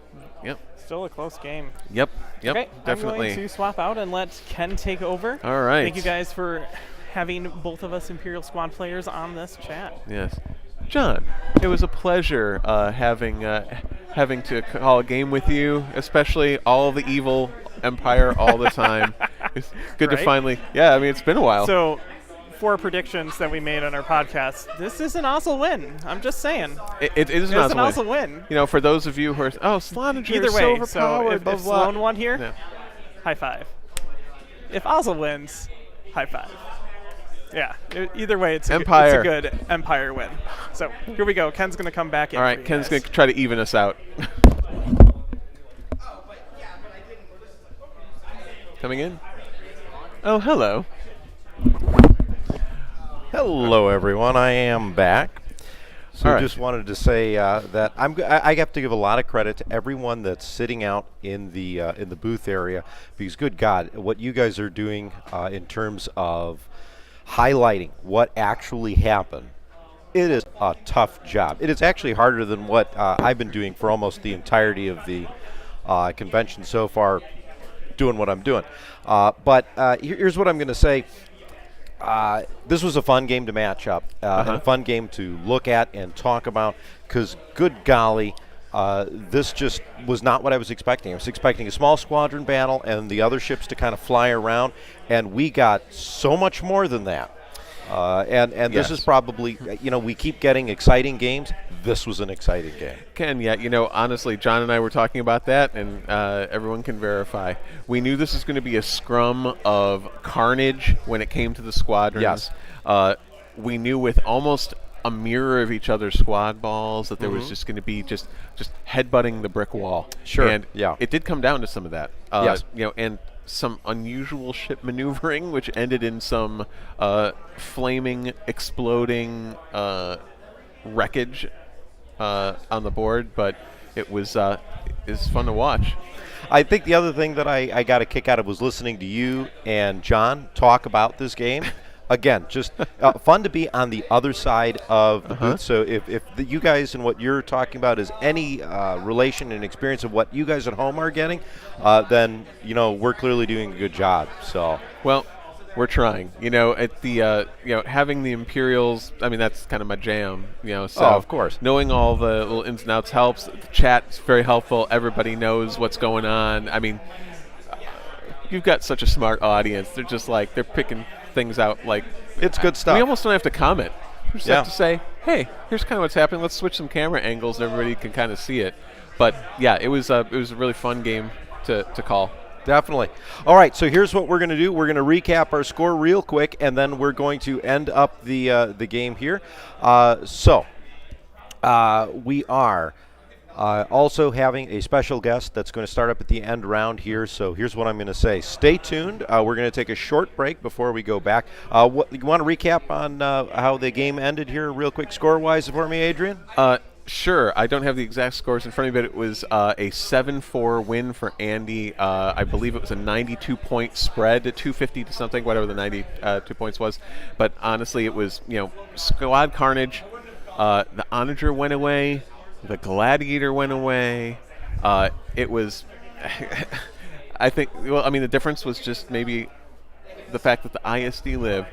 Speaker 2: Yep.
Speaker 3: Still a close game.
Speaker 2: Yep.
Speaker 3: Okay,
Speaker 2: Definitely.
Speaker 3: I'm going to swap out and let Ken take over.
Speaker 2: All right.
Speaker 3: Thank you guys for having both of us Imperial Squad players on this chat.
Speaker 2: Yes. John, it was a pleasure having to call a game with you, especially all the evil Empire all the time. It's good to
Speaker 3: Right?
Speaker 2: finally, yeah, I mean, it's been a while.
Speaker 3: So, 4 predictions that we made on our podcast. This is an awesome win. I'm just saying.
Speaker 2: It is
Speaker 3: It's an
Speaker 2: an
Speaker 3: awesome win.
Speaker 2: You know, for those of you who are, Sloninger
Speaker 3: Either
Speaker 2: is
Speaker 3: way,
Speaker 2: so
Speaker 3: so
Speaker 2: overpowered,
Speaker 3: if
Speaker 2: blah, blah,
Speaker 3: Sloan
Speaker 2: blah.
Speaker 3: won here,
Speaker 2: Yeah.
Speaker 3: high five. If Ozil wins, high five. Yeah, either way, it's a
Speaker 2: Empire.
Speaker 3: good Empire win. So here we go. Ken's going to come back in.
Speaker 2: All
Speaker 3: for
Speaker 2: right,
Speaker 3: you
Speaker 2: Ken's
Speaker 3: guys.
Speaker 2: going to try to even us out. Coming in. Oh, hello.
Speaker 1: Hello, everyone. I am back. So
Speaker 2: All right.
Speaker 1: just wanted to say that I have to give a lot of credit to everyone that's sitting out in the booth area, because good God, what you guys are doing in terms of highlighting what actually happened, it is a tough job. It is actually harder than what I've been doing for almost the entirety of the convention so far, doing what I'm doing. But here's what I'm going to say. This was a fun game to match up, and a fun game to look at and talk about, because good golly, this just was not what I was expecting. I was expecting a small squadron battle and the other ships to kind of fly around, and we got so much more than that. And
Speaker 2: Yes.
Speaker 1: this is probably, we keep getting exciting games. This was an exciting game.
Speaker 2: Ken, yeah, honestly, John and I were talking about that, and everyone can verify. We knew this was going to be a scrum of carnage when it came to the squadrons.
Speaker 1: Yes.
Speaker 2: We knew with almost a mirror of each other's squad balls that there was just going to be just headbutting the brick wall.
Speaker 1: Sure,
Speaker 2: And
Speaker 1: yeah.
Speaker 2: it did come down to some of that.
Speaker 1: Yes.
Speaker 2: And some unusual ship maneuvering, which ended in some flaming, exploding wreckage on the board, but it was fun to watch.
Speaker 1: I think the other thing that I got a kick out of was listening to you and John talk about this game. Again, just fun to be on the other side of the booth. So if you guys and what you're talking about is any relation and experience of what you guys at home are getting, then we're clearly doing a good job. So
Speaker 2: Well, we're trying. At the having the Imperials, I mean, that's kind of my jam. So
Speaker 1: of course.
Speaker 2: knowing all the little ins and outs helps. The chat's very helpful. Everybody knows what's going on. I mean, you've got such a smart audience. They're just like, they're picking things out. Like,
Speaker 1: it's good stuff.
Speaker 2: we almost don't have to comment. We just
Speaker 1: Yeah.
Speaker 2: have to say, hey, here's kind of what's happening. Let's switch some camera angles and everybody can kind of see it. But yeah, it was a really fun game to call.
Speaker 1: Definitely. All right, so here's what we're going to do. We're going to recap our score real quick, and then we're going to end up the game here. We are also having a special guest that's going to start up at the end round here. So here's what I'm going to say. Stay tuned. We're going to take a short break before we go back. You want to recap on how the game ended here real quick score-wise for me, Adrian?
Speaker 2: Sure. I don't have the exact scores in front of me, but it was a 7-4 win for Andy. I believe it was a 92-point spread, 250 to something, whatever the 92 points was. But honestly, it was, squad carnage. The onager went away. The gladiator went away. It was, I think, the difference was just maybe the fact that the ISD lived,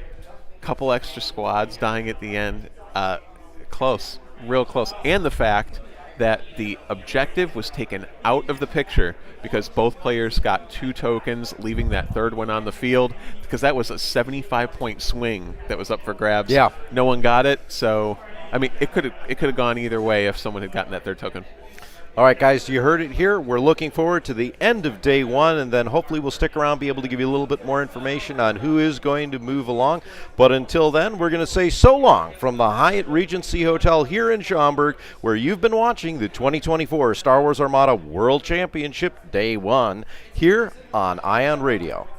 Speaker 2: couple extra squads dying at the end, close. Real close. And the fact that the objective was taken out of the picture because both players got 2 tokens, leaving that third one on the field, because that was a 75-point swing that was up for grabs.
Speaker 1: Yeah.
Speaker 2: No one got it, so it could have gone either way if someone had gotten that third token.
Speaker 1: All right, guys, you heard it here. We're looking forward to the end of day one, and then hopefully we'll stick around, be able to give you a little bit more information on who is going to move along. But until then, we're going to say so long from the Hyatt Regency Hotel here in Schaumburg, where you've been watching the 2024 Star Wars Armada World Championship Day 1 here on Ion Radio.